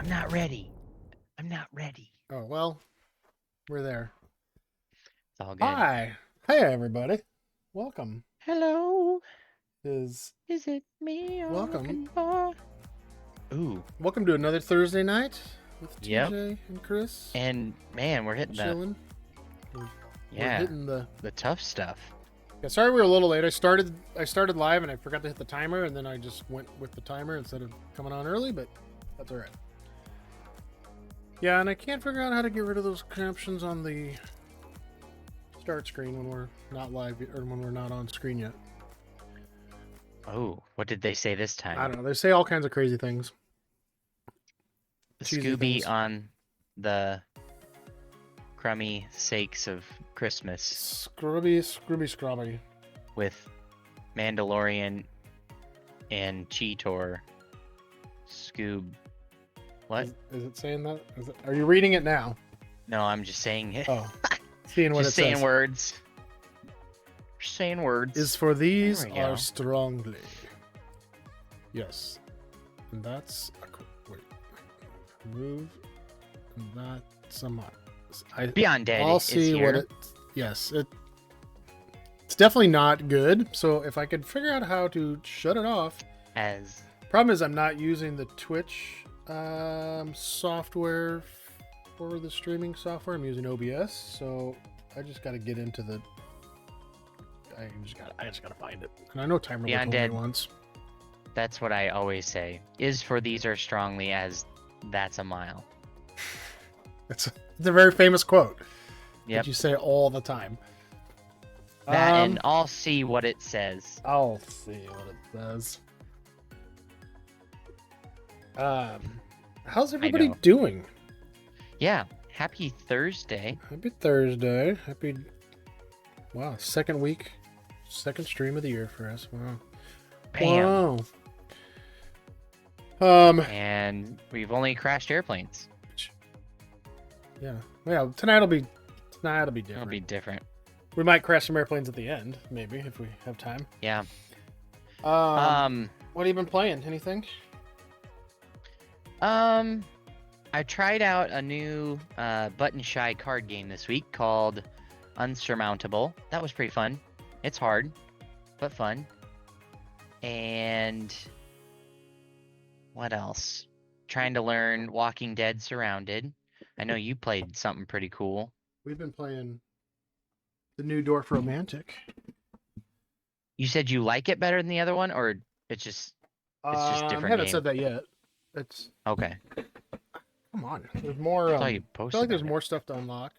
I'm not ready. I'm not ready. Oh, well, we're there. It's all good. Hi. Hey, everybody. Welcome. Hello. Is Is it me you're welcome. looking for? Ooh. Welcome to another Thursday night with Yep. TJ and Chris. And man, we're hitting the Chilling. We're yeah hitting the. the tough stuff. Yeah, sorry we were a little late. I started live and I forgot to hit the timer, and then I just went with the timer instead of coming on early, but that's all right. Yeah, and I can't figure out how to get rid of those captions on the start screen when we're not live or when we're not on screen yet. Oh, what did they say this I time? don't know. They say all kinds of crazy things. Cheesy Scooby things. on the crummy sakes of Christmas Scrubby. with Mandalorian and Cheetor. Scoob. What? Is it saying that? Are you reading it now? No, I'm just saying it. Oh, seeing what Just it saying says. words. Saying words. Is for these There we go. are strongly. Yes. And that's wait. Move that some. Beyond Dead I'll is see here. what it. Yes, it's definitely not good. So if I could figure out how to shut it off. As Problem is I'm not using the Twitch software for the streaming software. I'm using OBS, so I just got to get into the. I just gotta find it. And I know Timer Beyond told me Dead. once. that's what I always say. Is for these are strongly as that's a mile. It's a very famous quote Yep. that you say all the time. That and I'll see what it says. I'll see what it says. How's everybody know. doing? Yeah. Happy Thursday. Happy Thursday. Wow, second stream of the year for us. Wow. Bam. Wow. And we've only crashed airplanes. Yeah. Tonight'll be different. It'll be different. We might crash some airplanes at the end, maybe if we have time. Yeah. What have you been playing? Anything? I tried out a new button shy card game this week called Unsurmountable. That was pretty fun. It's hard, but fun. And what else? Trying to learn Walking Dead Surrounded. I know you played something pretty cool. We've been playing the New Dorf Romantic. You said you like it better than the other one, or it's just different I haven't game? said that yet. It's Okay. come on. There's more. I saw you I post feel like there's about it. more stuff to unlock.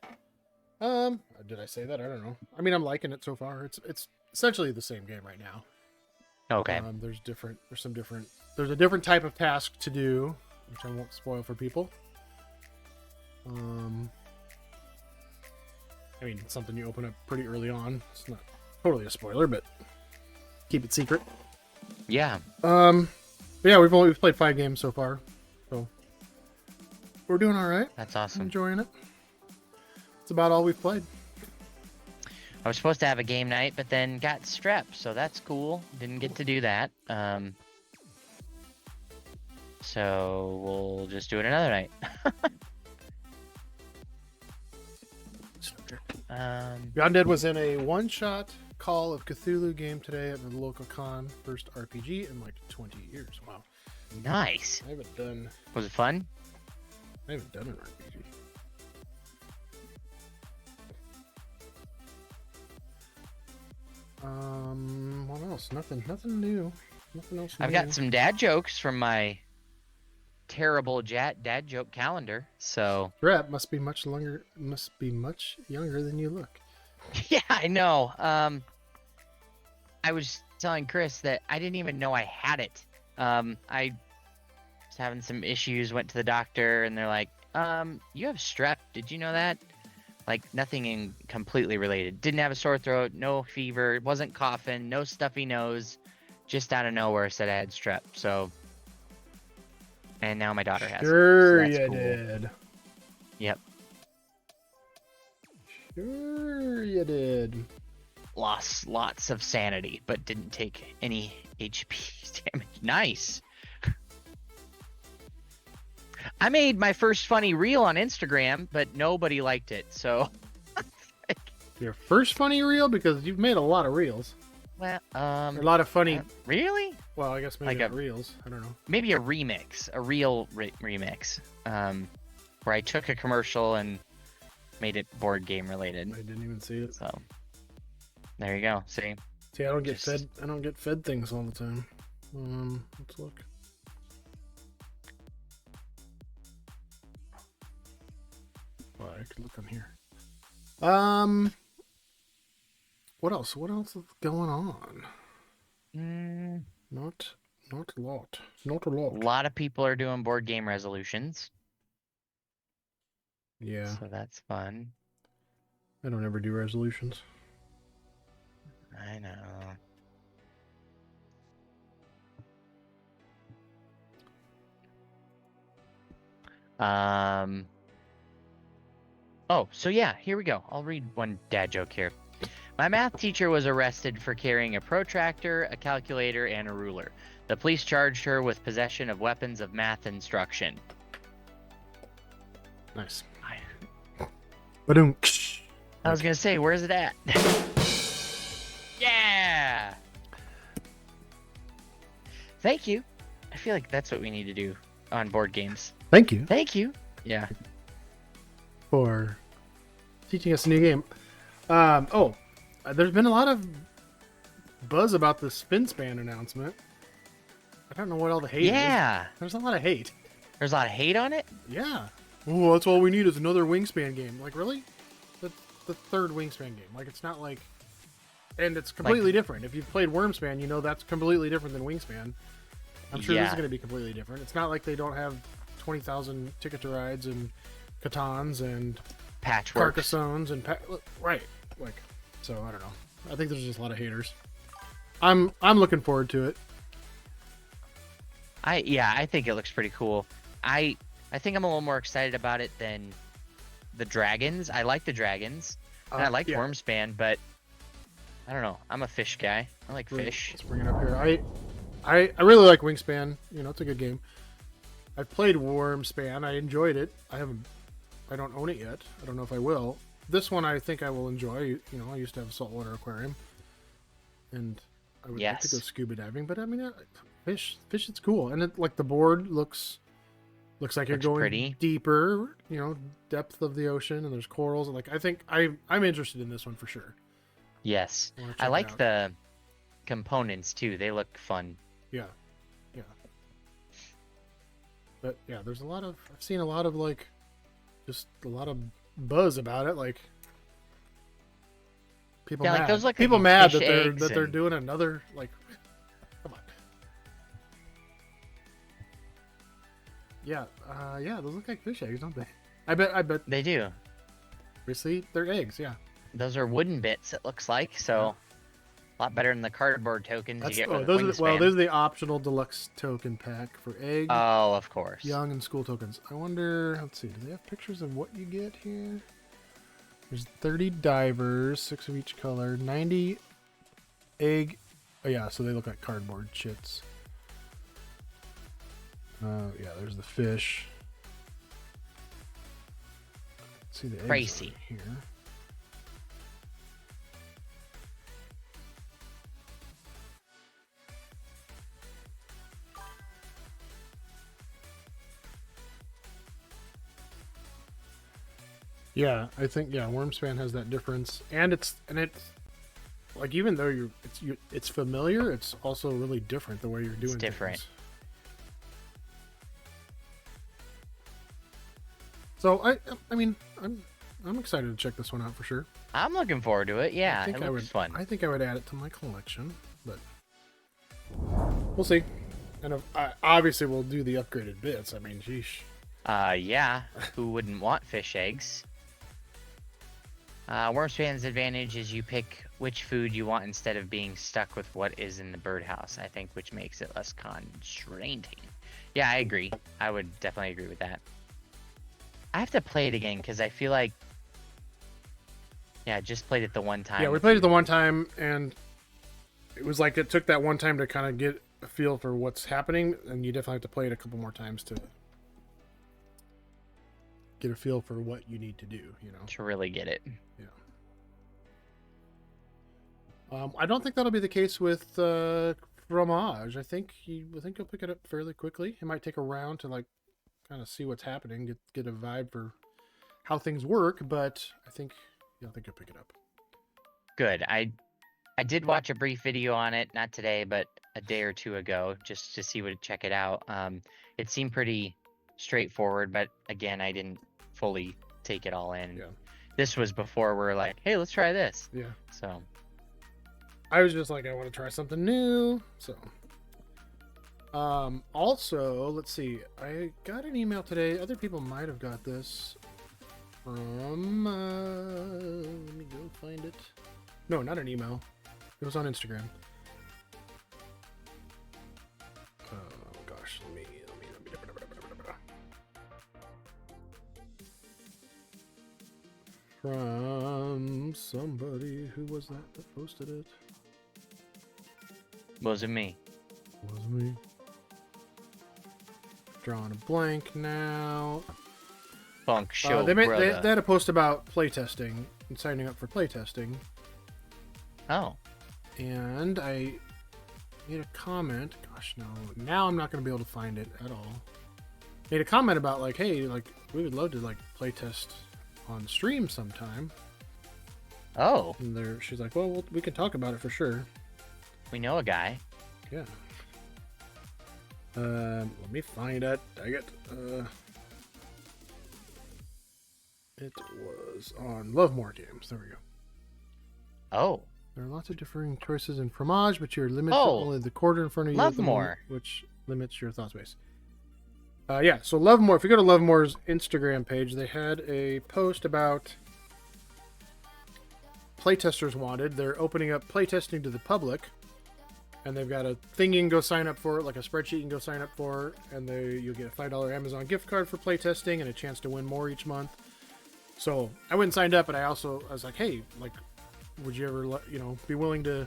Did I say that? I don't know. I mean, I'm liking it so far. It's essentially the same game right now. Okay. There's a different type of task to do, which I won't spoil for people. I mean, it's something you open up pretty early on. It's not totally a spoiler, but keep it secret. Yeah. But yeah, we've played 5 games so far, so we're doing all right. That's awesome. Enjoying it. It's about all we've played. I was supposed to have a game night, but then got strep, so that's cool. Didn't get to do that. So we'll just do it another night. Beyond Dead was in a one-shot Call of Cthulhu game today at the local con. First RPG in like 20 years. Wow. Nice. I haven't done Was it fun? an RPG. What else? Nothing new. Nothing else. I've got some dad jokes from my terrible dad joke calendar. So Rep must be much younger than you look. yeah, I know. I was telling Chris that I didn't even know I had it. I was having some issues, went to the doctor, and they're like, you have strep. Did you know that? Like nothing completely related. Didn't have a sore throat, no fever, wasn't coughing, no stuffy nose. Just out of nowhere said I had strep. So, and now my daughter has it. Sure, So that's you cool. did. Yep. Sure, you did. Lost lots of sanity, but didn't take any HP damage. Nice. I made my first funny reel on Instagram, but nobody liked it. So, Your first funny reel, because you've made a lot of reels. well, A lot of funny. really? Well, I guess maybe Like not reels. I don't know. Maybe a remix, a real remix, where I took a commercial and made it board game related. I didn't even see it. So there you go. See, See, I don't get fed. I don't get fed things all the time. Let's look. Well, I could look on here. What else? What else is going on? Not a lot. Not a lot. a lot of people are doing board game resolutions. Yeah. So that's fun. I don't ever do resolutions. I know. Oh, so yeah, here we go. I'll read one dad joke here. My math teacher was arrested for carrying a protractor, a calculator, and a ruler. The police charged her with possession of weapons of math instruction. Nice. Ba-doom. I was gonna say, where's it at? Yeah. Thank you. I feel like that's what we need to do on board games. Thank you Thank you. Yeah. for teaching us a new game. There's been a lot of buzz about the Spin Span announcement. I don't know what all the hate is. Yeah. There's a lot of hate. There's a lot of hate on it. Yeah. Oh, that's all we need is another Wingspan game. Like, really? The third Wingspan game. Like, it's not like... And it's completely different. If you've played Wormspan, you know that's completely different than Wingspan. I'm sure this is going to be completely different. It's not like they don't have 20,000 Ticket to Rides and Catons and Patchwork. Carcassones and... Right. Like, so, I don't know. I think there's just a lot of haters. I'm looking forward to it. I think it looks pretty cool. I think I'm a little more excited about it than the dragons. I like the dragons. And I like Wormspan, but I don't know. I'm a fish guy. I like fish. Let's bring it up here. I really like Wingspan. You know, it's a good game. I've played Wormspan. I enjoyed it. I don't own it yet. I don't know if I will. This one I think I will enjoy. You know, I used to have a saltwater aquarium, and I would like to go scuba diving. But I mean, fish, it's cool, and it like the board looks like you're going pretty deeper. You know, depth of the ocean, and there's corals. Like I think I'm interested in this one for sure. Yes, I like the components too. They look fun. Yeah. But yeah, there's I've seen a lot of like, just a lot of buzz about it. Like people mad. Like those look people like mad fish they're doing another like. Come on. Yeah, those look like fish eggs, don't they? I bet they do. Obviously, they're eggs. Yeah. Those are wooden bits. It looks like so. A lot better than the cardboard tokens you get with those are the optional deluxe token pack for egg. Oh, of course. Young and school tokens. I wonder. Let's see. Do they have pictures of what you get here? There's 30 divers, 6 of each color, 90 egg. Oh yeah, so they look like cardboard shits. Yeah, there's the fish. Let's see the eggs Pricey here. Yeah, I think Wormspan has that difference, and it's like even though it's familiar, it's also really different the way you're doing. It's different. Things. So I mean I'm excited to check this one out for sure. I'm looking forward to it. Yeah, it looks fun. I think I would add it to my collection, but we'll see. And obviously we'll do the upgraded bits. I mean, sheesh. Yeah. Who wouldn't want fish eggs? Wormspan's advantage is you pick which food you want instead of being stuck with what is in the birdhouse, I think, which makes it less constraining. Yeah, I agree. I would definitely agree with that. I have to play it again because I feel like... Yeah, I just played it the one time. Yeah, we played it the one time, and it was like it took that one time to kind of get a feel for what's happening, and you definitely have to play it a couple more times to get a feel for what you need to do, you know. To really get it. Yeah. I don't think that'll be the case with Fromage. I think he'll pick it up fairly quickly. It might take a round to like kind of see what's happening, get a vibe for how things work, but I think he'll pick it up. Good. I did watch a brief video on it, not today, but a day or two ago, just to check it out. It seemed pretty straightforward, but again, I didn't fully take it all in. Yeah. This was before we're like, hey, let's try this. Yeah. So I was just like, I want to try something new. So also, let's see. I got an email today. Other people might have got this from let me go find it. No, not an email. It was on Instagram. Oh gosh, let me. From somebody, who was that posted it? wasn't me. Wasn't me. Drawing a blank now. Funk show. They had a post about playtesting and signing up for playtesting. Oh. And I made a comment. Gosh, no. Now I'm not going to be able to find it at all. Made a comment about like, hey, like we would love to like playtest on stream sometime. Oh. And she's like, well, we can talk about it for sure. We know a guy. Yeah. Let me find it. Dang it. It was on Love More Games. There we go. Oh. There are lots of differing choices in Fromage, but you're limited to Oh. only the quarter in front of you Love at the More. moment, which limits your thought space. Yeah, so Love More, if you go to Love More's Instagram page, they had a post about playtesters wanted. They're opening up playtesting to the public, and they've got a thing you can go sign up for, like a spreadsheet you can go sign up for, and you'll get a $5 Amazon gift card for playtesting and a chance to win more each month. So I went and signed up, and I was like, hey, like, would you ever, be willing to,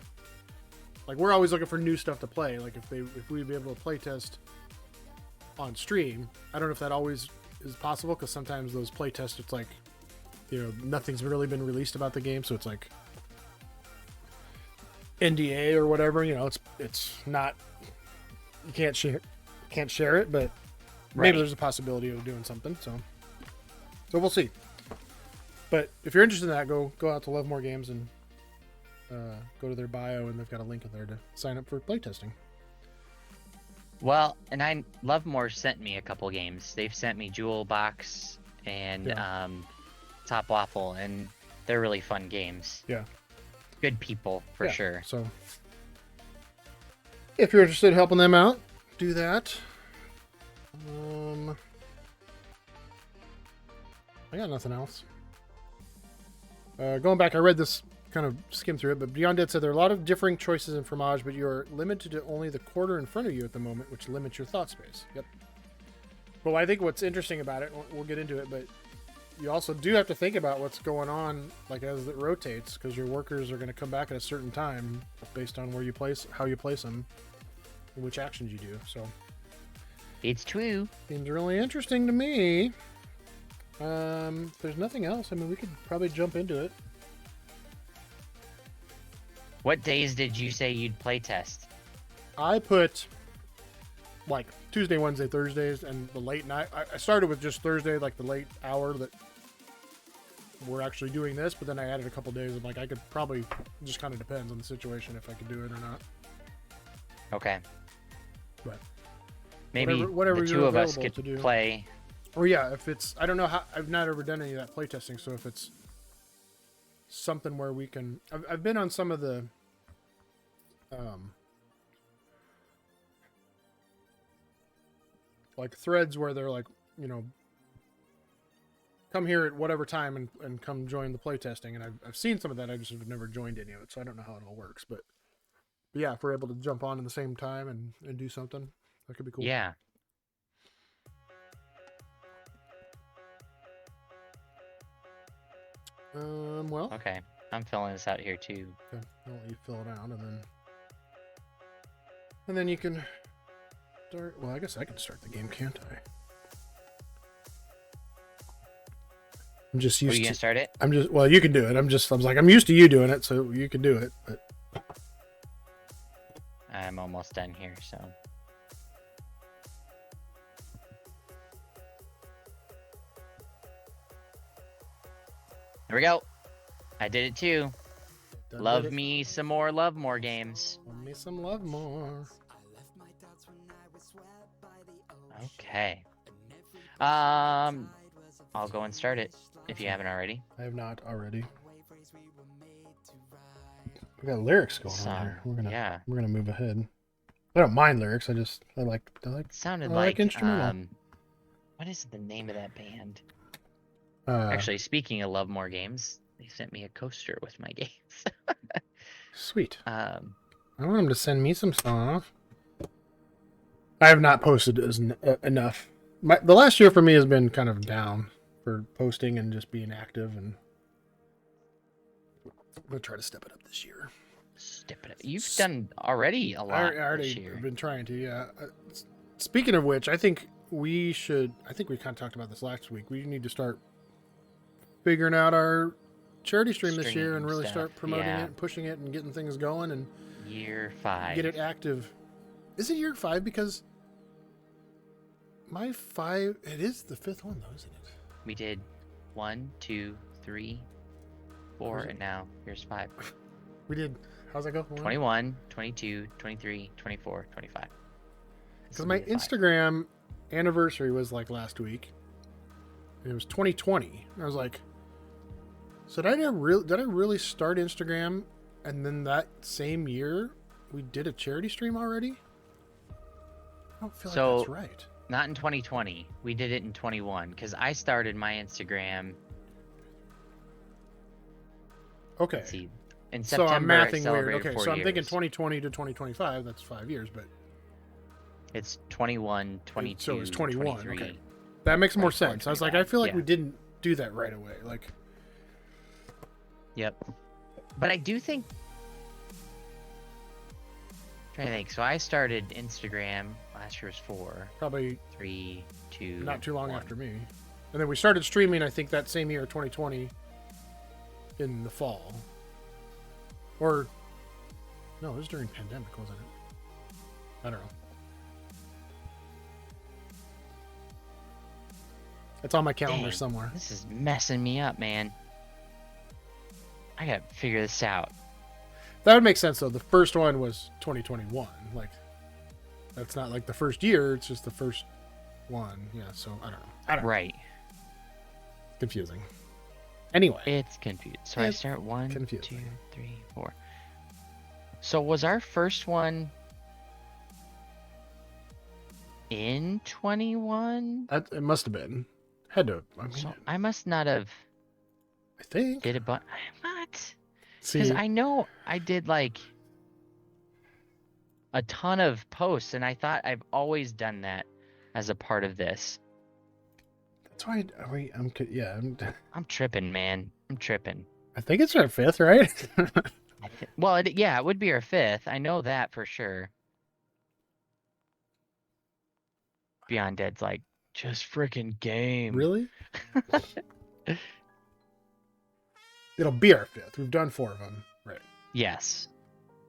like, we're always looking for new stuff to play. Like, if we'd be able to playtest on stream, I don't know if that always is possible, because sometimes those playtests, it's like, nothing's really been released about the game, so it's like NDA or whatever. It's not, you can't share it, but maybe there's a possibility of doing something. So we'll see. But if you're interested in that, go out to Love More Games and go to their bio, and they've got a link in there to sign up for playtesting. Well, and Love More sent me a couple games. They've sent me Jewel Box and Top Waffle, and they're really fun games. Yeah. Good people, for sure. So if you're interested in helping them out, do that. I got nothing else. Going back, I read this, kind of skimmed through it, but Beyond Dead said there are a lot of differing choices in Fromage, but you're limited to only the quarter in front of you at the moment, which limits your thought space. Yep. But I think what's interesting about it, we'll get into it, but you also do have to think about what's going on, like, as it rotates, because your workers are going to come back at a certain time based on where you place, how you place them, and which actions you do. So it's true. Seems really interesting to me. If there's nothing else, I mean, we could probably jump into it. What days did you say you'd play test? I put like Tuesday, Wednesday, Thursdays, and the late night. I started with just Thursday, like the late hour that we're actually doing this, but then I added a couple days. I'm like, I could probably, just kind of depends on the situation if I could do it or not. Okay. But maybe whatever the two of us could play. Or yeah, if it's, I don't know how, I've not ever done any of that playtesting, so if it's something where we can, I've been on some of the like threads where they're like, come here at whatever time and come join the playtesting, and I've seen some of that. I just have never joined any of it, so I don't know how it all works, but yeah, if we're able to jump on in the same time and do something, that could be cool. Yeah. Well. Okay, I'm filling this out here too. Okay, I'll let you fill it out, and then you can start. Well, I guess I can start the game, can't I? I'm just Are used you to. gonna start it? Well, you can do it. I was like, I'm used to you doing it, so you can do it. But I'm almost done here, so. There we go. I did it too. Love me some more Love More games. Love me some Love More. Okay. I'll go and start it if you haven't already. I have not already. We got lyrics going on here. We're gonna move ahead. I don't mind lyrics. I like. It sounded like instrumental. What is the name of that band? Actually, speaking of Love More games, they sent me a coaster with my games. Sweet. I want them to send me some stuff. I have not posted enough. The last year for me has been kind of down for posting and just being active, and I'm gonna try to step it up this year. Step it up. You've done already a lot. I already have been trying to. Yeah. Speaking of which, I think we should. I think we kind of talked about this last week. We need to start figuring out our charity stream this year and really start promoting it, and pushing it, and getting things going. And year 5. Get it active. Is it year 5? Because my 5. It is the 5th one, though, isn't it? We did 1, 2, 3, 4, and now here's 5. We did. How's that go? 21, 22, 23, 24, 25. Because my Instagram anniversary was like last week. And it was 2020. And I was like, so did I really start Instagram and then that same year we did a charity stream already? I don't feel like that's right. Not in 2020. We did it in 21 because I started my Instagram. Okay. Let's see. In September, so I'm mathing weird. Okay, 4 so I'm years. thinking 2020 to 2025. That's 5 years, but it's 21, 22. So it's 21. 23, okay, that makes more sense. 25. I was like, I feel like we didn't do that right away. Like, yep. But I do think. I'm trying to think. So I started Instagram last year was 4. Probably 3, 2. Not too long 1. after me, and then we started streaming. I think that same year, 2020, in the fall. Or, no, it was during pandemic, wasn't it? I don't know. It's on my calendar somewhere. This is messing me up, man. I gotta figure this out. That would make sense, though. The first one was 2021. Like, that's not like the first year. It's just the first one. Yeah, so I don't know. Right. Confusing. Anyway. It's confused. So I start 1, confusing. 2, 3, 4. So was our first one in 21? It must have been. Had to. I mean, so I must not have. I think. Did a bunch. What? See, because I know I did like a ton of posts, and I thought I've always done that as a part of this. That's why I'm tripping, man. I'm tripping. I think it's our 5th, right? Well, it would be our 5th. I know that for sure. Beyond Dead's like, just freaking game. Really? It'll be our 5th. We've done 4 of them, right? Yes.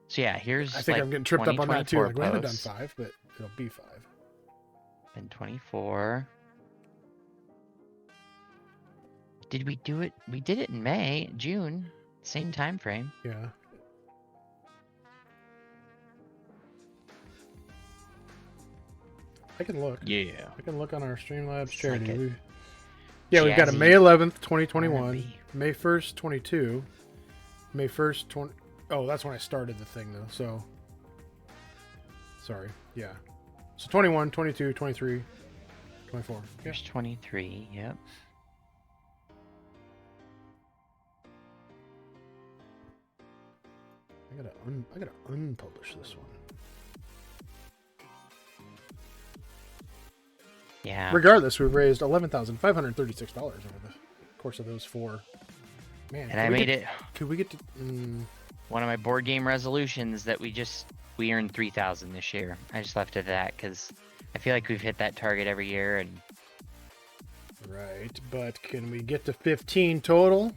So yeah, here's. I think I'm getting tripped up on that too. Like, we haven't done posts. 5, but it'll be 5. And 24. Did we do it? We did it in May, June, same time frame. Yeah. I can look. Yeah. I can look on our Streamlabs It's charity. like we've got a May 11th, 2021, R&B. May 1st, 22, May 1st, 20. Oh, that's when I started the thing, though. So, sorry. Yeah. So 21, 22, 23, 24. Here's 23. Yep. I gotta unpublish this one. Yeah. Regardless, we've raised $11,536 over the course of those 4. Man, And I made it. Could we get to? One of my board game resolutions that we earned 3,000 this year. I just left it at that because I feel like we've hit that target every year, and Right, but can we get to 15 total?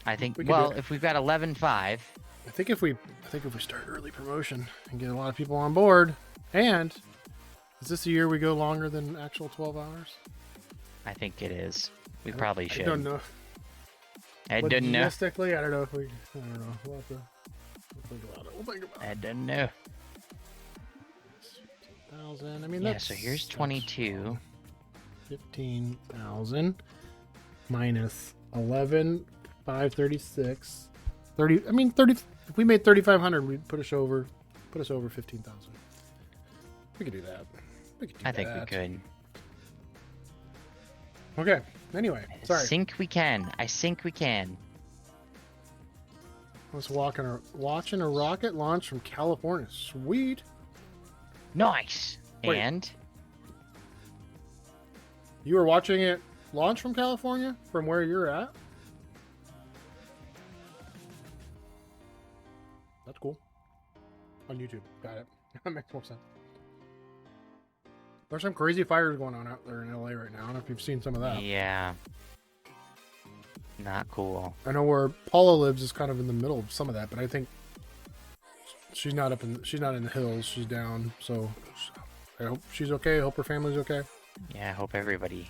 I think. We can do Well, it. if we've got 11.5, I think if we start early promotion and get a lot of people on board, and is this a year we go longer than actual 12 hours? I think it is. We probably should. I don't know. I don't know. Logistically, I don't know if we. I don't know. We'll think about it. We'll think about it. I don't know. 15,000. I mean, Yeah. that's, So here's 22. 15,000 minus 11, 536. 30. I mean, 30. If we made 3,500, we'd put us over 15,000. We could do that. I think we could. Okay. Anyway, sorry. I think we can. Let's watching a rocket launch from California. Sweet. Nice. Wait. And You were watching it launch from California, from where you're at? That's cool. On YouTube. Got it. That makes more sense. There's some crazy fires going on out there in LA right now. I don't know if you've seen some of that. yeah, not cool. I know where Paula lives is kind of in the middle of some of that, but I think she's not in the hills. She's down. So I hope she's okay. I hope her family's okay. Yeah, I hope everybody.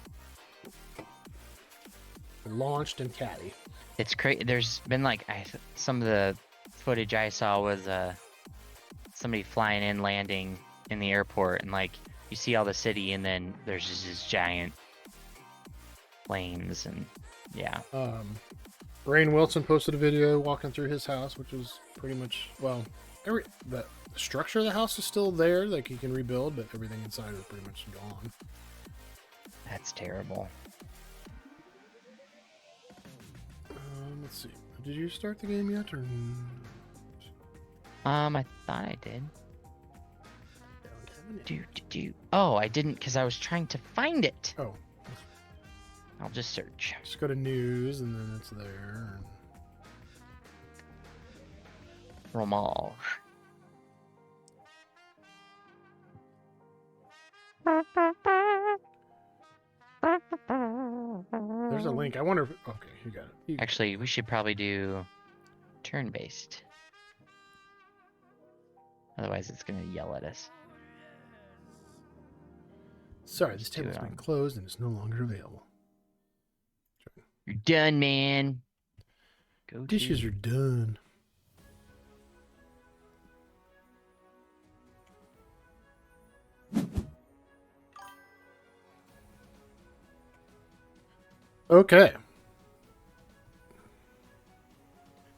Launched and catty. It's crazy. There's been like some of the footage I saw was somebody flying in, landing in the airport, and like you see all the city, and then there's just this giant flames, and yeah. Rainn Wilson posted a video walking through his house, which is pretty much, well, the structure of the house is still there, like you can rebuild, but everything inside is pretty much gone. That's terrible. Let's see. Did you start the game yet, or? I thought I did. Oh, I didn't because I was trying to find it. Oh. I'll just search. Just go to news, and then it's there. Fromage. There's a link. I wonder if... Okay, you got it. Actually, we should probably do turn-based. Otherwise, it's going to yell at us. Sorry, this table's been closed and it's no longer available. You're done, man. Dishes are done. Okay.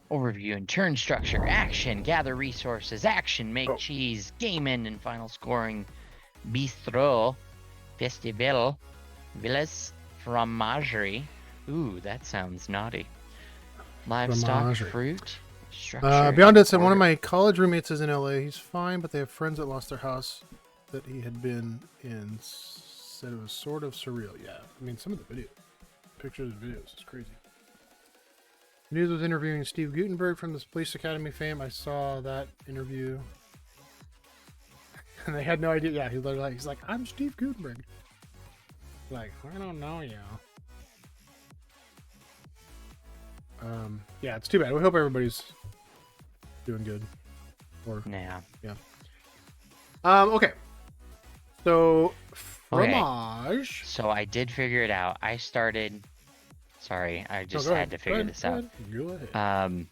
Overview and turn structure. Action. Gather resources. Action. Make cheese. Gaming and final scoring. Bistro. Festival. Villas. Fromagerie. Ooh, that sounds naughty. Livestock. Fromagerie. Fruit. Structure. Beyond it said one of my college roommates is in LA. He's fine, but they have friends that lost their house that he had been in. Said it was sort of surreal. Yeah, I mean, some of the pictures and videos is crazy. News was interviewing Steve Gutenberg from the Police Academy fame. I saw that interview, and they had no idea. Yeah, he's like, I'm Steve Gutenberg. Like, I don't know you. Yeah, it's too bad. We hope everybody's doing good. Or yeah. Okay. So Okay. Fromage. So I did figure it out. I started. Sorry, I just had to figure this out. Go ahead.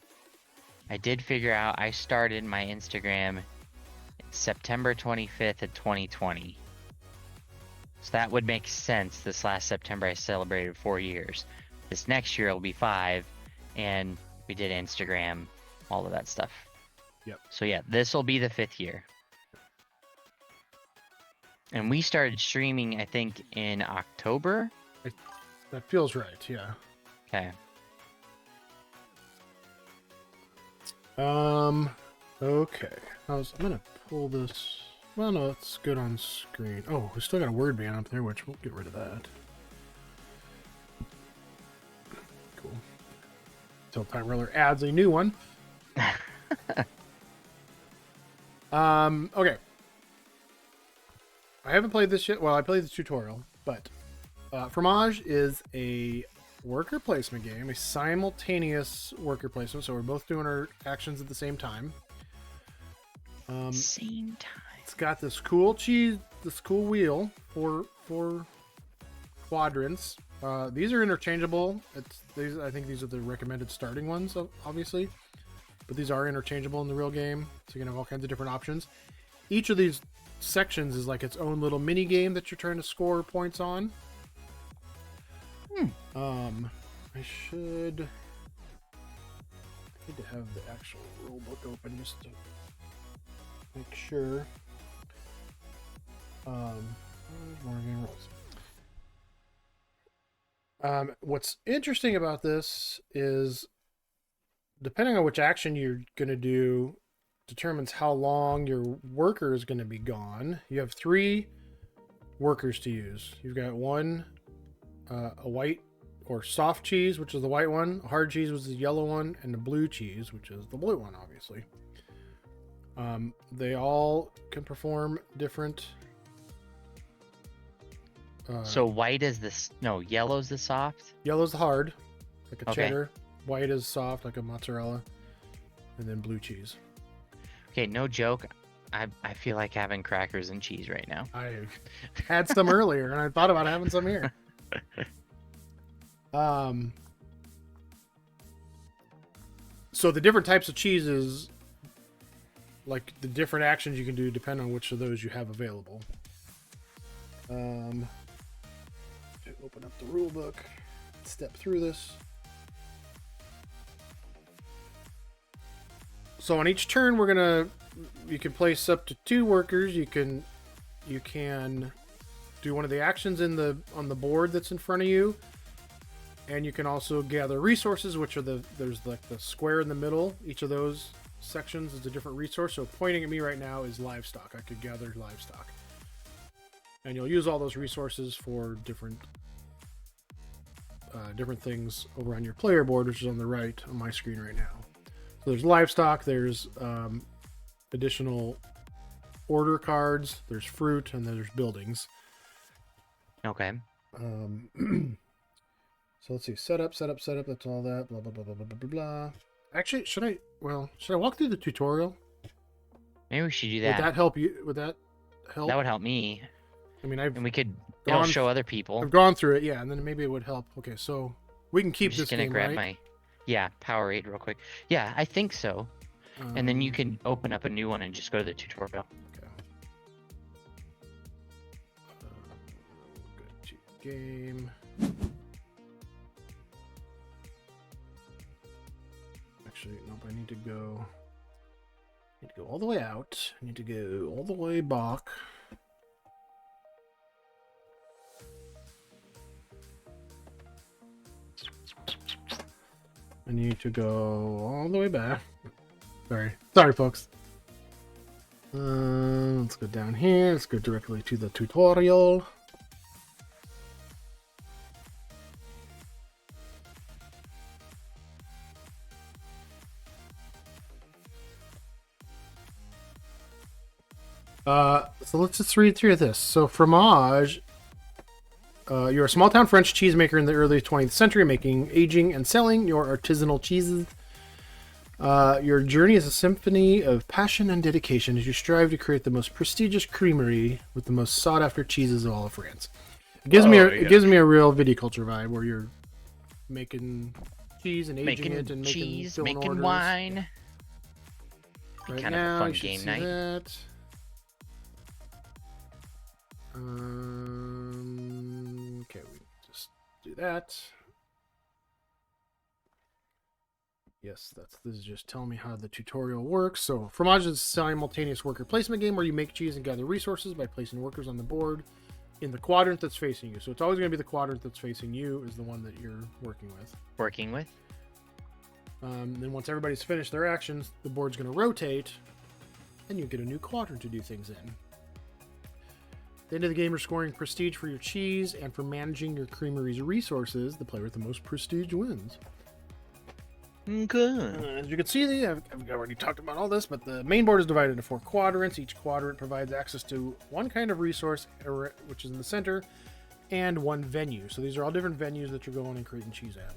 I did figure out. I started my Instagram September 25th of 2020. So that would make sense. This last September, I celebrated 4 years. This next year, it'll be 5, and we did Instagram, all of that stuff. Yep. So yeah, this will be the 5th year. And we started streaming, I think, in October. That feels right. Yeah. Okay. Okay. I'm gonna pull this. Well, no, it's good on screen. Oh, we still got a word ban up there, which we'll get rid of that. Cool. Until Time Roller adds a new one. Okay. I haven't played this yet. Well, I played the tutorial, but Fromage is a worker placement game, a simultaneous worker placement. So we're both doing our actions at the same time. Same time. It's got this cool cheese, this cool wheel for quadrants. These are interchangeable. I think these are the recommended starting ones, obviously, but these are interchangeable in the real game, so you can have all kinds of different options. Each of these sections is like its own little mini game that you're trying to score points on. I should need to have the actual rule book open just to make sure. More game rules. What's interesting about this is depending on which action you're going to do determines how long your worker is going to be gone. You have 3 workers to use. You've got one, a white or soft cheese, which is the white one, a hard cheese, which is the yellow one, and the blue cheese, which is the blue one, obviously. They all can perform different. So white is this? No, yellow's the soft. Yellow's the hard, like a Okay. cheddar. White is soft, like a mozzarella, and then blue cheese. Okay, no joke. I feel like having crackers and cheese right now. I had some earlier, and I thought about having some here. So the different types of cheeses, like the different actions you can do, depend on which of those you have available. Open up the rule book, step through this. So on each turn, you can place up to 2 workers. You can do one of the actions on the board that's in front of you, and you can also gather resources, which are there's like the square in the middle. Each of those sections is a different resource. So pointing at me right now is livestock. I could gather livestock, and you'll use all those resources for different things over on your player board, which is on the right on my screen right now. So there's livestock, there's additional order cards, there's fruit, and then there's buildings. Okay. So let's see, setup, that's all that, blah, blah, blah, blah, blah, blah, blah. Actually, should I walk through the tutorial? Maybe we should do that. Would that help you? Would that help? That would help me. I mean, And we could it'll show other people. I've gone through it, yeah, and then maybe it would help. Okay, so we can keep I'm this just gonna game, grab right? my Powerade real quick. Yeah, I think so. And then you can open up a new one and just go to the tutorial. Okay. Go to game. Actually, nope. I need to go all the way out. I need to go all the way back. I need to go all the way back. Sorry, folks. Let's go down here. Let's go directly to the tutorial. So let's just read through this. So Fromage, you're a small town French cheesemaker in the early 20th century, making, aging, and selling your artisanal cheeses. Your journey is a symphony of passion and dedication as you strive to create the most prestigious creamery with the most sought-after cheeses of all of France. It gives me a real viticulture vibe where you're making cheese and aging it and filling making orders. wine. Right Kind now, of a fun you should game see night. that. Okay, we just do that. Yes, this is just telling me how the tutorial works. So, Fromage is a simultaneous worker placement game where you make cheese and gather resources by placing workers on the board in the quadrant that's facing you. So it's always going to be the quadrant that's facing you is the one that you're working with. Then once everybody's finished their actions, the board's going to rotate, and you get a new quadrant to do things in. At the end of the game, you're scoring prestige for your cheese, and for managing your creamery's resources, the player with the most prestige wins. Good. As you can see, I've already talked about all this, but the main board is divided into 4 quadrants. Each quadrant provides access to one kind of resource, which is in the center, and 1 venue. So these are all different venues that you're going and creating cheese at.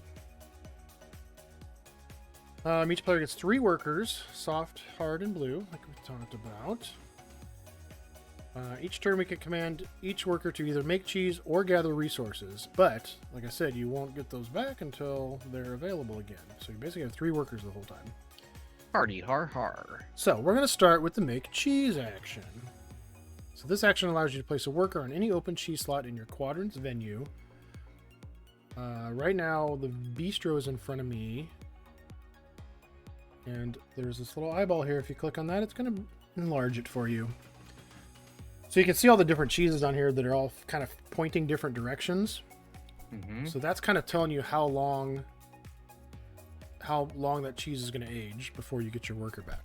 Each player gets 3 workers, soft, hard, and blue, like we talked about. Each turn we can command each worker to either make cheese or gather resources, but, like I said, you won't get those back until they're available again. So you basically have 3 workers the whole time. Hardy har har. So we're going to start with the make cheese action. So this action allows you to place a worker on any open cheese slot in your quadrant's venue. Right now, the bistro is in front of me. And there's this little eyeball here. If you click on that, it's going to enlarge it for you. So you can see all the different cheeses on here that are all kind of pointing different directions. Mm-hmm. So that's kind of telling you how long that cheese is going to age before you get your worker back.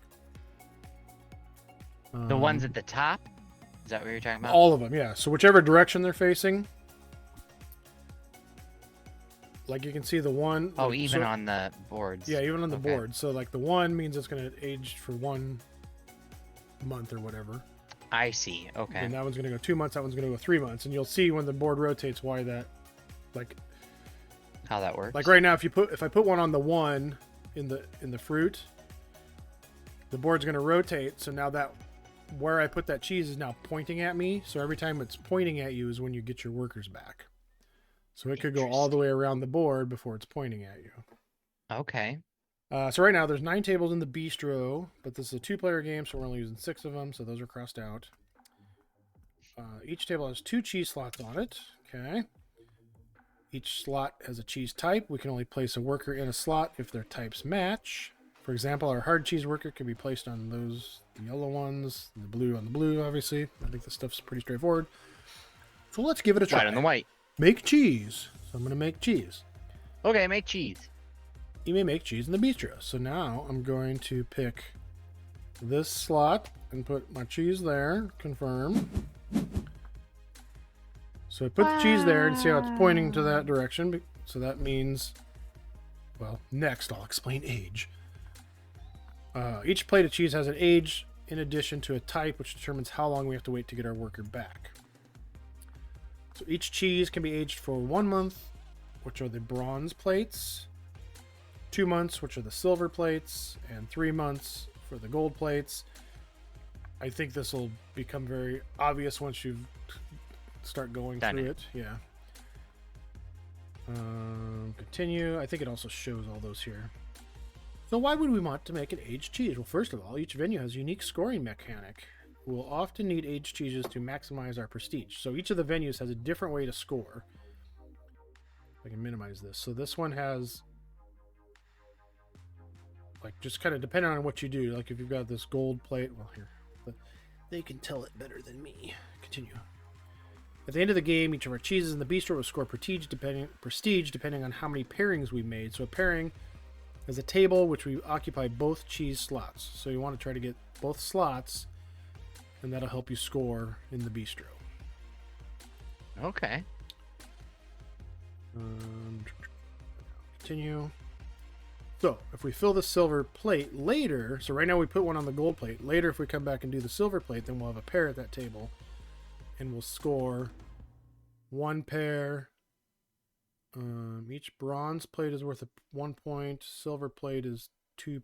The ones at the top? Is that what you're talking about? All of them, yeah. So whichever direction they're facing. Like you can see the one... Oh, even on the boards. Yeah, even on the board. So like the 1 means it's going to age for 1 month or whatever. I see. Okay. And that one's going to go 2 months, that one's going to go 3 months. And you'll see when the board rotates why that... How that works. Like right now, if I put one on the 1 in the fruit, the board's going to rotate. So now that where I put that cheese is now pointing at me. So every time it's pointing at you is when you get your workers back. So it could go all the way around the board before it's pointing at you. Okay. So right now there's 9 tables in the bistro, but this is a 2-player game, so we're only using 6 of them. So those are crossed out. Each table has 2 cheese slots on it. Okay. Each slot has a cheese type. We can only place a worker in a slot if their types match. For example, our hard cheese worker can be placed on the yellow ones, the blue on the blue, obviously. I think this stuff's pretty straightforward. So let's give it a try. White on the white. Make cheese. So I'm going to make cheese. Okay, make cheese. You may make cheese in the bistro. So now I'm going to pick this slot and put my cheese there. Confirm. So I put the cheese there and see how it's pointing to that direction. So that means, well, next I'll explain age. Each plate of cheese has an age in addition to a type, which determines how long we have to wait to get our worker back. So each cheese can be aged for 1 month, which are the bronze plates, 2 months, which are the silver plates, and 3 months for the gold plates. I think this will become very obvious once you start going through it. Yeah. Continue. I think it also shows all those here. So why would we want to make an aged cheese? Well, first of all, each venue has a unique scoring mechanic. We'll often need aged cheeses to maximize our prestige. So each of the venues has a different way to score. I can minimize this. So this one has, like, just kind of depending on what you do. Like if you've got this gold plate, well, here, but they can tell it better than me. Continue. At the end of the game, each of our cheeses in the bistro will score prestige depending on how many pairings we made. So a pairing is a table which we occupy both cheese slots. So you want to try to get both slots, and that'll help you score in the bistro. Okay. Continue. So if we fill the silver plate later, so right now we put one on the gold plate. Later, if we come back and do the silver plate, then we'll have a pair at that table. And we'll score 1 pair. Each bronze plate is worth 1 point. Silver plate is 3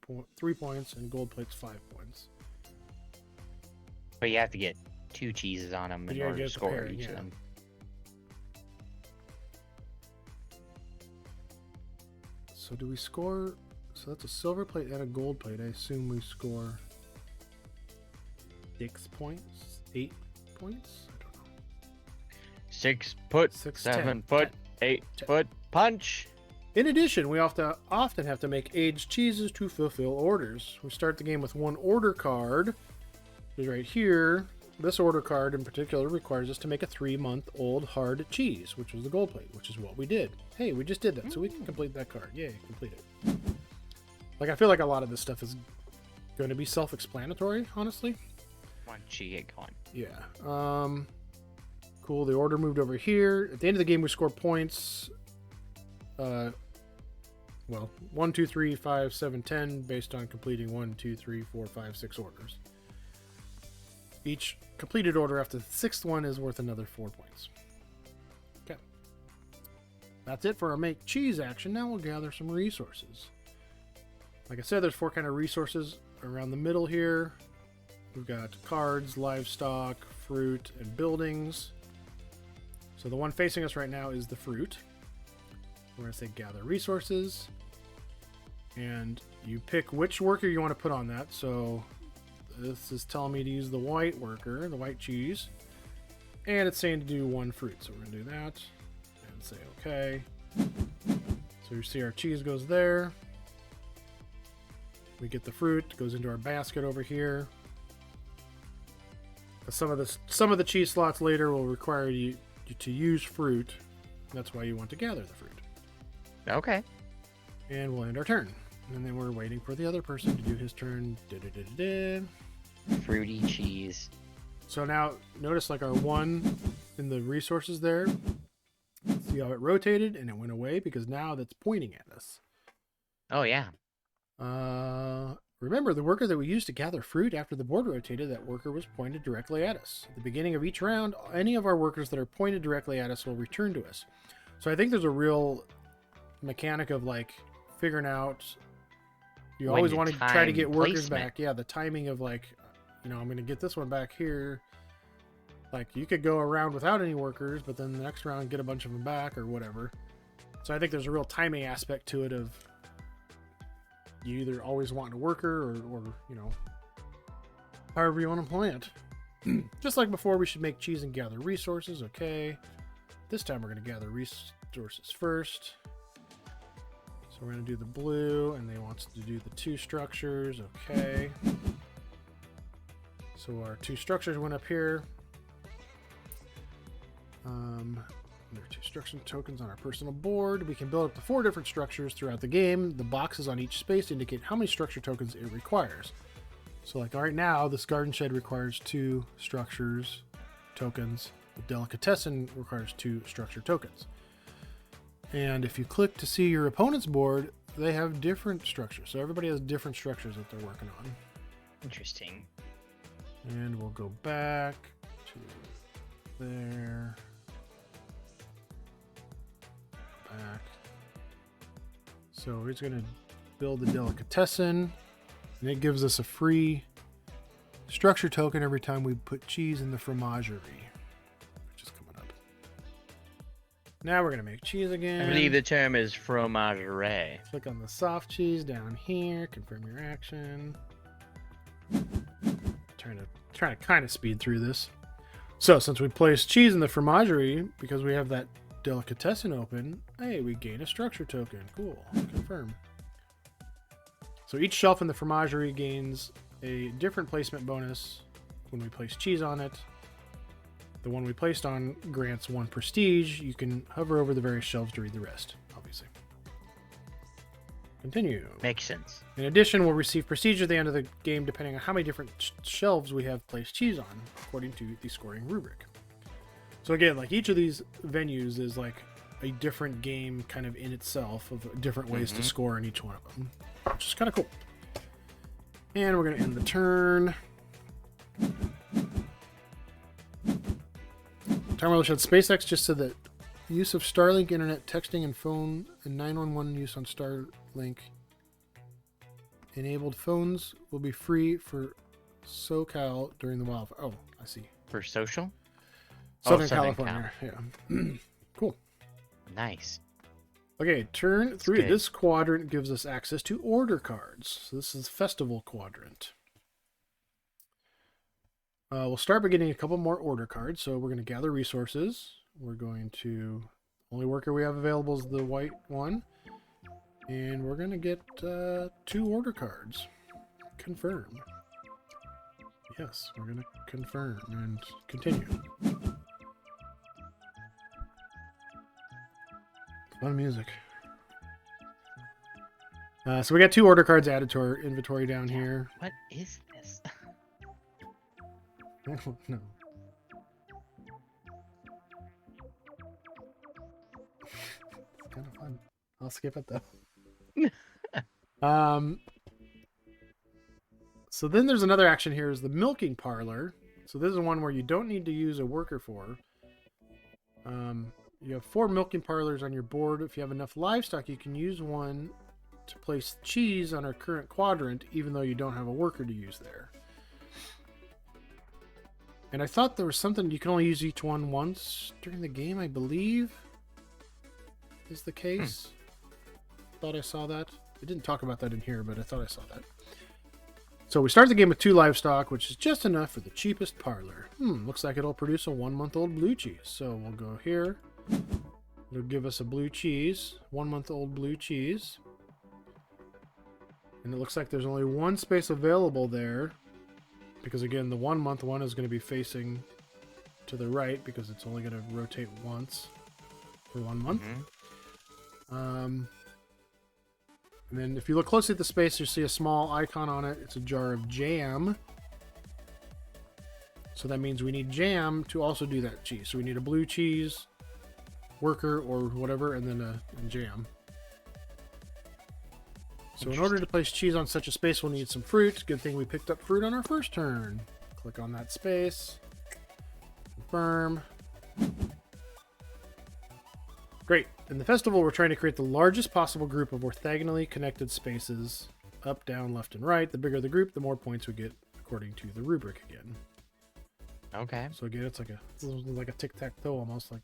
points, and gold plate's 5 points. But you have to get 2 cheeses on them in order to score each of them. So do we score? So that's a silver plate and a gold plate. I assume we score 6 points, 8 points. 6 foot, 7 foot, 8 foot punch. In addition, we often have to make aged cheeses to fulfill orders. We start the game with 1 order card, which is right here. This order card in particular requires us to make a 3-month-old hard cheese, which was the gold plate, which is what we did. Hey, we just did that, so we can complete that card. Yay, complete it. Like, I feel like a lot of this stuff is going to be self-explanatory, honestly. Once you get going. Yeah. Cool, the order moved over here. At the end of the game, we score points. Well, 1, 2, 3, 5, 7, 10, based on completing 1, 2, 3, 4, 5, 6 orders. Each completed order after the 6th one is worth another 4 points. Okay. that's it for our make cheese action. Now we'll gather some resources. Like I said, there's 4 kind of resources around the middle here. We've got cards, livestock, fruit, and buildings. So the one facing us right now is the fruit. We're going to say gather resources. And you pick which worker you want to put on that. So this is telling me to use the white worker, the white cheese. And it's saying to do 1 fruit. So we're going to do that. And say okay. So you see our cheese goes there. We get the fruit, goes into our basket over here. Some of the cheese slots later will require you to use fruit. That's why you want to gather the fruit. Okay. And we'll end our turn. And then we're waiting for the other person to do his turn. Fruity cheese. So now notice like our 1 in the resources there. See how it rotated and it went away because now that's pointing at us. Oh yeah. Remember, the worker that we used to gather fruit after the board rotated, that worker was pointed directly at us. At the beginning of each round, any of our workers that are pointed directly at us will return to us. So I think there's a real mechanic of like figuring out, you When always to want to try to get time workers placement. back. Yeah, the timing of like, I'm going to get this one back here. Like you could go around without any workers, but then the next round get a bunch of them back or whatever. So I think there's a real timing aspect to it of you either always want a worker or however you want to play it. Just like before, we should make cheese and gather resources. Okay. This time we're going to gather resources first. So we're going to do the blue, and they want us to do the 2 structures. Okay. So our 2 structures went up here. There are 2 structure tokens on our personal board. We can build up to 4 different structures throughout the game. The boxes on each space indicate how many structure tokens it requires. So like right now, this garden shed requires 2 structures tokens. The delicatessen requires 2 structure tokens. And if you click to see your opponent's board, they have different structures. So everybody has different structures that they're working on. Interesting. And we'll go back to there. Back. So he's going to build the delicatessen, and it gives us a free structure token every time we put cheese in the fromagerie, which is coming up. Now we're going to make cheese again. I believe the term is fromage. Click on the soft cheese down here, confirm your action. Trying to kind of speed through this. So since we placed cheese in the fromagerie, because we have that delicatessen open, hey, we gain a structure token. Cool. Confirm. So each shelf in the fromagerie gains a different placement bonus when we place cheese on it. The one we placed on grants 1 prestige. You can hover over the various shelves to read the rest, obviously. Continue. Makes sense. In addition, we'll receive prestige at the end of the game depending on how many different shelves we have placed cheese on, according to the scoring rubric. So again, like each of these venues is like a different game kind of in itself of different ways to score in each one of them, which is kind of cool. And we're going to end the turn. Time Relish had SpaceX just said that use of Starlink internet, texting, and phone, and 911 use on Starlink enabled phones will be free for SoCal during the wildfire. Oh, I see. For social? Southern Southern California. Yeah. Cool. Nice. Okay, turn 3. good. This quadrant gives us access to order cards. So this is Festival Quadrant. We'll start by getting a couple more order cards. So we're going to gather resources. We're going to... Only worker we have available is the white one. And we're going to get 2 order cards. Confirm. Yes, we're going to confirm and continue. Fun music. So we got 2 order cards added to our inventory down here. What is this? I don't know. It's kind of fun. I'll skip it though. So then there's another action here is the milking parlor. So this is one where you don't need to use a worker for. You have 4 milking parlors on your board. If you have enough livestock, you can use one to place cheese on our current quadrant, even though you don't have a worker to use there. And I thought there was something you can only use each one once during the game, I believe, is the case. Thought I saw that. I didn't talk about that in here, but I thought I saw that. So we start the game with 2 livestock, which is just enough for the cheapest parlor. Looks like it'll produce a 1-month-old blue cheese. So we'll go here. It'll give us a blue cheese, 1-month-old blue cheese. And it looks like there's only 1 space available there. Because again, the 1-month one is going to be facing to the right because it's only going to rotate once for 1 month. And then if you look closely at the space, you'll see a small icon on it. It's a jar of jam. So that means we need jam to also do that cheese. So we need a blue cheese, worker, or whatever, and then a jam. So in order to place cheese on such a space, we'll need some fruit. Good thing we picked up fruit on our first turn. Click on that space. Confirm. Great. In the festival, we're trying to create the largest possible group of orthogonally connected spaces. Up, down, left, and right. The bigger the group, the more points we get according to the rubric again. Okay. So again, it's like a tic-tac-toe almost. Like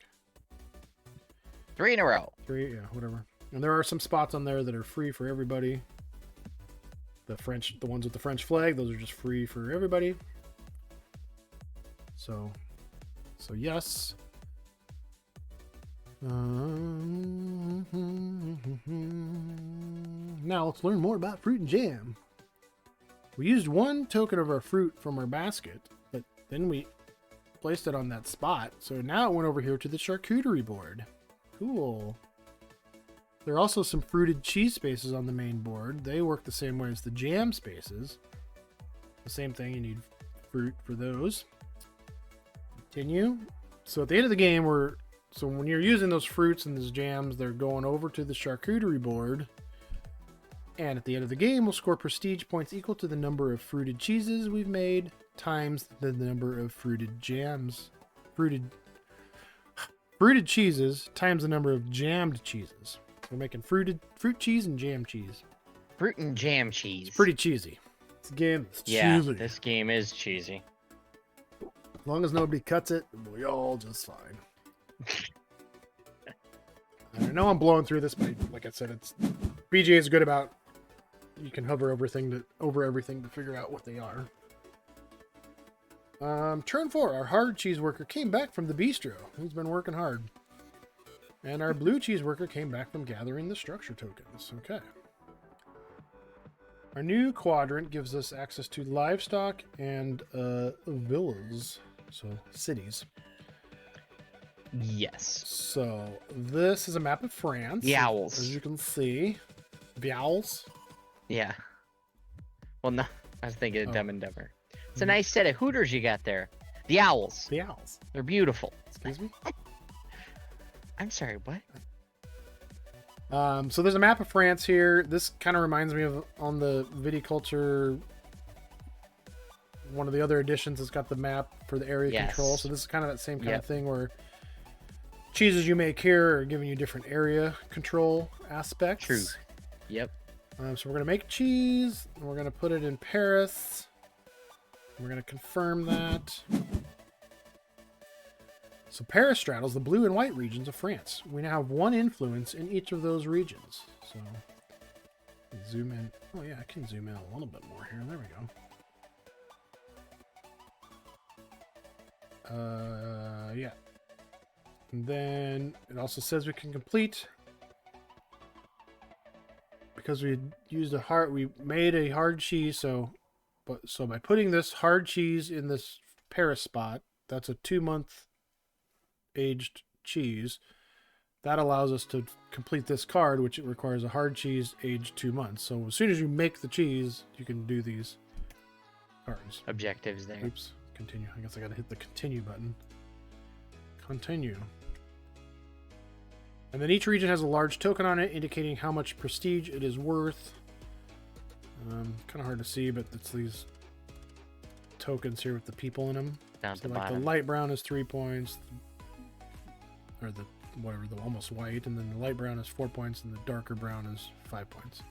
3 in a row. 3, yeah, whatever. And there are some spots on there that are free for everybody. The ones with the French flag, those are just free for everybody. So yes. Now let's learn more about fruit and jam. We used 1 token of our fruit from our basket, but then we placed it on that spot. So now it went over here to the charcuterie board. Cool. There are also some fruited cheese spaces on the main board. They work the same way as the jam spaces. The same thing, you need fruit for those. Continue. So at the end of the game, so when you're using those fruits and those jams, they're going over to the charcuterie board. And at the end of the game, we'll score prestige points equal to the number of fruited cheeses we've made times the number of fruited jams. Fruited cheeses times the number of jammed cheeses. We're making fruit cheese and jam cheese. Fruit and jam cheese. It's pretty cheesy. It's a game that's cheesy. This game is cheesy. As long as nobody cuts it, we'll be all just fine. I know I'm blowing through this, but like I said, BGA is good about you can hover over everything to figure out what they are. Turn 4. Our hard cheese worker came back from the bistro. He's been working hard. And our blue cheese worker came back from gathering the structure tokens. Okay. Our new quadrant gives us access to livestock and villas. So, cities. Yes. So, this is a map of France. The owls. As you can see. The owls? Yeah. Well, no. I was thinking of Dumb and Dumber. It's a nice set of Hooters you got there. The owls. The owls. They're beautiful. Excuse me? I'm sorry, what? So there's a map of France here. This kind of reminds me of on the Viticulture, one of the other editions has got the map for the area control. So this is kind of that same kind of thing where cheeses you make here are giving you different area control aspects. True. Yep. So we're going to make cheese. And we're going to put it in Paris. We're going to confirm that. So Paris straddles the blue and white regions of France. We now have 1 influence in each of those regions. So zoom in. Oh yeah, I can zoom in a little bit more here. There we go. Yeah. And then it also says we can complete because we made a hard cheese. So by putting this hard cheese in this Paris spot, that's a 2-month aged cheese. That allows us to complete this card, which it requires a hard cheese aged 2 months. So as soon as you make the cheese, you can do these cards. Objectives there. Oops. Continue. I guess I gotta hit the continue button. Continue. And then each region has a large token on it indicating how much prestige it is worth. Kind of hard to see, but it's these tokens here with the people in them. Down at So the like bottom. the light brown is 3 points, or the whatever, the almost white, and then the light brown is 4 points, and the darker brown is 5 points.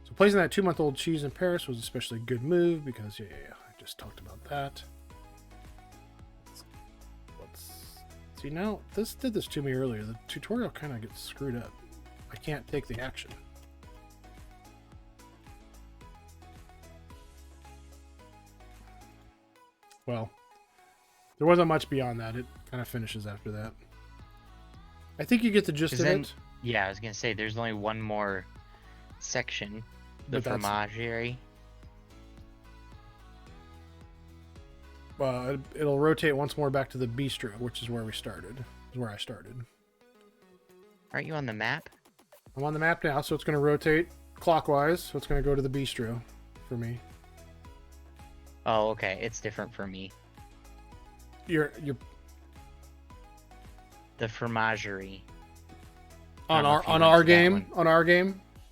So placing that 2-month-old cheese in Paris was especially a good move because, yeah, I just talked about that. Let's see, now, this did this to me earlier. The tutorial kind of gets screwed up. I can't take the action. Well, there wasn't much beyond that. It kind of finishes after that. I think you get the gist of it. Yeah, I was gonna say there's only one more section, the Fromage. It'll rotate once more back to the bistro, which is where we started. Is where I started. Aren't you on the map? I'm on the map now, so it's going to rotate clockwise. So it's going to go to the bistro for me. Oh, okay. It's different for me. You're the Fromagerie. On our game.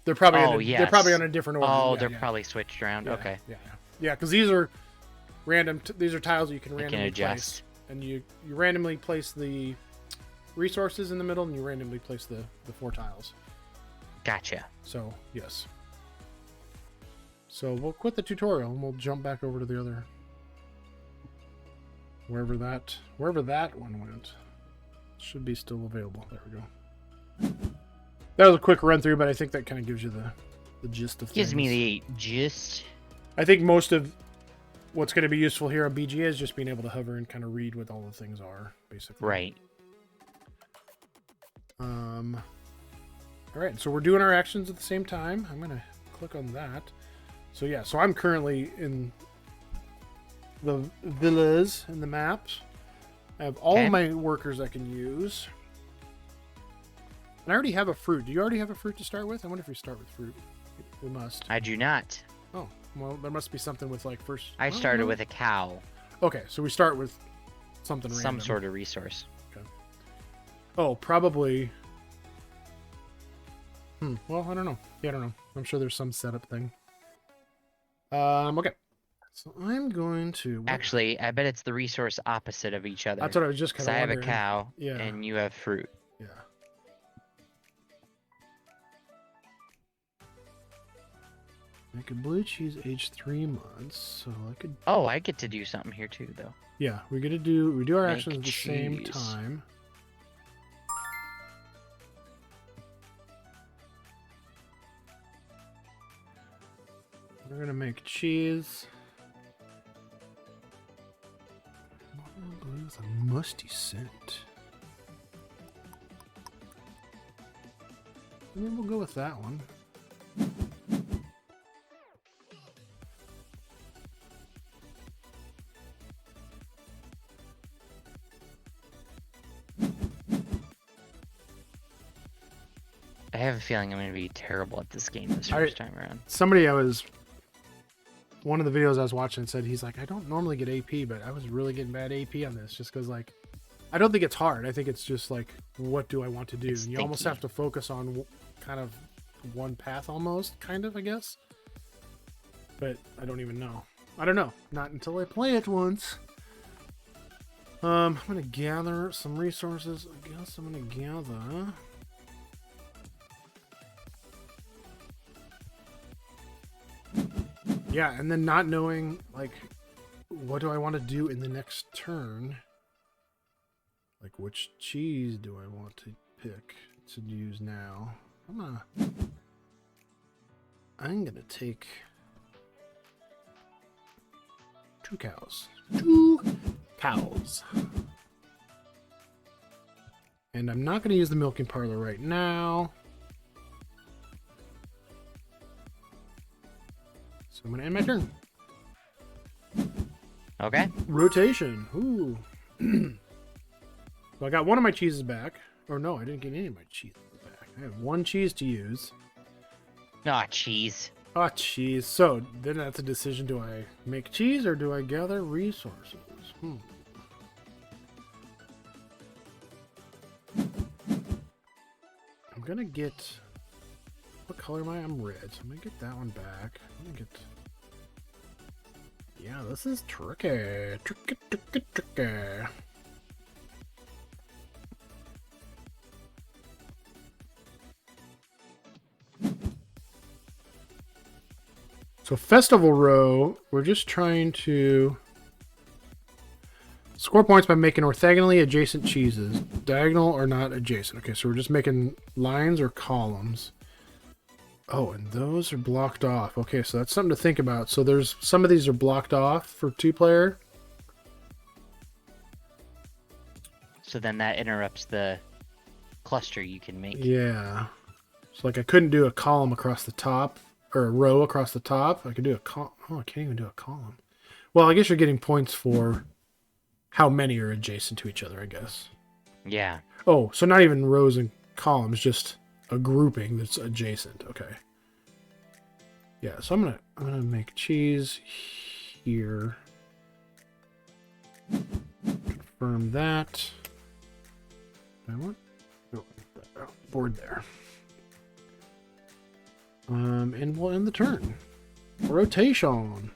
They're probably they're probably on a different order. Oh, they're probably switched around. Yeah, okay. Yeah, because these are random. These are tiles that you can randomly adjust. place, and you randomly place the resources in the middle, and you randomly place the 4 tiles. Gotcha. So yes. So we'll quit the tutorial and we'll jump back over to the other wherever that one went. Should be still available. There we go. That was a quick run through, but I think that kind of gives you the gist of things. Gives me the gist. I think most of what's going to be useful here on BGA is just being able to hover and kind of read what all the things are, basically. Right. All right, so we're doing our actions at the same time. I'm going to click on that. So yeah, so I'm currently in the villas in the maps. I have all of my workers I can use. And I already have a fruit. Do you already have a fruit to start with? I wonder if we start with fruit. We must. I do not. Oh, well, there must be something with like first. I started with a cow. Okay, so we start with something random. Some sort of resource. Okay. Oh, probably. Well, I don't know. Yeah, I don't know. I'm sure there's some setup thing. Okay. So I'm going to... Actually, I bet it's the resource opposite of each other. That's what I was just kind of wondering. I have a cow, and you have fruit. Yeah. Make a blue cheese aged 3 months, so I could... Oh, I get to do something here too, though. Yeah, we do our actions at the same time. We're gonna make cheese. It's a musty scent. And then we'll go with that one. I have a feeling I'm going to be terrible at this game this first time around. One of the videos I was watching said he's like, I don't normally get AP, but I was really getting bad AP on this just because, like, I don't think it's hard. I think it's just like, what do I want to do? And you almost have to focus on kind of one path almost, kind of, I guess. But I don't even know. I don't know. Not until I play it once. I'm going to gather some resources. I guess I'm going to gather... Yeah, and then not knowing, like, what do I want to do in the next turn? Like, which cheese do I want to pick to use now? I'm gonna take 2 cows. 2 cows. And I'm not gonna use the milking parlor right now. So I'm gonna end my turn. Okay. Rotation. Ooh. Well, I got one of my cheeses back. Or no, I didn't get any of my cheeses back. I have 1 cheese to use. Aw, cheese. Ah, cheese. So then that's a decision. Do I make cheese or do I gather resources? I'm gonna get... What color am I? I'm red. So I'm gonna get that one back. I'm gonna get... Yeah, this is tricky. Tricky. So Festival Row, we're just trying to score points by making orthogonally adjacent cheeses. Diagonal or not adjacent. Okay, so we're just making lines or columns. Oh, and those are blocked off. Okay, so that's something to think about. So there's some of these are blocked off for 2-player. So then that interrupts the cluster you can make. Yeah. So like I couldn't do a column across the top or a row across the top. I could do a column. Oh, I can't even do a column. Well, I guess you're getting points for how many are adjacent to each other, I guess. Yeah. Oh, so not even rows and columns, just a grouping that's adjacent. Okay. Yeah, so I'm gonna make cheese here. Confirm that. I want board there. And we'll end the turn. Rotation.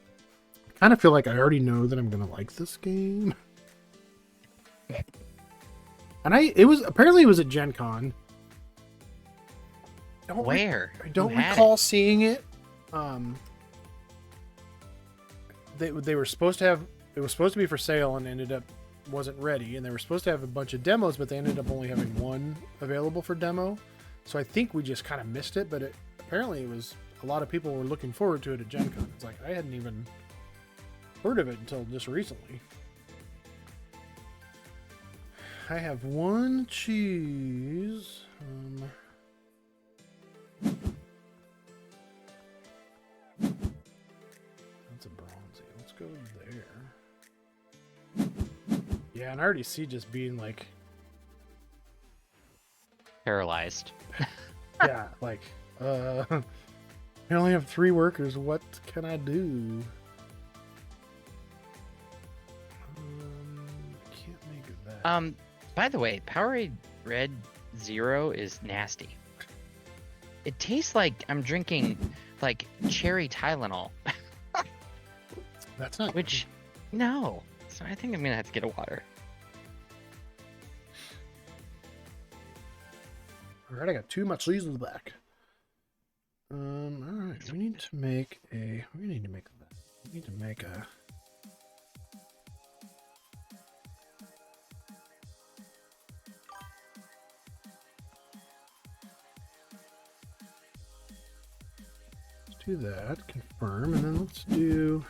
I kind of feel like I already know that I'm gonna like this game. And it was at Gen Con. Where? I don't Who had recall seeing it. They were supposed to have, it was supposed to be for sale and ended up wasn't ready, and they were supposed to have a bunch of demos, but they ended up only having one available for demo. So I think we just kind of missed it, but apparently it was a lot of people were looking forward to it at Gen Con. It's like I hadn't even heard of it until just recently. I have one cheese. That's a bronzy. Let's go there. Yeah, and I already see just being like Paralyzed. yeah, like, I only have 3 workers. What can I do? Can't make that. By the way, Powerade Red Zero is nasty. It tastes like I'm drinking like cherry Tylenol. That's not. Which, no. So I think I'm gonna have to get a water. All right, I got 2 of my cheese in the back. All right, we need to make a. We need to make that. We need to make a. Let's do that. Confirm, and then let's do.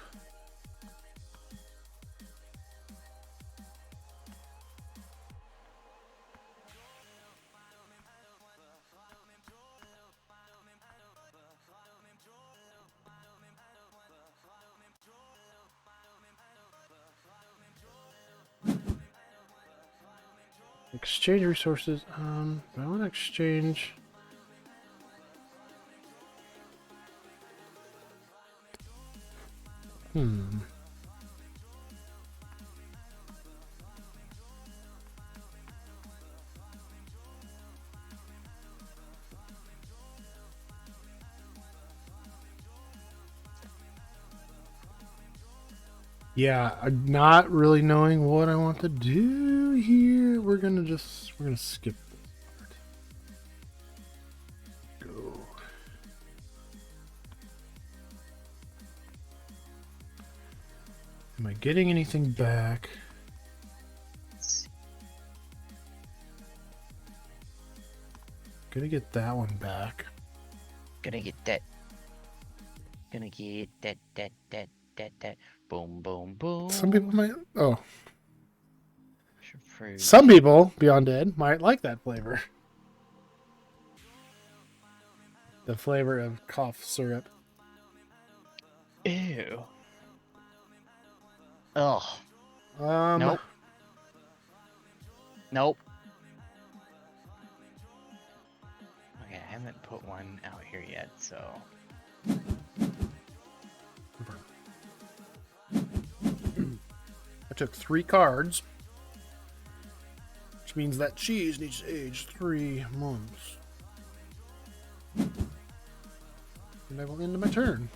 Exchange resources. I want to exchange. Yeah, I'm not really knowing what I want to do here. We're gonna skip this part. Go. Am I getting anything back? Gonna get that one back. Gonna get that. Gonna get that. Boom, boom, boom. Some people might. Oh. Fruit. Some people, Beyond Dead, might like that flavor. The flavor of cough syrup. Ew. Ugh. Nope. Nope. Okay, I haven't put one out here yet, so. I took 3 cards, which means that cheese needs to age 3 months. And I will end my turn.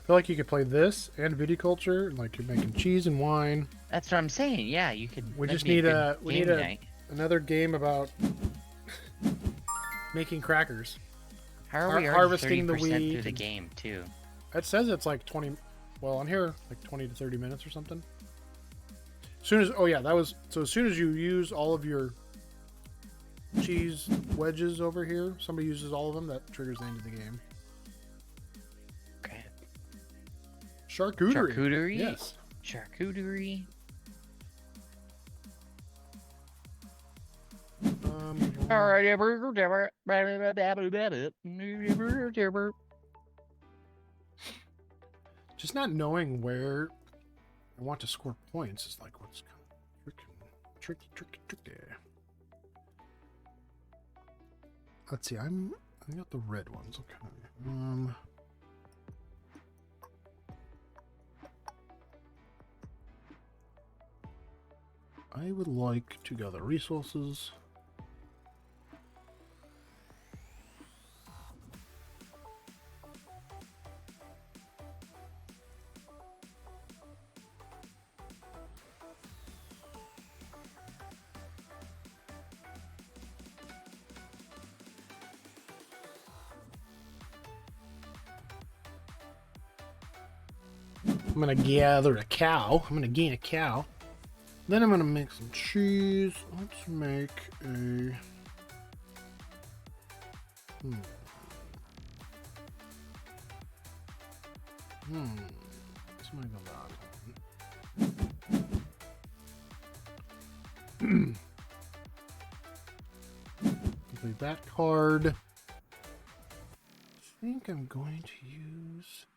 feel like you could play this and viticulture, and like you're making cheese and wine. That's what I'm saying. Yeah, you could. We that'd just be need good we game need night. another game about making crackers. How are we harvesting already the 30% through wheat the and- game too? It says it's like 20. Well, on here, like 20 to 30 minutes or something. As soon as as soon as you use all of your cheese wedges over here, somebody uses all of them, that triggers the end of the game. Okay. Charcuterie. Charcuterie. Yes. Charcuterie. Just not knowing where I want to score points is like what's kind of tricky. Let's see. I got the red ones. Okay. I would like to gather resources. I'm gonna gather a cow. I'm gonna gain a cow. Then I'm gonna make some cheese. Let's make a. Let's make that one. Complete that card. I think I'm going to use.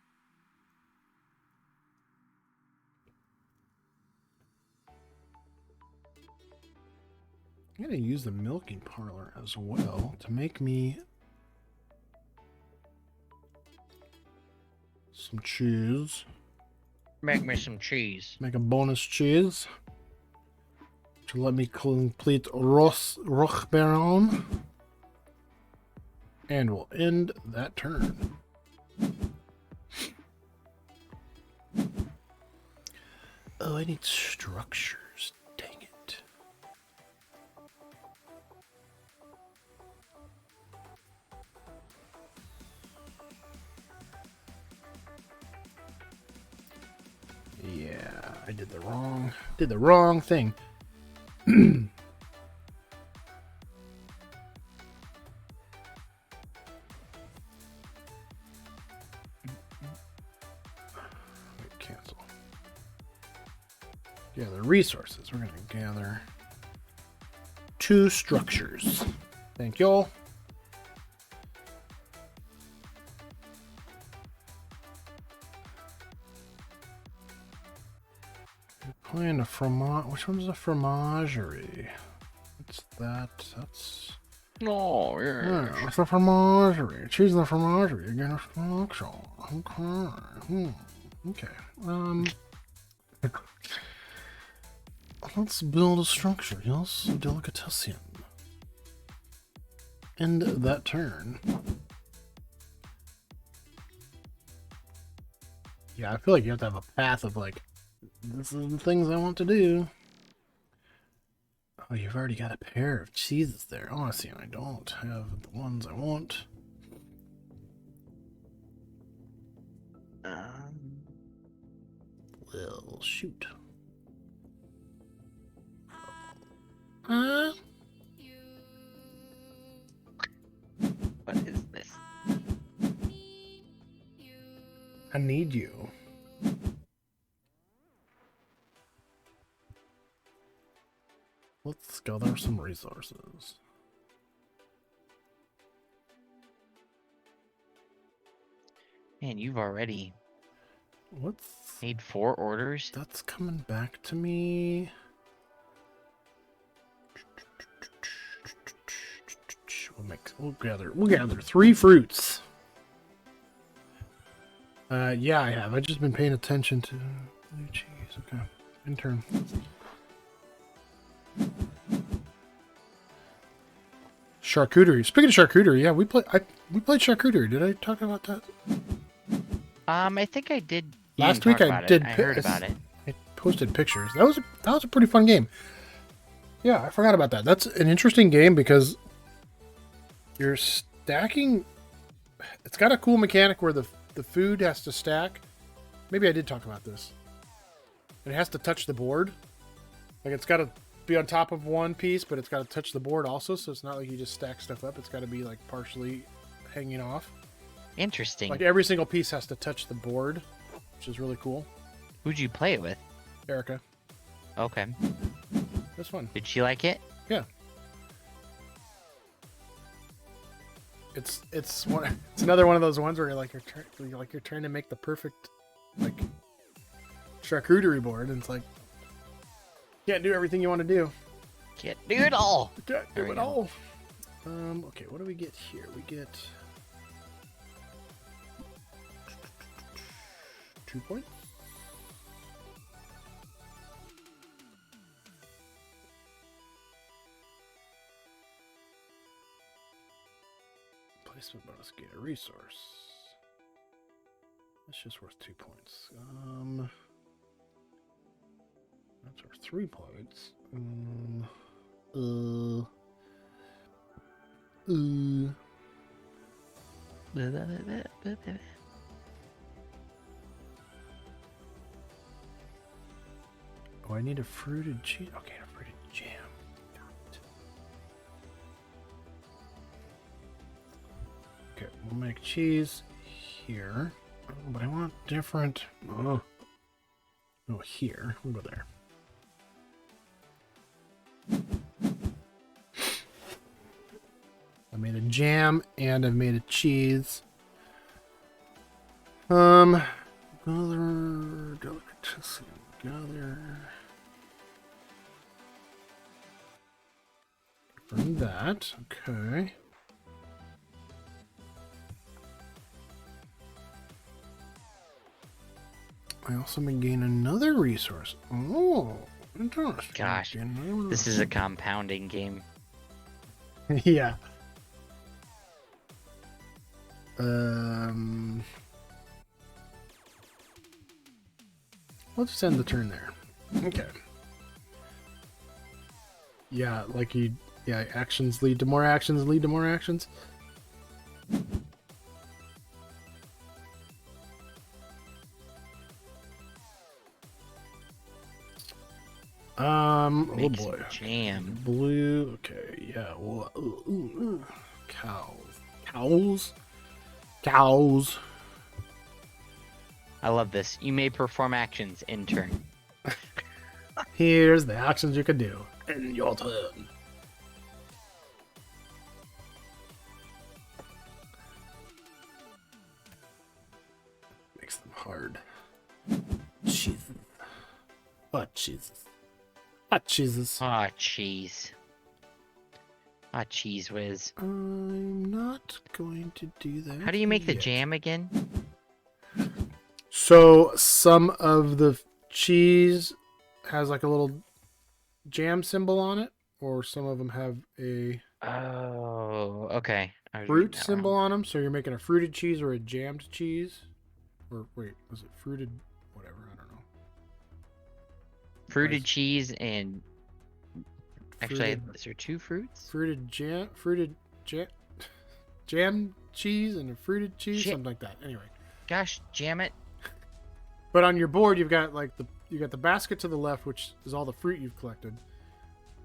I'm going to use the milking parlor as well to make me some cheese. Make me some cheese. Make a bonus cheese to let me complete Rochbaron. And we'll end that turn. Oh, I need structures. Dang it. Yeah, I did the wrong thing. Cancel. Gather resources. We're going to gather 2 structures. Thank y'all. Playing a fromage. Which one's a fromagerie? What's that? That's. Oh, yeah. Yeah, it's a fromagerie. Choose the fromagerie. Again, a structure. Okay. Okay. Let's build a structure. Yes, delicatessen. End that turn. Yeah, I feel like you have to have a path of like, this is the things I want to do. Oh, you've already got a pair of cheeses there. Oh, I see. I don't have the ones I want. Well, shoot. What is this? I need you. Let's gather some resources. Man, you've already What's made 4 orders. that's coming back to me? We'll gather 3 fruits. Yeah, I have. I've just been paying attention to blue cheese. Okay, in turn. Charcuterie. Speaking of charcuterie, yeah, we played charcuterie. Did I talk about that? I think I did. You didn't Last week talk I about it. did. I heard about it. I posted pictures. That was a pretty fun game. Yeah, I forgot about that. That's an interesting game because you're stacking. It's got a cool mechanic where the food has to stack. Maybe I did talk about this. It has to touch the board. Like it's got to be on top of one piece, but it's got to touch the board also. So it's not like you just stack stuff up. It's got to be like partially hanging off. Interesting. Like every single piece has to touch the board, which is really cool. Who'd you play it with? Erica. Okay. That's fun. Did she like it? Yeah. It's another one of those ones where you're trying to make the perfect like charcuterie board, and it's like can't do everything you want to do. Can't do it all. Can't There do we it go. all. Okay, what do we get here? We get 2 points. Placement bonus, gain a resource. That's just worth 2 points. That's worth 3 points. Oh, I need a fruited cheese. Okay, a fruited jam. Got it. Okay, we'll make cheese here. Oh, but I want different. Oh, here. We'll go there. I made a jam and I've made a cheese. Gather delicatessen. Gather. From that, okay. I also may gain another resource. Oh, interesting. Gosh, this is a compounding game. Yeah. Let's just end the turn there. Okay. Yeah, actions lead to more actions, lead to more actions. Oh Make some boy. jam. Blue. Okay, yeah. Well, cows. I love this. You may perform actions in turn. Here's the actions you can do in your turn. Makes them hard. Jesus. Oh, Jesus. Ah, Jesus. Ah, cheese. Ah, cheese whiz. I'm not going to do that. How do you make the yet. jam again? So some of the cheese has like a little jam symbol on it, or some of them have a Oh, okay. I was fruit reading that symbol wrong. on them. So you're making a fruited cheese or a jammed cheese, or wait, was it fruited? Whatever, I don't know. Fruited Nice. cheese and actually, Fruited- is there two fruits? fruited jam cheese and a fruited cheese, Shit. something like that. Anyway, Gosh, jam it. but on your board you've got like you got the basket to the left, which is all the fruit you've collected,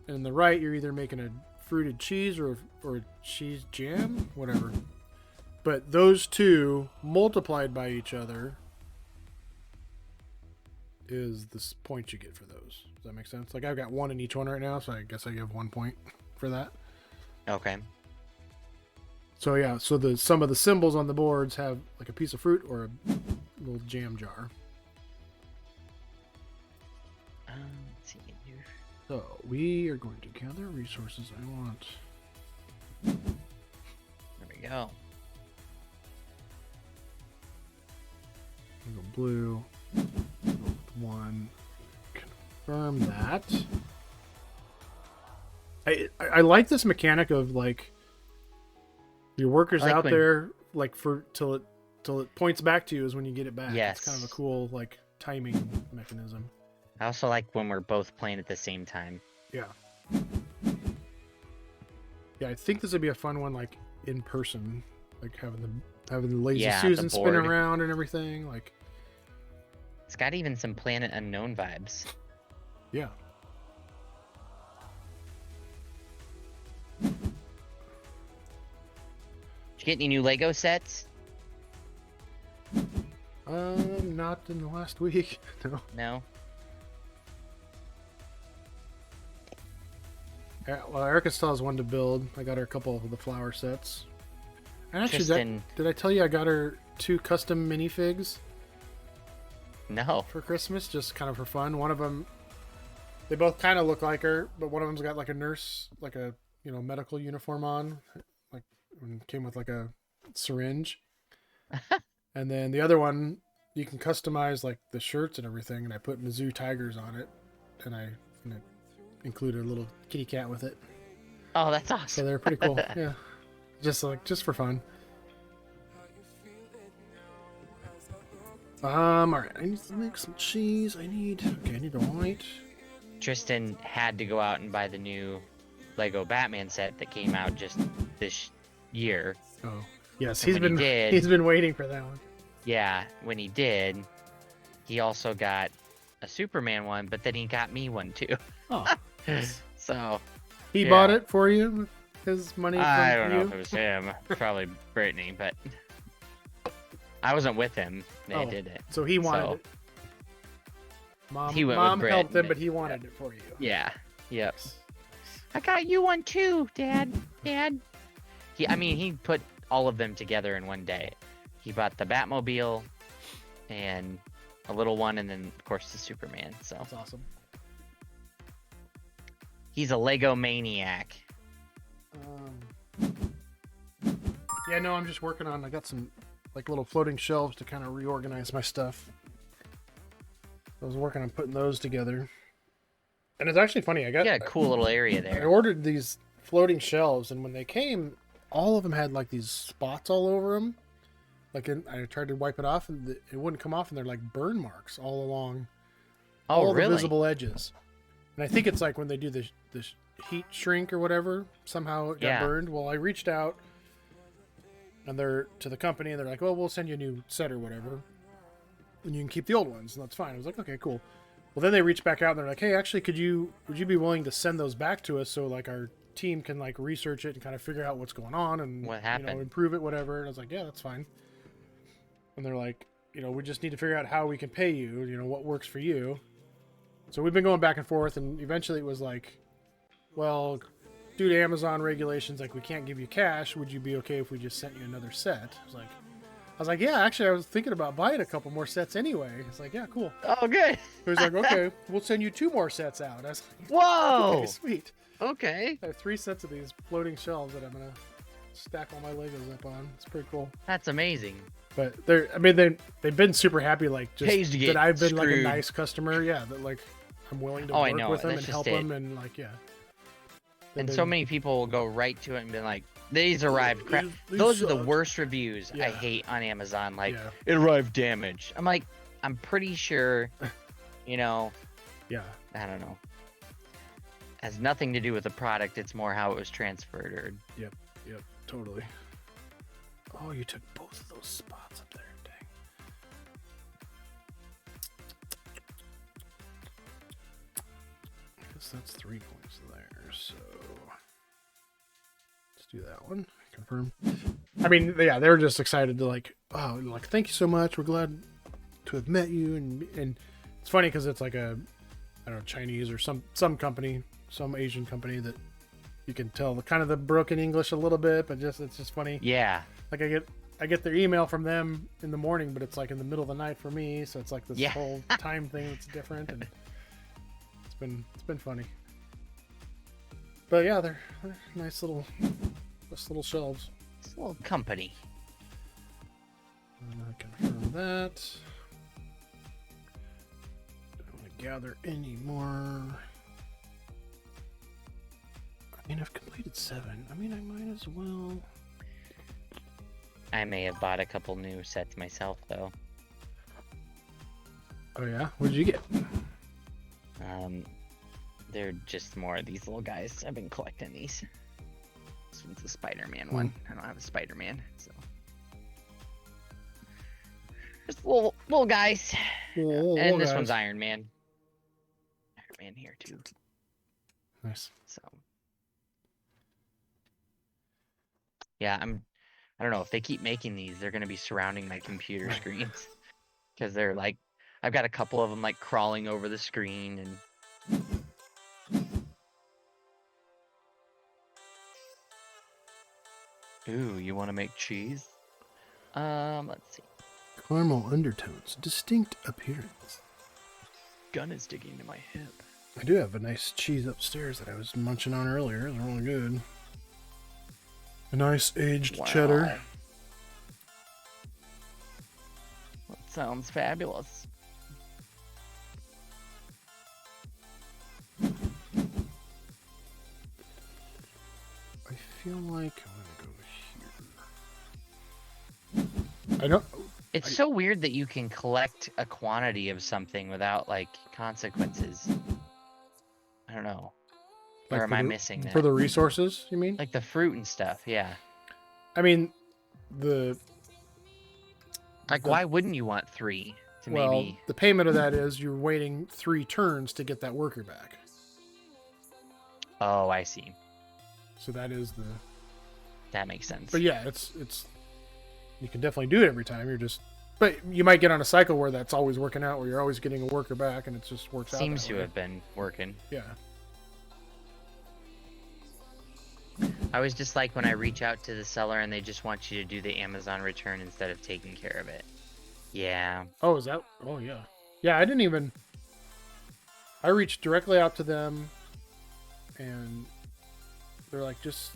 and on the right you're either making a fruited cheese or a cheese jam, whatever. But those two multiplied by each other is the point you get for those. Does that make sense? Like I've got one in each one right now, so I guess I give 1 point for that. Okay. So yeah, so some of the symbols on the boards have like a piece of fruit or a little jam jar. Let's see here. So we are going to gather resources. I want. There we go. I'll go blue. Go with 1. Confirm that. I like this mechanic of like your workers I like out when- there like for till till it points back to you is when you get it back. Yes. It's kind of a cool like timing mechanism. I also like when we're both playing at the same time. Yeah. Yeah, I think this would be a fun one, like in person, like having the lazy Yeah, Susan the spin board. around and everything. Like, It's got even some Planet Unknown vibes. yeah. Did you get any new Lego sets? Not in the last week. No. No. Yeah, well, Erica still has one to build. I got her a couple of the flower sets. And actually, Tristan... did I tell you I got her 2 custom minifigs No. for Christmas, just kind of for fun? One of them, they both kind of look like her, but one of them's got like a nurse, like a medical uniform on, like and came with like a syringe. And then the other one, you can customize like the shirts and everything, and I put Mizzou Tigers on it, and I included a little kitty cat with it. Oh, that's awesome. So they're pretty cool. Yeah. Just for fun. All right. I need to make some cheese. I need a white. Tristan had to go out and buy the new Lego Batman set that came out just this year. Oh, yes. And when he did- he's been waiting for that one. Yeah, when he did, he also got a Superman one, but then he got me one too. Oh. So He Yeah. bought it for you with his money from I don't know you? if it was him. Probably Brittany, but I wasn't with him. They Oh. did it. So he wanted So- it. Mom, He went with Mom Brett helped him, and- but he wanted it for you. Yeah. Yep. I got you one too, Dad. Dad. He put all of them together in one day. He bought the Batmobile and a little one, and then of course the Superman. So That's awesome. he's a Lego maniac. Yeah, no, I'm just working on. I got some like little floating shelves to kind of reorganize my stuff. I was working on putting those together, and it's actually funny. I got Yeah, a cool little area I there. ordered these floating shelves, and when they came, all of them had like these spots all over them. Like I tried to wipe it off, and it wouldn't come off, and they're like burn marks all along Oh, all the really? visible edges. And I think it's like when they do the heat shrink or whatever, somehow it got Yeah. burned. Well, I reached out, and they're to the company, and they're like, "Well, we'll send you a new set or whatever, and you can keep the old ones," and that's fine. I was like, "Okay, cool." Well, then they reached back out, and they're like, "Hey, actually, would you be willing to send those back to us so like our team can like research it and kind of figure out what's going on and What happened? improve it, whatever?" And I was like, "Yeah, that's fine." And they're like, "We just need to figure out how we can pay you. What works for you." So we've been going back and forth, and eventually it was like, well, due to Amazon regulations, like we can't give you cash. Would you be okay if we just sent you another set? I was like, yeah, actually, I was thinking about buying a couple more sets anyway. It's like, yeah, cool. Oh, good. He was like, okay, we'll send you 2 more sets out. I was like, Whoa. okay, sweet. Okay. I have 3 sets of these floating shelves that I'm gonna stack all my Legos up on. It's pretty cool. That's amazing. But they've been super happy, like just Pays to get that I've been like a screwed. nice customer. Yeah, that like I'm willing to Oh, I work know. with them That's and just help it. them, and like yeah. And They've so been- many people will go right to it and be like, "These arrived crap." These Those are the suck. worst reviews I Yeah. hate on Amazon. Like, Yeah. it arrived damaged. I'm like, I'm pretty sure, Yeah. I don't know. Has nothing to do with the product. It's more how it was transferred. Or Yep. Totally. Oh, you took both of those spots up there. Dang. I guess that's 3 points there. So let's do that one. Confirm. I mean, yeah, they were just excited to like, oh, like thank you so much. We're glad to have met you, and it's funny because it's like a, I don't know, Chinese or some company, some Asian company that you can tell the kind of the broken English a little bit, but it's just funny. yeah, Like I get their email from them in the morning, but it's like in the middle of the night for me, so it's like this Yeah. whole time thing that's different, and it's been funny. But yeah, they're nice little shelves. it's a little company. And I confirm that. Don't want to gather any more. I mean, I've completed 7. I mean, I might as well. I may have bought a couple new sets myself though. Oh yeah, what did you get? They're just more of these little guys. I've been collecting these. This one's a Spider-Man one. I don't have a Spider-Man, so just little guys. And this one's Iron Man. Iron Man here too. Nice. So yeah, I don't know if they keep making these, they're gonna be surrounding my computer screens because they're like, I've got a couple of them like crawling over the screen and. Ooh, you want to make cheese? Let's see. Caramel undertones, distinct appearance. Gun is digging to my hip. I do have a nice cheese upstairs that I was munching on earlier. It's really good. A nice aged cheddar. That sounds fabulous. I feel like I'm gonna go here. I don't. It's so weird that you can collect a quantity of something without like consequences. I don't know. Like or am I missing that? For the resources, you mean? Like the fruit and stuff, yeah. I mean, why wouldn't you want 3 to maybe... the payment of that is you're waiting 3 turns to get that worker back. Oh, I see. So that is the... That makes sense. But yeah, it's you can definitely do it every time. But you might get on a cycle where that's always working out, where you're always getting a worker back, and it just works out. Seems to have been working. Yeah. I always just like when I reach out to the seller and they just want you to do the Amazon return instead of taking care of it. Yeah. Oh, is that? Oh, yeah. Yeah, I reached directly out to them, and they're like, just,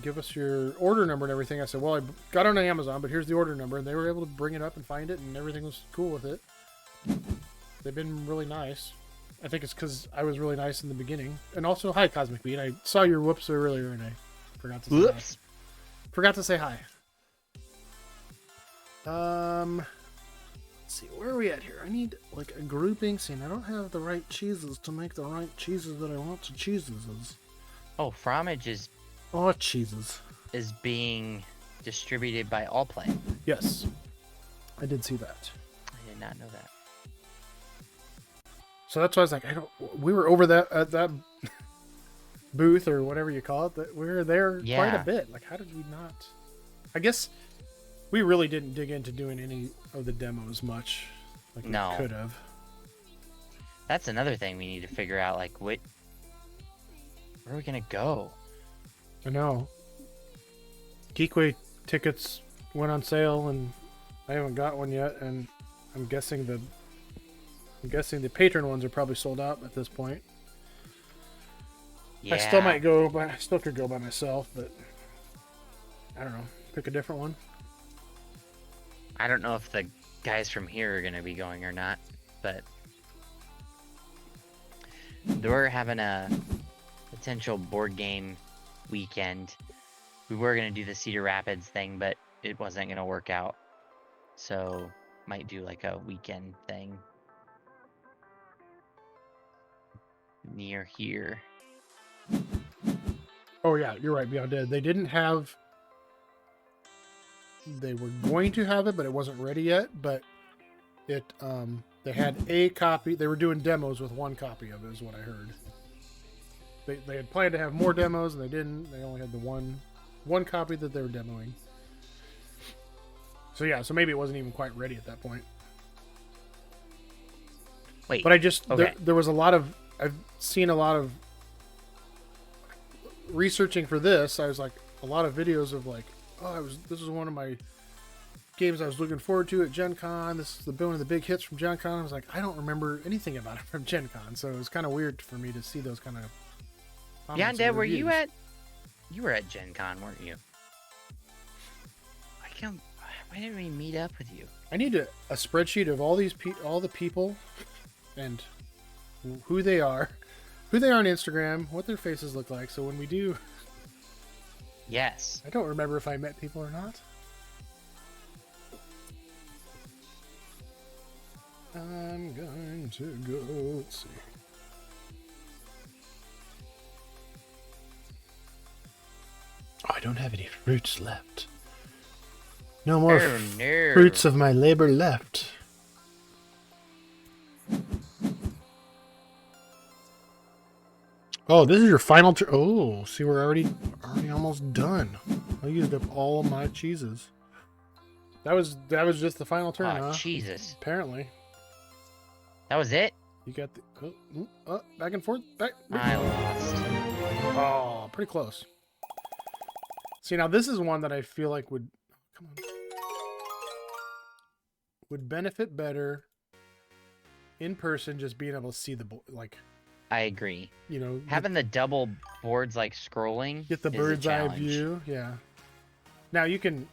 give us your order number and everything. I said, well, I got on Amazon, but here's the order number. And they were able to bring it up and find it, and everything was cool with it. They've been really nice. I think it's because I was really nice in the beginning. And also, hi, Cosmic Beat. I saw your whoops earlier, and I forgot to say hi. Forgot to say hi. Let's see, where are we at here? I need, like, a grouping scene. I don't have the right cheeses to make the right cheeses that I want to cheeses. Oh, Fromage is... Oh, cheeses. Is being distributed by Allplay. Yes. I did see that. I did not know that. So that's why I was like, we were over that at that booth or whatever you call it. That we were there quite a bit. Like, how did we not? I guess we really didn't dig into doing any of the demos much. Like we could have. That's another thing we need to figure out. Like, where are we gonna go? I know. Geekway tickets went on sale, and I haven't got one yet. And I'm guessing the patron ones are probably sold out at this point. Yeah. I still might go, but I still could go by myself, but I don't know. Pick a different one. I don't know if the guys from here are going to be going or not, but we're having a potential board game weekend. We were going to do the Cedar Rapids thing, but it wasn't going to work out. So might do like a weekend thing near here. Oh yeah, you're right, Beyond Dead. They didn't have... They were going to have it, but it wasn't ready yet. But it, they had a copy. They were doing demos with one copy of it, is what I heard. They had planned to have more demos, and they didn't. They only had the one copy that they were demoing. So yeah, so maybe it wasn't even quite ready at that point. Wait, but I just okay. there was a lot of... I've seen a lot of researching for this. I was like, a lot of videos of like, this is one of my games I was looking forward to at Gen Con. This is one of the big hits from Gen Con. I was like, I don't remember anything about it from Gen Con, so it was kind of weird for me to see those kind of comments. Yeah, Dad, you were at Gen Con, weren't you? Why didn't we meet up with you? I need a spreadsheet of all the people and who they are on Instagram, what their faces look like, so when we do... Yes. I don't remember if I met people or not. I'm going to go. Let's see. Oh, I don't have any fruits left. No more Oh, no. fruits of my labor left. Oh, this is your final turn. Oh, see, we're already almost done. I used up all of my cheeses. That was just the final turn, Oh, huh? Jesus. Apparently. That was it? You got the back and forth, back. I lost. Oh, pretty close. See, now this is one that I feel like would benefit better in person, just being able to see the like. I agree. You know, Having the double boards like scrolling. get the is a bird's eye challenge. view. Yeah. Now you can.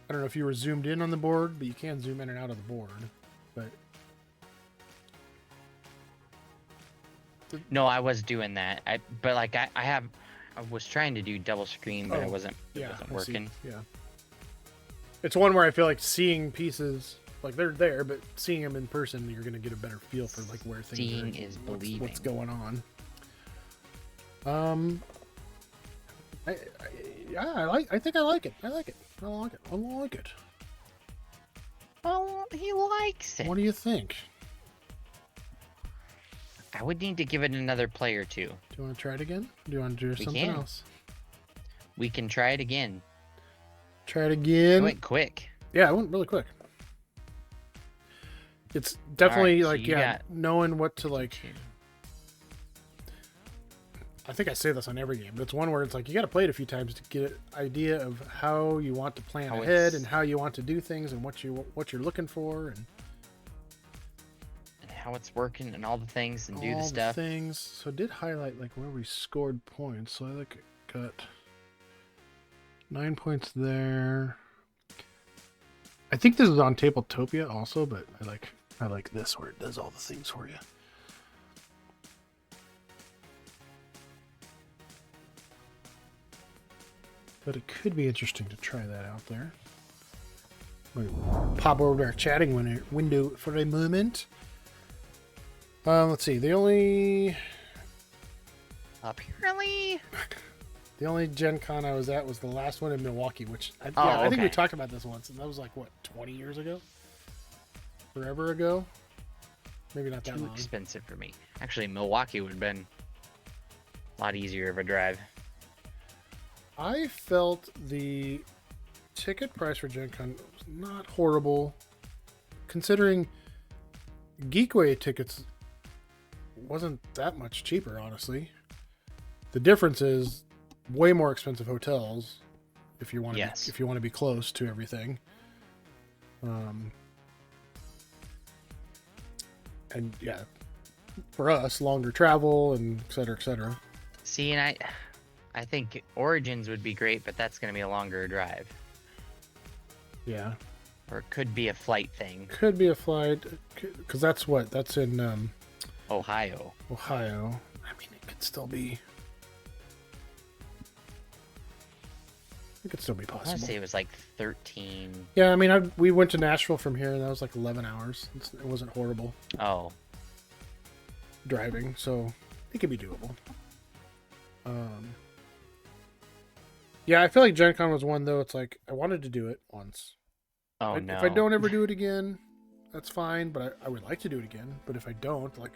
I don't know if you were zoomed in on the board, but you can zoom in and out of the board. But No, I was doing that. But like I was trying to do double screen, but it wasn't I see. working. Yeah. It's one where I feel like seeing pieces, like they're there, but seeing them in person, you're gonna get a better feel for like where things Seeing are. is believing. What's going on? I think I like it. I like it. I like it. I like it. Well, he likes it. What do you think? I would need to give it another play or two. Do you want to try it again? Do you want to do something can. else? We can try it again. Try it It again. went quick. Yeah, it went really quick. It's definitely Alright, so like knowing what to like. I think I say this on every game, but it's one where it's like you got to play it a few times to get an idea of how you want to plan ahead and how you want to do things and what you're looking for and how it's working and all the things and do the all stuff. things. So it did highlight like where we scored points. So I like got 9 points there. I think this is on Tabletopia also, but I like this where it does all the things for you. But it could be interesting to try that out there. Pop over to our chatting window for a moment. Let's see. Apparently. The only Gen Con I was at was the last one in Milwaukee, which I think we okay. talked about this once, and that was like what 20 years ago, forever ago. Maybe not that Too long. expensive for me. Actually, Milwaukee would have been a lot easier of a drive. I felt the ticket price for Gen Con was not horrible, considering Geekway tickets wasn't that much cheaper, honestly. The difference is way more expensive hotels if you want to if you want to be close to everything. And yeah, for us, longer travel and et cetera, et cetera. See, and I think Origins would be great, but that's going to be a longer drive. Yeah. Or it could be a flight thing. Could be a flight, because that's in Ohio. Ohio. I mean, it could still be. It could still be I want possible. to say it was like 13. Yeah, I mean, we went to Nashville from here, and that was like 11 hours. It wasn't horrible Oh, driving, so it could be doable. Yeah, I feel like Gen Con was one, though. It's like, I wanted to do it once. no. If I don't ever do it again, that's fine, but I would like to do it again. But if I don't, like,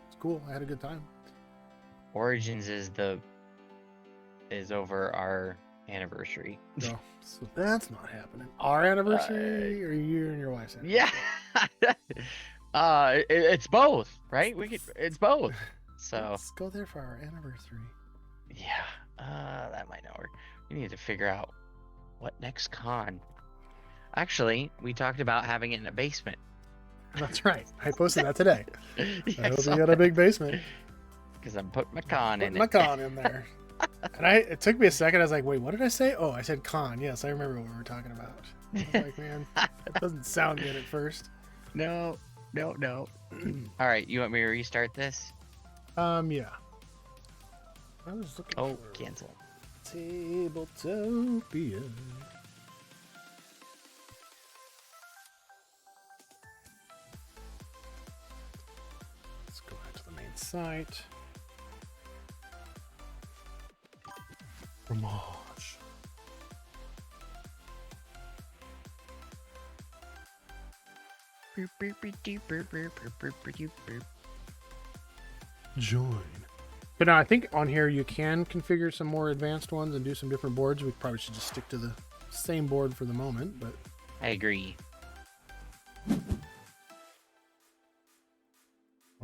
it's cool. I had a good time. Origins is over our anniversary. No, so that's not happening. Our anniversary or you and your wife's anniversary? Yeah. It's both, right? It's both. So let's go there for our anniversary. yeah, that might not work. We need to figure out what next con. Actually, we talked about having it in a basement. That's right. I posted that today. Yeah, I hope you got a big basement. Because I'm putting my con in Put my it. con in there. And it took me a second. I was like, wait, what did I say? Oh, I said con. Yes, I remember what we were talking about. I was like, man, that doesn't sound good at first. No. All right, you want me to restart this? Yeah. I was looking for Cancel. Tabletopia. site. Fromage. Join. But no, I think on here you can configure some more advanced ones and do some different boards. We probably should just stick to the same board for the moment, but I agree.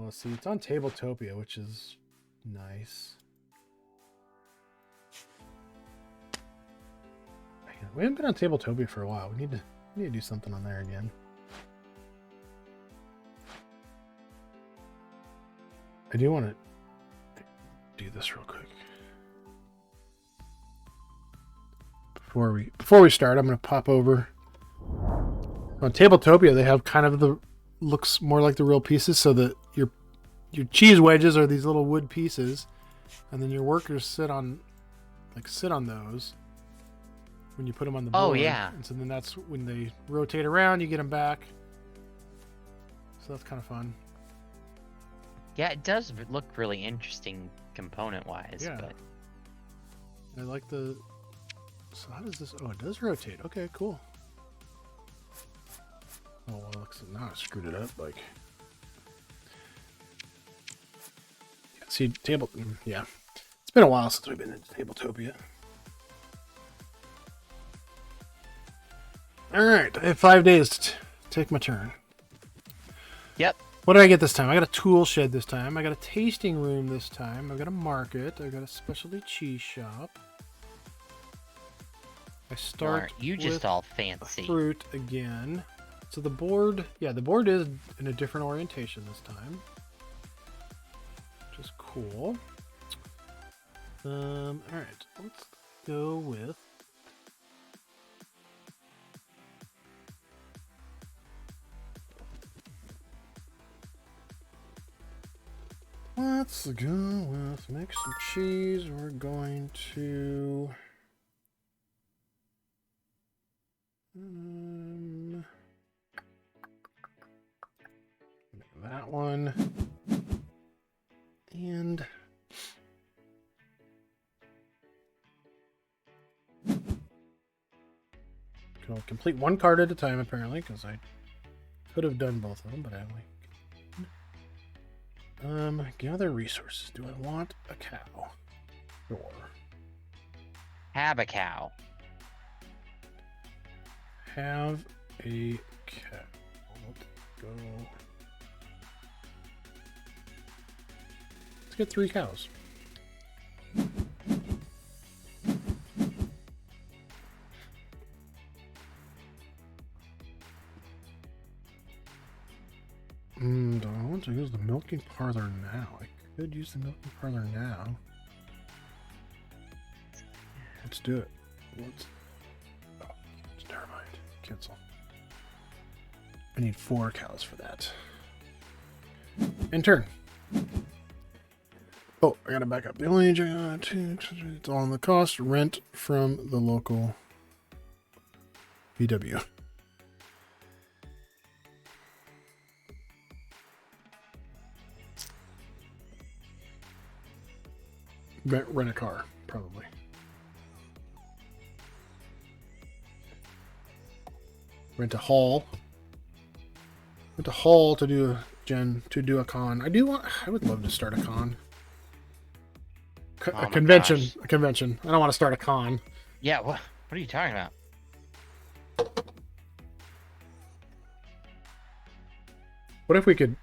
well, let's see. It's on Tabletopia, which is nice. Man, we haven't been on Tabletopia for a while. We need to do something on there again. I do want to do this real quick. Before we start, I'm going to pop over. On Tabletopia, they have kind of the looks more like the real pieces, so that your cheese wedges are these little wood pieces, and then your workers sit on those when you put them on the board. Oh yeah. And so then that's when they rotate around, you get them back. So that's kind of fun. Yeah, it does look really interesting component-wise. Yeah. But I like the... So how does this... Oh, it does rotate. Okay, cool. Oh, well, looks now I screwed it up. Like... Yeah, see, yeah. It's been a while since we've been in Tabletopia. Alright, I have 5 days to take my turn. Yep. What did I get this time? I got a tool shed this time. I got a tasting room this time. I've got a market. I've got a specialty cheese shop. I start You just with all fancy. fruit again. So the board, yeah, the board is in a different orientation this time, which is cool. All right, let's go with. Let's go with mix some cheese. We're going to make that one, and can only complete one card at a time apparently, because I could have done both of them, but I only. Gather resources. Do I want a cow? Or Have a cow. have a cow. Let's go. Let's get 3 cows. Do I want to use the milking parlor now? I could use the milking parlor now. Let's do it. Oh, never mind. Cancel. I need 4 cows for that. And turn. Oh, I gotta back up. The only it's all on the cost. Rent from the local VW. Rent a car, probably. Rent a hall. Rent a hall to do a con. I would love to start a con. A convention. Gosh. A convention. I don't want to start a con. Yeah, what are you talking about? What if we could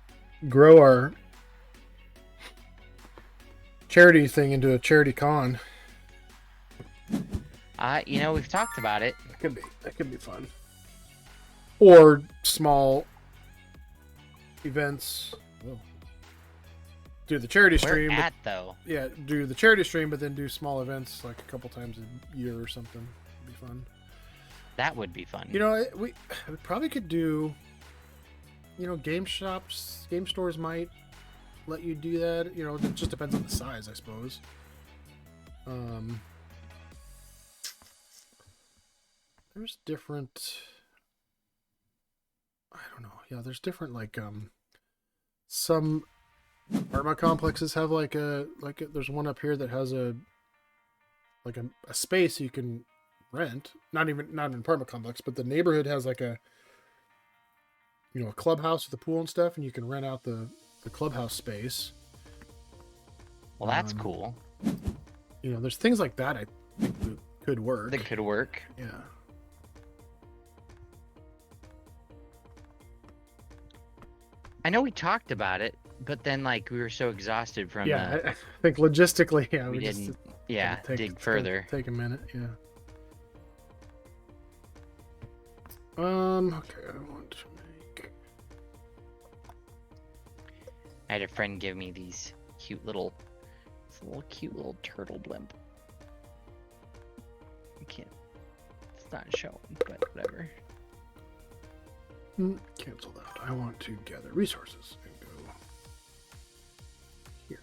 grow our charity thing into a charity con? We've talked about it. That could be fun. Or small events. Whoa. Do the charity stream. Where at though? Yeah, do the charity stream, but then do small events like a couple times a year or something. It'd be fun. That would be fun. We probably could do. Game stores might let you do that. It just depends on the size, I suppose. There's different. I don't know. Yeah, there's different some apartment complexes have there's one up here that has a space you can rent. Not an apartment complex, but the neighborhood has like a clubhouse with a pool and stuff, and you can rent out the clubhouse space. Well, that's cool. There's things like that I think that could work. That could work. Yeah. I know we talked about it, but then like we were so exhausted from I think logistically, we didn't dig further. Take a minute, yeah. Okay, I want to make. I had a friend give me these cute little turtle blimp. I can't. It's not showing, but whatever. Cancel that. I want to gather resources and go here.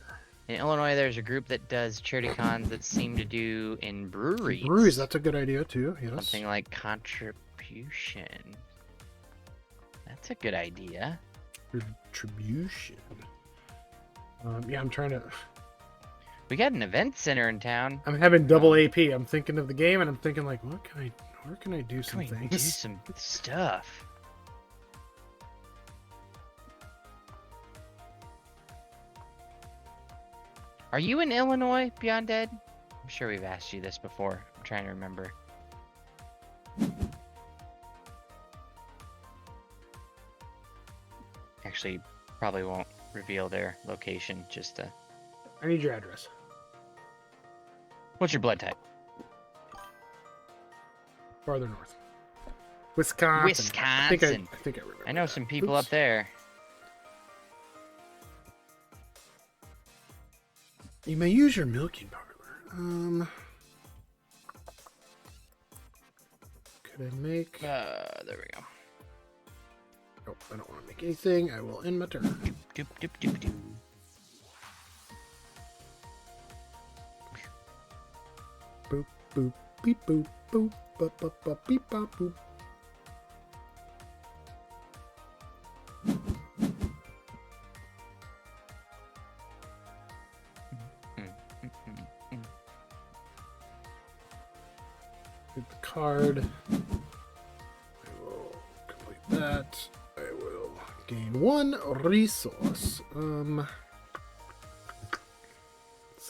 In Illinois, there's a group that does charity cons that seem to do in breweries. Breweries, that's a good idea too. Yes. Something like contribution. That's a good idea. Contribution. Yeah, I'm trying to. We got an event center in town. I'm having double AP. I'm thinking of the game, and I'm thinking like, where can I do some things? Do some stuff. Are you in Illinois, Beyond Dead? I'm sure we've asked you this before. I'm trying to remember. Actually, probably won't reveal their location, just to... I need your address. What's your blood type? Farther north. Wisconsin. Wisconsin. I think I remember. I know some people up there. You may use your milking parlor. Could I make... there we go. Nope, I don't want to make anything. I will end my turn. Doop, doop, doop, doop. Boop, boop, beep, boop, boop, bop, bop, bop, beep, bop, boop. Get the card. I will complete that. I will gain one resource. Let's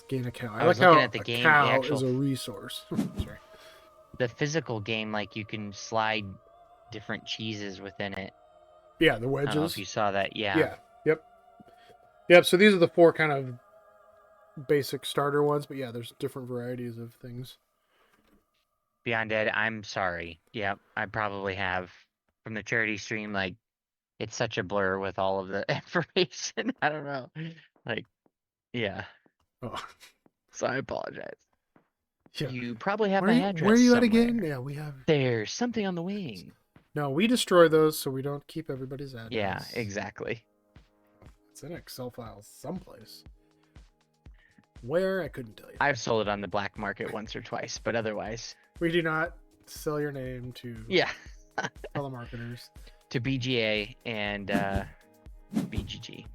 gain a cow. I was looking at the game, the cow actual- is a resource. Sorry. The physical game, like you can slide different cheeses within it. Yeah, the I wedges. don't know if you saw that. Yeah. Yeah. Yep. So these are the 4 kind of basic starter ones, but yeah, there's different varieties of things. Beyond Dead, I'm sorry. Yep, I probably have from the charity stream. Like, it's such a blur with all of the information. I don't know. Like, yeah. Oh. So I apologize. Yeah. You probably have Where my are you- address. Where are you at somewhere. again? Yeah, we have. There's something on the wing. No, we destroy those so we don't keep everybody's address. Yeah, exactly. It's in Excel files someplace. Where? I couldn't tell you. I've sold it on the black market once or twice, but otherwise, We do not sell your name to yeah, telemarketers. to BGA and BGG.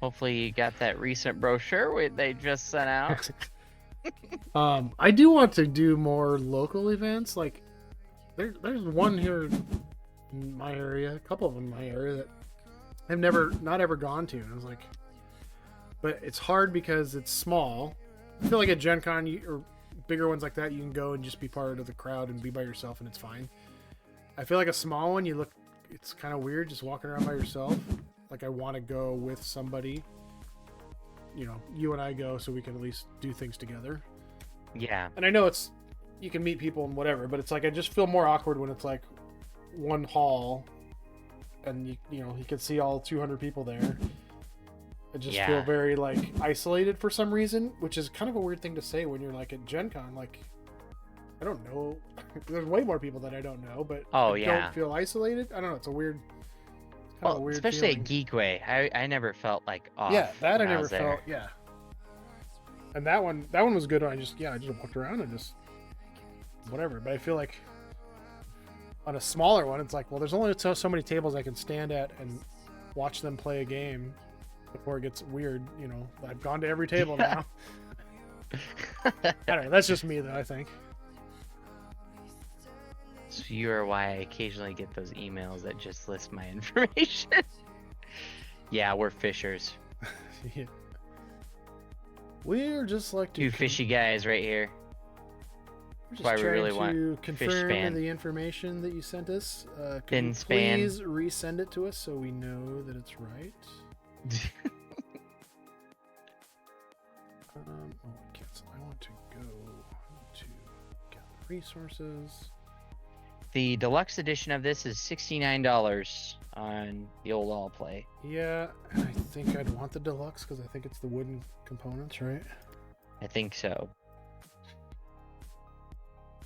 Hopefully you got that recent brochure they just sent out. I do want to do more local events. Like, there's one here in my area, a couple of them in my area that I've not ever gone to. And I was like, but it's hard because it's small. I feel like at Gen Con or bigger ones like that, you can go and just be part of the crowd and be by yourself and it's fine. I feel like a small one, it's kind of weird just walking around by yourself. Like, I want to go with somebody. You know, you and I go so we can at least do things together. Yeah. And I know you can meet people and whatever, but it's like I just feel more awkward when it's like one hall and you can see all 200 people there. I just feel very like isolated for some reason, which is kind of a weird thing to say when you're like at Gen Con. Like, I don't know. There's way more people that I don't know, but I don't feel isolated. I don't know. It's a weird. Well, especially at Geekway, I never felt like off. Yeah, that I when never was there. felt. Yeah. And that one was good. I just walked around and just whatever. But I feel like on a smaller one, it's like, well, there's only so many tables I can stand at and watch them play a game before it gets weird. You know, I've gone to every table now. I don't know. That's just me, though, I think. So you are why I occasionally get those emails that just list my information. Yeah, we're fishers. Yeah. We're just like Two fishy guys right here. We're just why we trying really to want confirm fish span. the information that you sent us. Could Fin you span. please resend it to us so we know that it's right? Cancel. I want to go to gather resources. The deluxe edition of this is $69 on the old all play. Yeah, and I think I'd want the deluxe because I think it's the wooden components, right? I think so.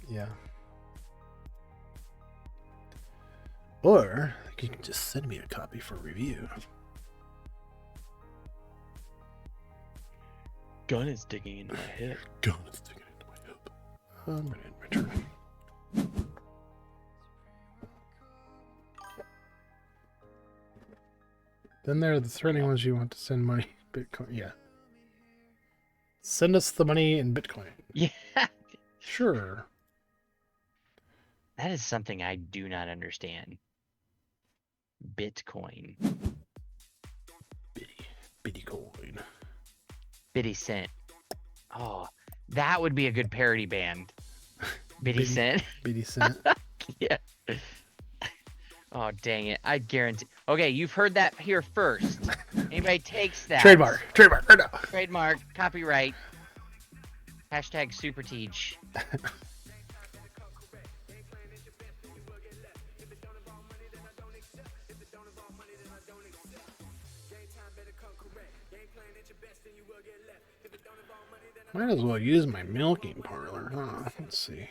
Yeah. Or you can just send me a copy for review. Gun is digging into my hip. Gun is digging into my hip. I'm gonna inventory. Then there are the threatening ones you want to send money. Bitcoin. Yeah. Send us the money in Bitcoin. Yeah. Sure. That is something I do not understand. Bitcoin. Bitty coin. Bitty Cent. Oh, that would be a good parody band. Bitty Cent. Bitty cent. Yeah. Oh, dang it. I guarantee. Okay, you've heard that here first. Anybody takes that. Trademark. Trademark. Right now. Trademark. Copyright. Hashtag SuperTeach. Might as well use my milking parlor, huh? Let's see.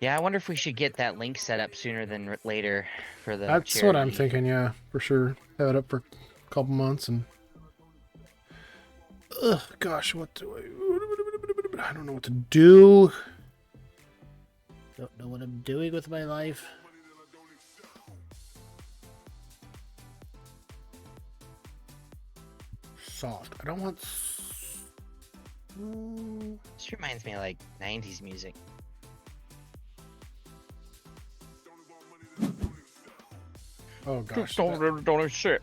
Yeah, I wonder if we should get that link set up sooner than later for the That's charity. what I'm thinking, yeah, for sure. Have it up for a couple months and... Ugh, gosh, what do I don't know what to do. Don't know what I'm doing with my life. Soft. I don't want... This reminds me of like 90s music. Oh, gosh. Don't shit.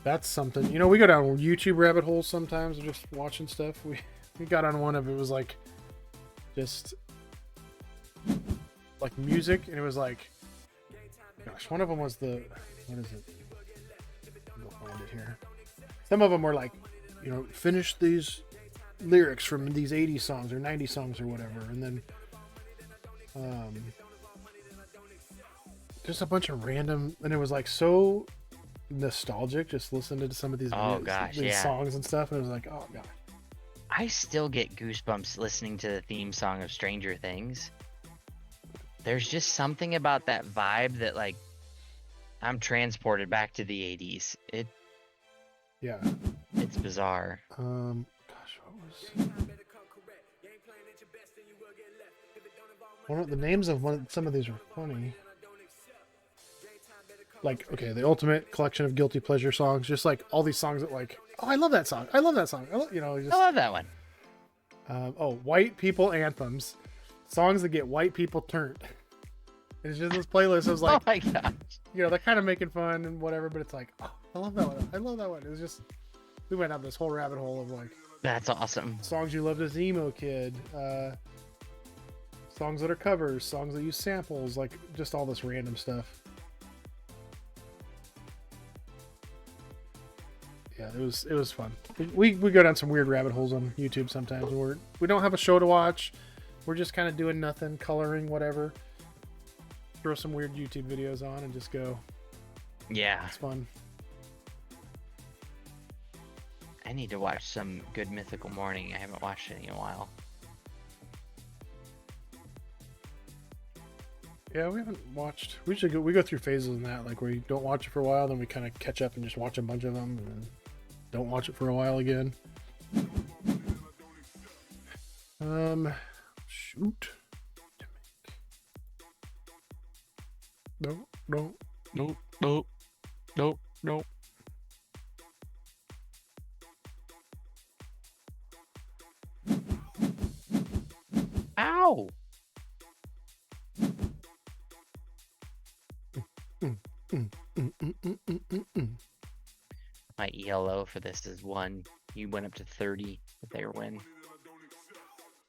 That's something. You know, we go down YouTube rabbit holes sometimes just watching stuff. We got on one of it was like just like music, and it was like, gosh, one of them was the, what is it? I'll find it here. Some of them were like, you know, finish these lyrics from these 80s songs or 90s songs or whatever, and then just a bunch of random, and it was like so nostalgic just listening to some of these, these songs and stuff, and it was like, oh god. I still get goosebumps listening to the theme song of Stranger Things. There's just something about that vibe that, like, I'm transported back to the 80s. It's bizarre. Gosh, what was one of the names of some of these were funny. Like, okay, the ultimate collection of guilty pleasure songs, just like all these songs that, like, oh, I love that song. I love that song. You know, just, I love that one. White people anthems, songs that get white people turned. It's just this playlist. It was like, Oh my gosh. you know, they're kind of making fun and whatever, but it's like, oh, I love that one. I love that one. It was just, we went down this whole rabbit hole of like, That's awesome. songs you loved as an emo kid, songs that are covers, songs that use samples, like just all this random stuff. Yeah, it was fun. We go down some weird rabbit holes on YouTube sometimes. We don't have a show to watch. We're just kind of doing nothing, coloring, whatever. Throw some weird YouTube videos on and just go. Yeah. It's fun. I need to watch some Good Mythical Morning. I haven't watched any in a while. Yeah, we haven't watched. We go through phases in that. Like, we don't watch it for a while, then we kind of catch up and just watch a bunch of them, and then don't watch it for a while again. Shoot. No, no. Nope, nope, nope, nope. Ow! Mm, mm, mm, mm, mm, mm, mm, mm. My ELO for this is 1. You went up to 30 with their win.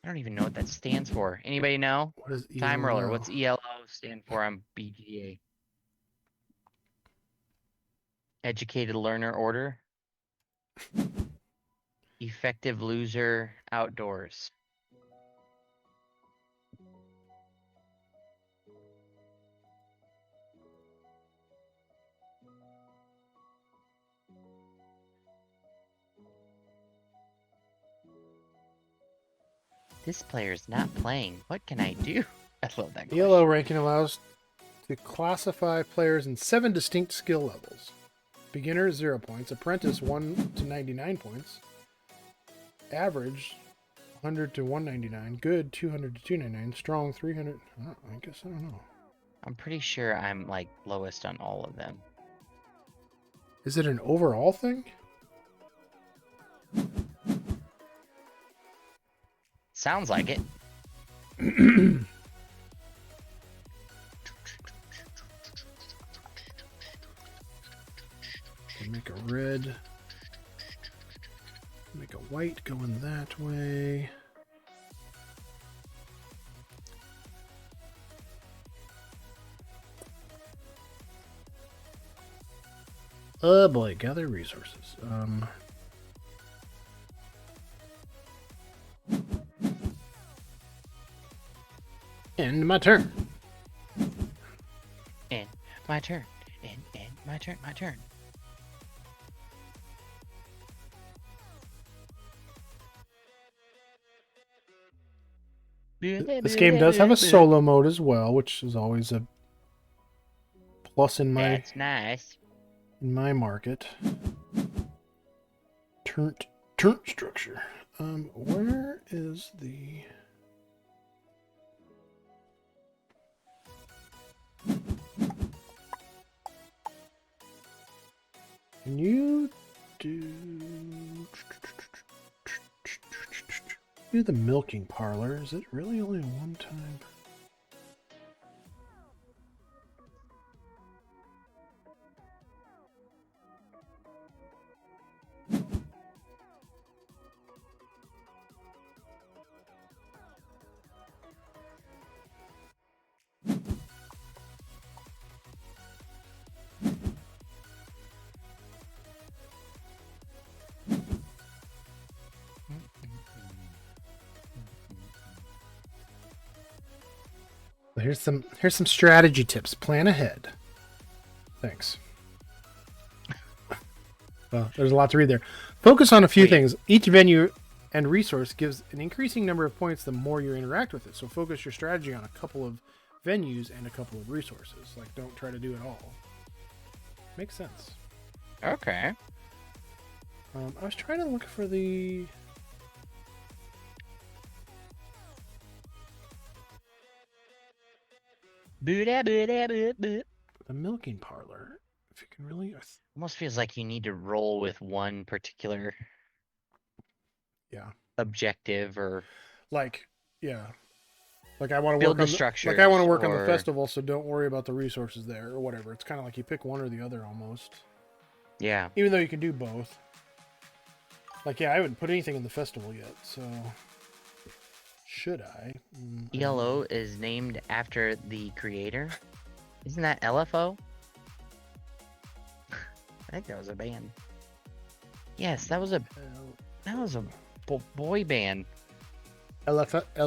I don't even know what that stands for. Anybody know? What is Time roller. ELO? What's ELO stand for on BGA? Educated Learner Order. Effective Loser Outdoors. This player's not playing. What can I do? I love that question. ELO ranking allows to classify players in 7 distinct skill levels. Beginner 0 points, apprentice 1 to 99 points, average 100 to 199, good 200 to 299, strong 300. I guess I don't know. I'm pretty sure I'm like lowest on all of them. Is it an overall thing? Sounds like it. Make a red. Make a white going that way. Oh boy, gather resources. End my turn. And my turn. And my turn. My turn. This game does have a solo mode as well, which is always a plus in my That's nice. in my market. Turn structure. Where is the? Can you do the milking parlor? Is it really only one time? Here's some strategy tips. Plan ahead. Thanks. Well, there's a lot to read there. Focus on a few things. Each venue and resource gives an increasing number of points the more you interact with it. So focus your strategy on a couple of venues and a couple of resources. Like, don't try to do it all. Makes sense. Okay. I was trying to look for the... The milking parlor. If you can really... Almost feels like you need to roll with one particular objective or like like I want to build work on the structure. Like I want to work on the festival, so don't worry about the resources there or whatever. It's kind of like you pick one or the other almost. Yeah. Even though you can do both. Like, yeah, I haven't put anything in the festival yet, so should I? ELO is named after the creator. Isn't that LFO? I think that was a band. Yes, that was a boy band. LFO.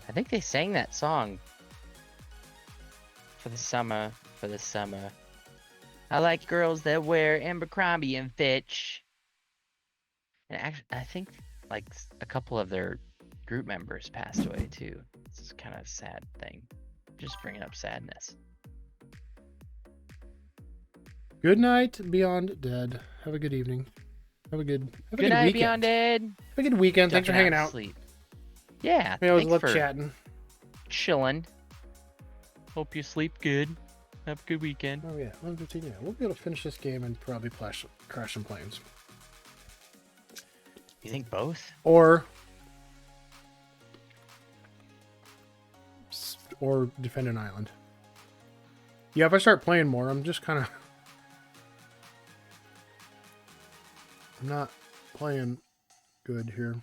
I think they sang that song for the summer. I like girls that wear Abercrombie and Fitch. And actually, I think like a couple of their group members passed away too. It's kind of a sad thing. Just bringing up sadness. Good night, Beyond Dead. Have a good evening. Have a good Good night, weekend. Beyond Dead. Have a good weekend. Thanks for Ducking hanging to out. Sleep. Yeah. I always thanks love for chatting. chilling. Hope you sleep good. Have a good weekend. Oh yeah, 1:15. Yeah, we'll be able to finish this game and probably crash some planes. You think both? Or defend an island. Yeah, if I start playing more, I'm just kind of... I'm not playing good here.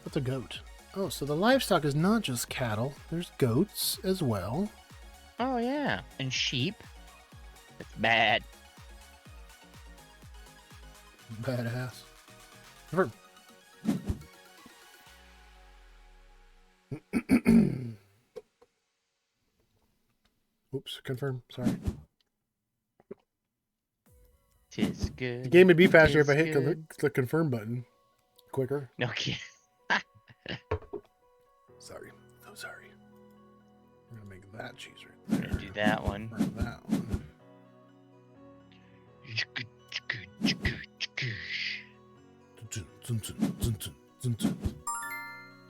That's a goat. Oh, so the livestock is not just cattle. There's goats as well. Oh, yeah. And sheep. It's bad. Badass. Never. Oops, confirm. Sorry. Tis good. The game would be faster if I tis hit good. the confirm button quicker. No kidding. Sorry. So sorry. I'm going to make that cheese right there. Gonna do that one. Or that one.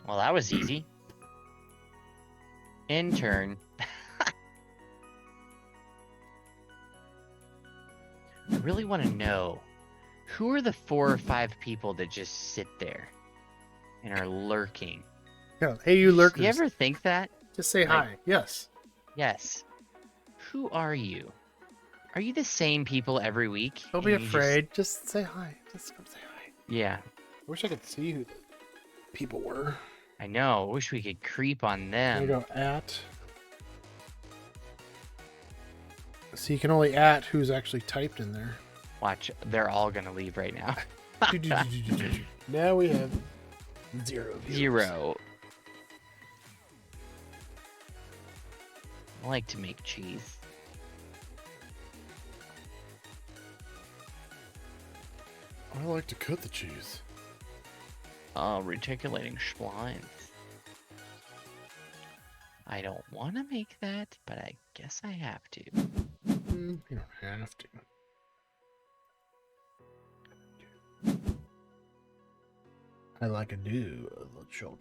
Well, that was easy. Intern. I really want to know, who are the 4 or 5 people that just sit there and are lurking? Yeah. Hey, you lurkers. You ever think that? Just say hi. Yes. Yes. Who are you? Are you the same people every week? Don't be and you afraid. Just say hi. Just come say hi. Yeah. I wish I could see who the people were. I know. I wish we could creep on There you them. go. At. So you can only at who's actually typed in there. Watch, they're all gonna leave right now. Now we have 0 views. 0. I like to make cheese. I like to cut the cheese. Oh, reticulating splines. I don't want to make that, but I guess I have to. You don't have to. I like a do a little cho.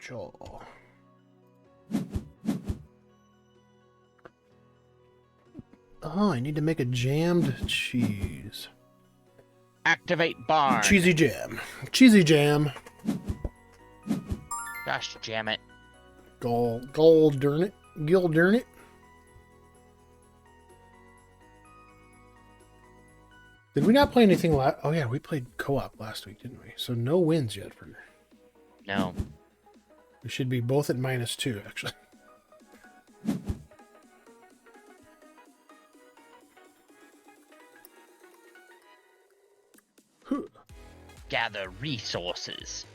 Oh, I need to make a jammed cheese. Activate barn. Cheesy jam. Cheesy jam. Gosh, jam it. Gold darn it. Gil darn it. Did we not play anything last? Oh yeah, we played co-op last week, didn't we? So no wins yet for. No. We should be both at -2, actually. Gather resources.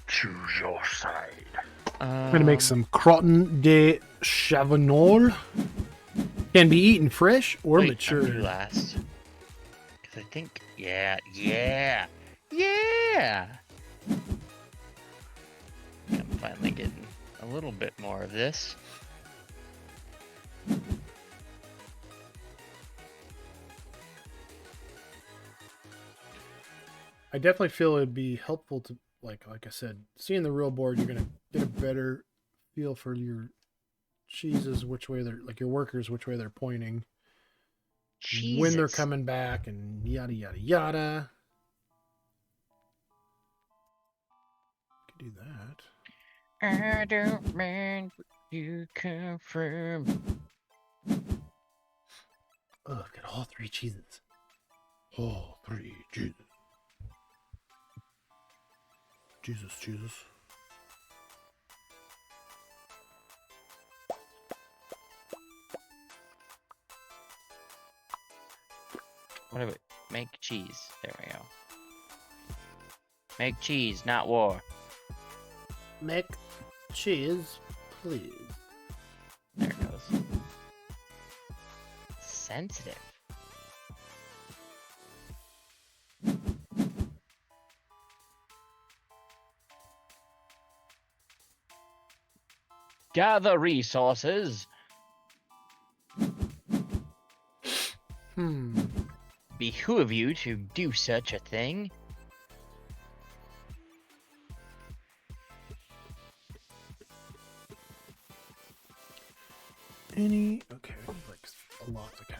Choose your side. I'm gonna make some croton de chavanol. Can be eaten fresh or wait, mature. I'm last. Because I think, yeah. I'm finally getting a little bit more of this. I definitely feel it'd be helpful to, like I said, seeing the real board, you're gonna get a better feel for your cheeses, which way they're, like your workers, which way they're pointing, when they're coming back, and yada yada yada. Could do that. I don't mind where you come from. Oh, I've got all 3 cheeses. All 3 cheeses. Jesus. What about make cheese? There we go. Make cheese, not war. Make cheese, please. There it goes. Sensitive. Gather resources. Behoove you to do such a thing. Okay, like lots of cows.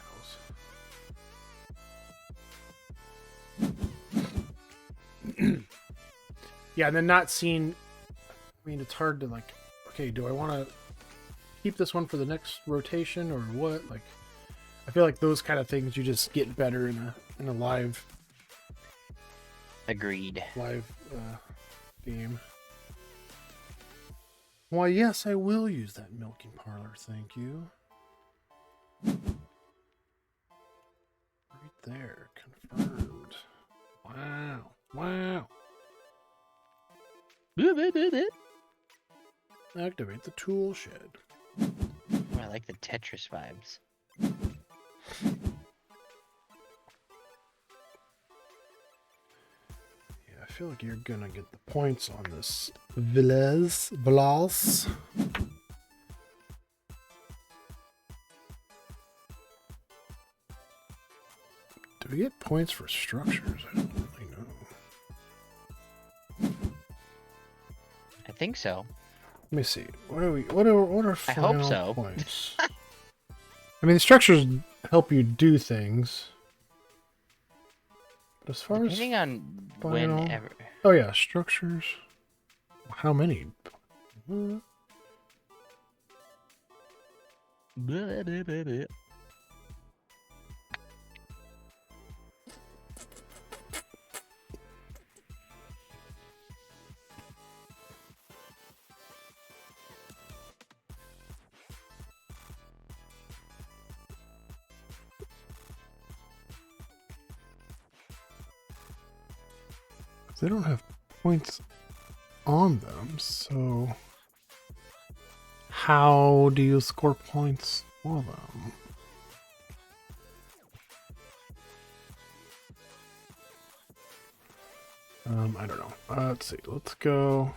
Yeah, and then not seeing. I mean, it's hard to like. Okay, do I want to keep this one for the next rotation or what? Like, I feel like those kind of things you just get better in a live Agreed. game. Why, yes, I will use that milking parlor. Thank you. Right there, confirmed. Wow, wow. Activate the tool shed. Oh, I like the Tetris vibes. Yeah, I feel like you're gonna get the points on this Villas. Do we get points for structures? I don't really know. I think so. Let me see. What are I hope final so. points? I mean, the structures help you do things. But as far Depending as on final... whenever. Oh yeah, structures. How many? They don't have points on them, so how do you score points for them? I don't know. Let's see. Let's go.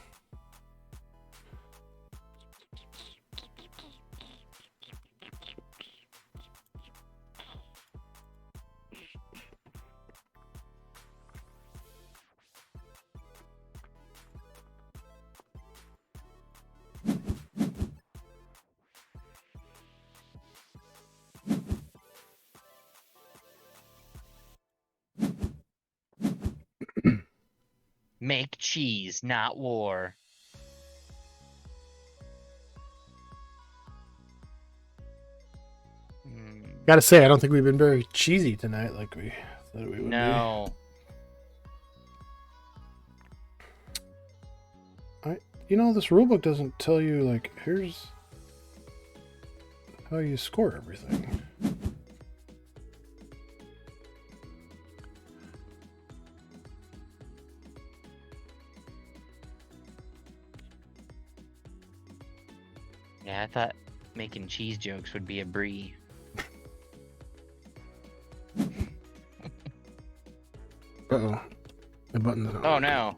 Make cheese, not war. Gotta say, I don't think we've been very cheesy tonight, like we thought we would No. be. You know, this rulebook doesn't tell you, like, here's how you score everything. Yeah, I thought making cheese jokes would be a brie. Uh-oh. The button's not working. No.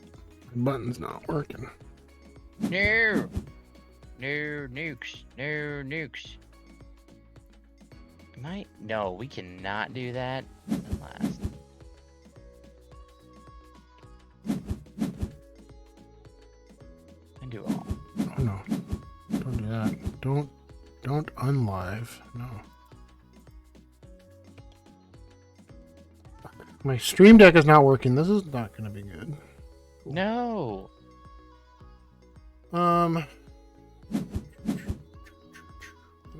The button's not working. No. No nukes. No nukes. No, we cannot do that. Last. And do all. Oh no. Don't do that. Don't unlive. No. My stream deck is not working. This is not going to be good. No. What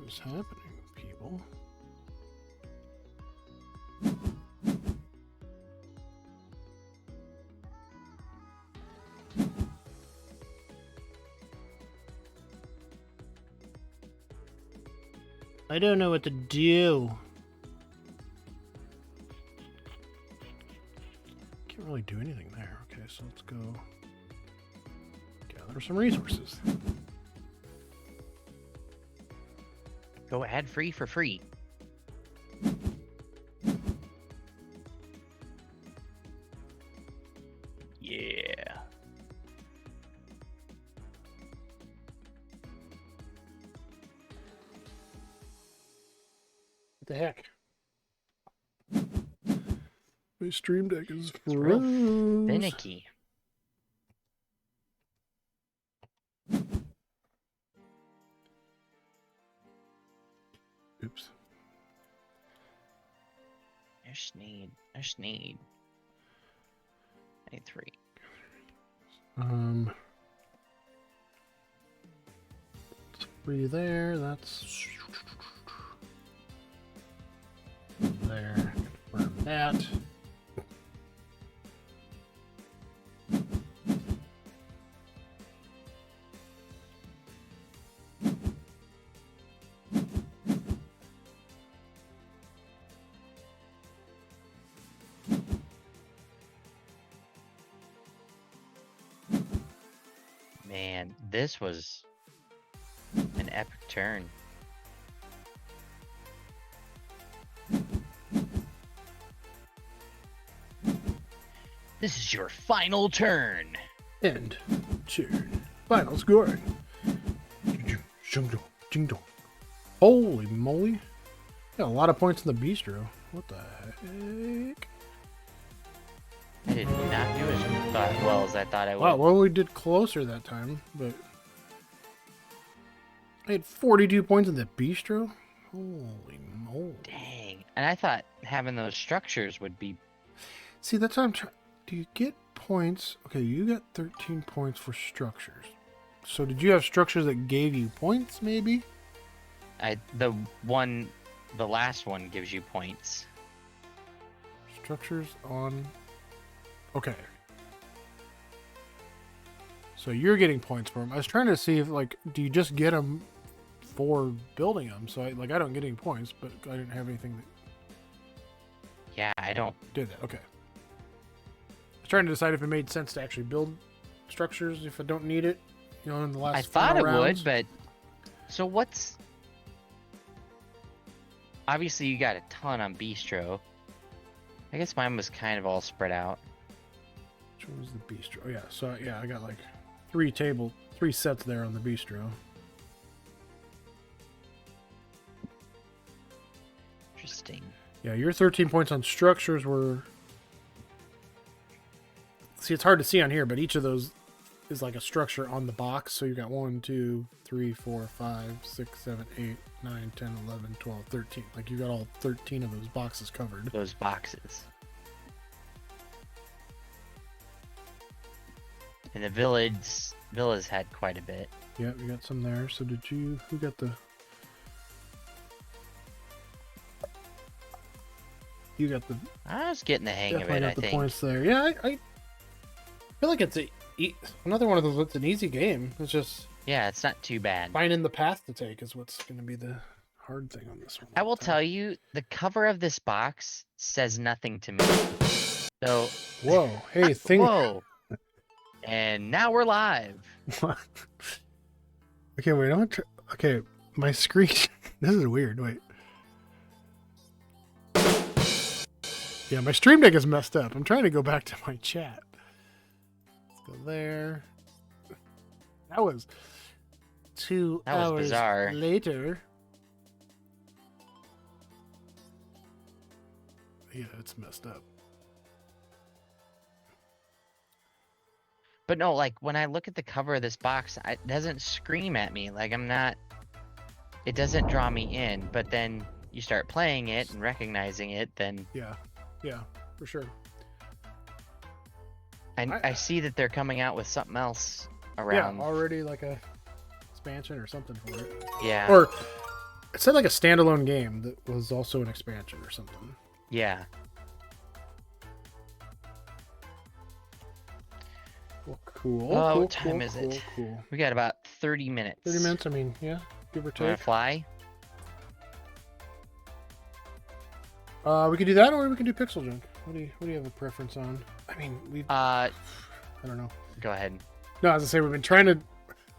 is happening, people? I don't know what to do. Can't really do anything there. Okay, so let's go gather some resources. Go ad free for free. Yeah. the heck? My stream deck is It's real froze. finicky. Oops. There's need. There's need. 3. Three there. That's there. Confirm that. Man, this was an epic turn. This is your final turn. End turn. Final scoring. Holy moly. Got a lot of points in the bistro. What the heck? I did not do as well as I thought I would. Wow, well, we did closer that time, but I had 42 points in the bistro. Holy moly. Dang. And I thought having those structures would be... See, that's what I'm trying. Do you get points? Okay, you got 13 points for structures. So did you have structures that gave you points, maybe? The last one gives you points. Structures on... Okay. So you're getting points for them. I was trying to see if, like, do you just get them for building them? So, I don't get any points, but I didn't have anything that Yeah, I don't... did that. Okay. I was trying to decide if it made sense to actually build structures if I don't need it, you know, in the last I thought it rounds. would, but... So what's... Obviously, you got a ton on Bistro. I guess mine was kind of all spread out. Which one was the bistro? Oh, yeah. So, yeah, I got like 3 sets there on the bistro. Interesting. Yeah, your 13 points on structures were... See, it's hard to see on here, but each of those is like a structure on the box. So you got 1, 2, 3, 4, 5, 6, 7, 8, 9, 10, 11, 12, 13. Like you got all 13 of those boxes covered. Those boxes. And the villas had quite a bit. Yeah, we got some there. So who got the... You got the... I was getting the hang of Definitely it, got I the think. points there. Yeah, I feel like it's another one of those. It's an easy game. It's just Yeah, it's not too bad. finding the path to take is what's going to be the hard thing on this one. I will tell you, the cover of this box says nothing to me. So, Whoa! Hey, thing. whoa. And now we're live. What? Okay, wait. Okay, my screen. This is weird. Wait. Yeah, my stream deck is messed up. I'm trying to go back to my chat. Let's go there. That was 2 That was hours bizarre. later. Yeah, it's messed up. But no, like, when I look at the cover of this box, it doesn't scream at me. Like, it doesn't draw me in. But then you start playing it and recognizing it, then... Yeah, for sure. I see that they're coming out with something else around. Yeah, already like a expansion or something for it. Yeah. Or it said like a standalone game that was also an expansion or something. Yeah. Well, cool. Oh, cool, what time cool, is cool, it? Cool. We got about 30 minutes. 30 minutes, I mean, yeah, give or Wanna take. fly? We could do that, or we can do pixel junk. What do you have a preference on? I mean, I don't know. Go ahead. No, as I say, we've been trying to,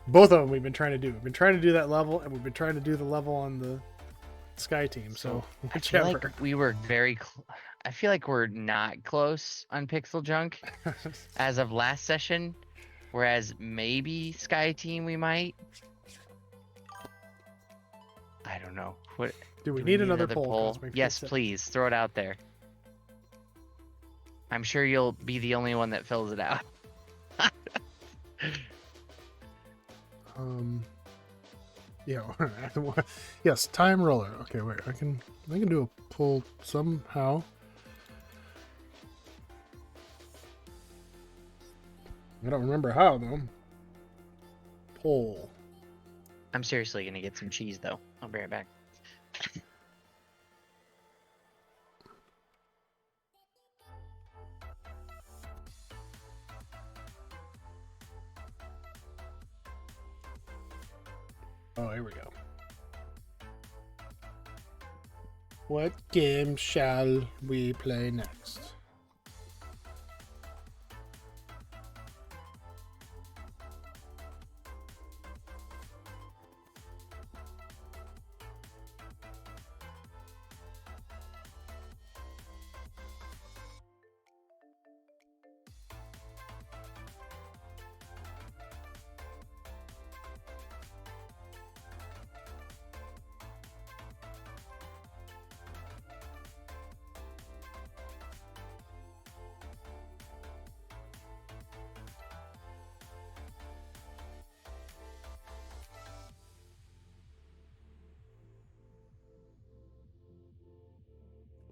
both of them we've been trying to do. We've been trying to do that level, and we've been trying to do the level on the Sky team. So I feel whichever. like we were I feel like we're not close on Pixel Junk as of last session, whereas maybe Sky Team we might. I don't know. Do we Do need another poll? Cosmic Yes, Pizza? please. Throw it out there. I'm sure you'll be the only one that fills it out. Yeah. Yes, time roller. Okay, wait. I can do a poll somehow. I don't remember how though. Poll. I'm seriously gonna get some cheese though. I'll be right back. Oh, here we go. What game shall we play next?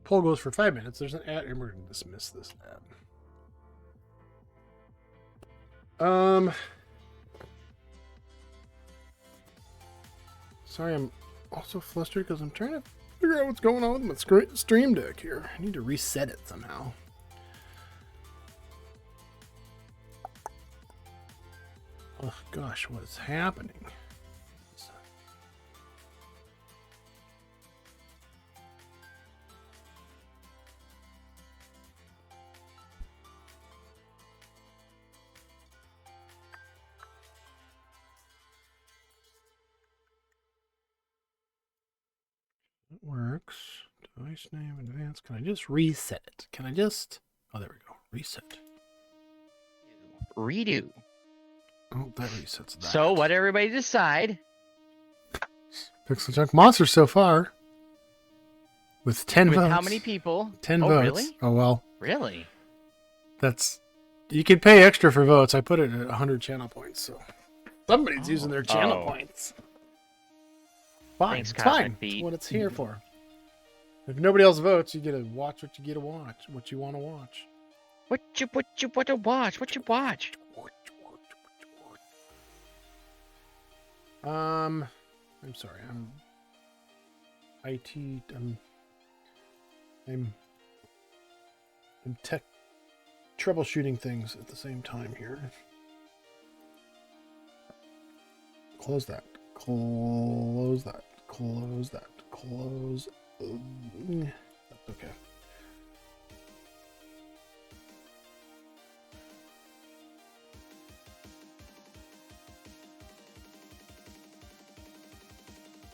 Poll goes for 5 minutes. There's an ad, and we're going to dismiss this ad. Sorry, I'm also flustered because I'm trying to figure out what's going on with my Stream Deck here. I need to reset it somehow. Oh gosh, what is happening? It works. Device name, advanced. Can I just reset it? Can I just... Oh, there we go. Reset. Redo. Oh, that resets that. So, what everybody decide? Pixel Junk Monster so far. With 10 With votes. how many people? 10 oh, votes. Really? Oh, well. Really? That's... You can pay extra for votes. I put it at 100 channel points, so... Somebody's using their channel points. Fine, Thanks, it's fine. Cosmic Beat. That's what it's here for. If nobody else votes, you get to watch what you get to watch. What you want to watch. What you want to watch? What you watch? I'm sorry. I'm tech troubleshooting things at the same time here. Close that. Close that. Close that. Close. That's okay.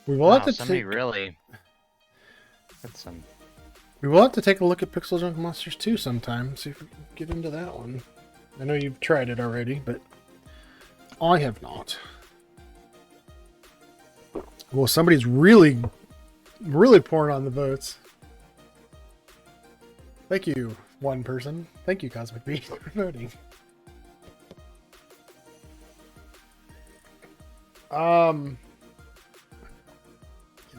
We will have to somebody take. really. That's some. We will have to take a look at Pixel Junk Monsters 2 sometime. See if we can get into that one. I know you've tried it already, but I have not. Well, somebody's really pouring on the votes. Thank you, one person. Thank you, Cosmic Beat, for voting. Yeah,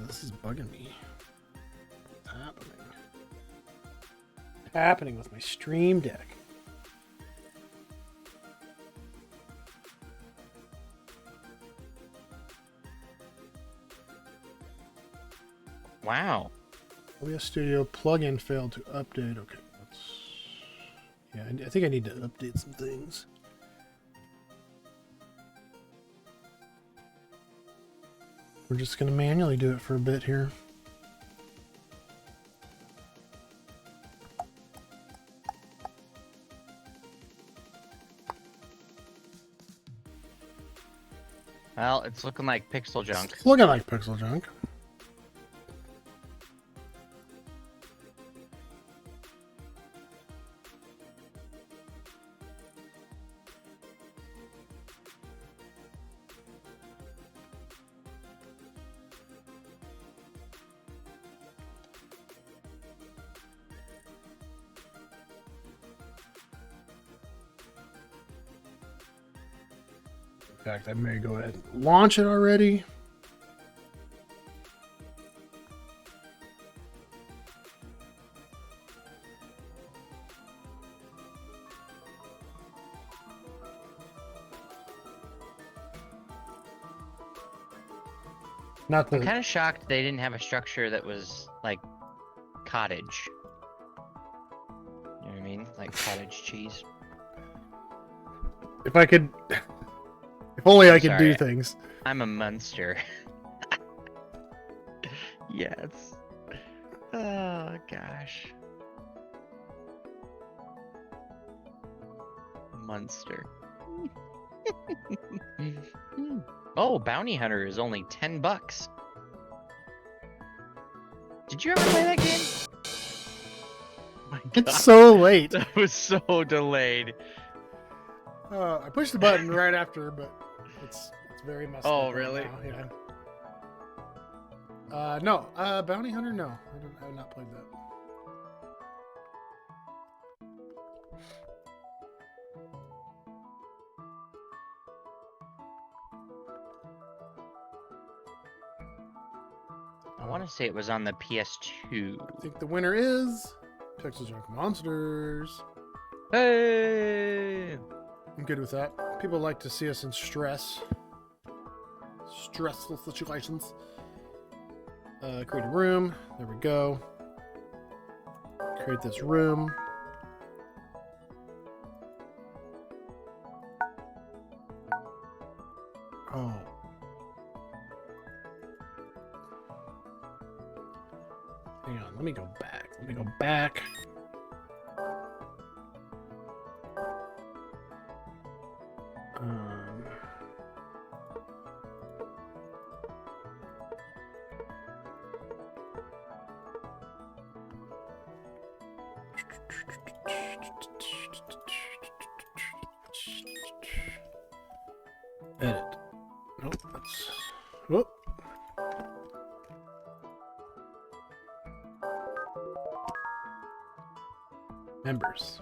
this is bugging me. What's happening with my Stream Deck? Wow. OBS Studio plugin failed to update. Okay, yeah, I think I need to update some things. We're just going to manually do it for a bit here. Well, it's looking like Pixel Junk. It's looking like Pixel Junk. In fact, I may go ahead and launch it already. Not I'm the kind of shocked they didn't have a structure that was like cottage. You know what I mean? Like cottage cheese. if I could, if only I I'm could do sorry. things. I'm a monster. Yes. Oh gosh. Monster. Oh, Bounty Hunter is only $10. Did you ever play that game? My It's God, so late. that was so delayed. I pushed the button right after, but it's very messed Oh, up. really? Right now. Yeah. No. Bounty Hunter. No, I have not played that. I want to say it was on the PS2. I think the winner is Texas Junk Monsters. Hey! I'm good with that. People like to see us in stressful situations. Create a room. There we go. Create this room. Oh. Hang on, let me go back. Um, Edit. Nope, that's... Whoop. Members.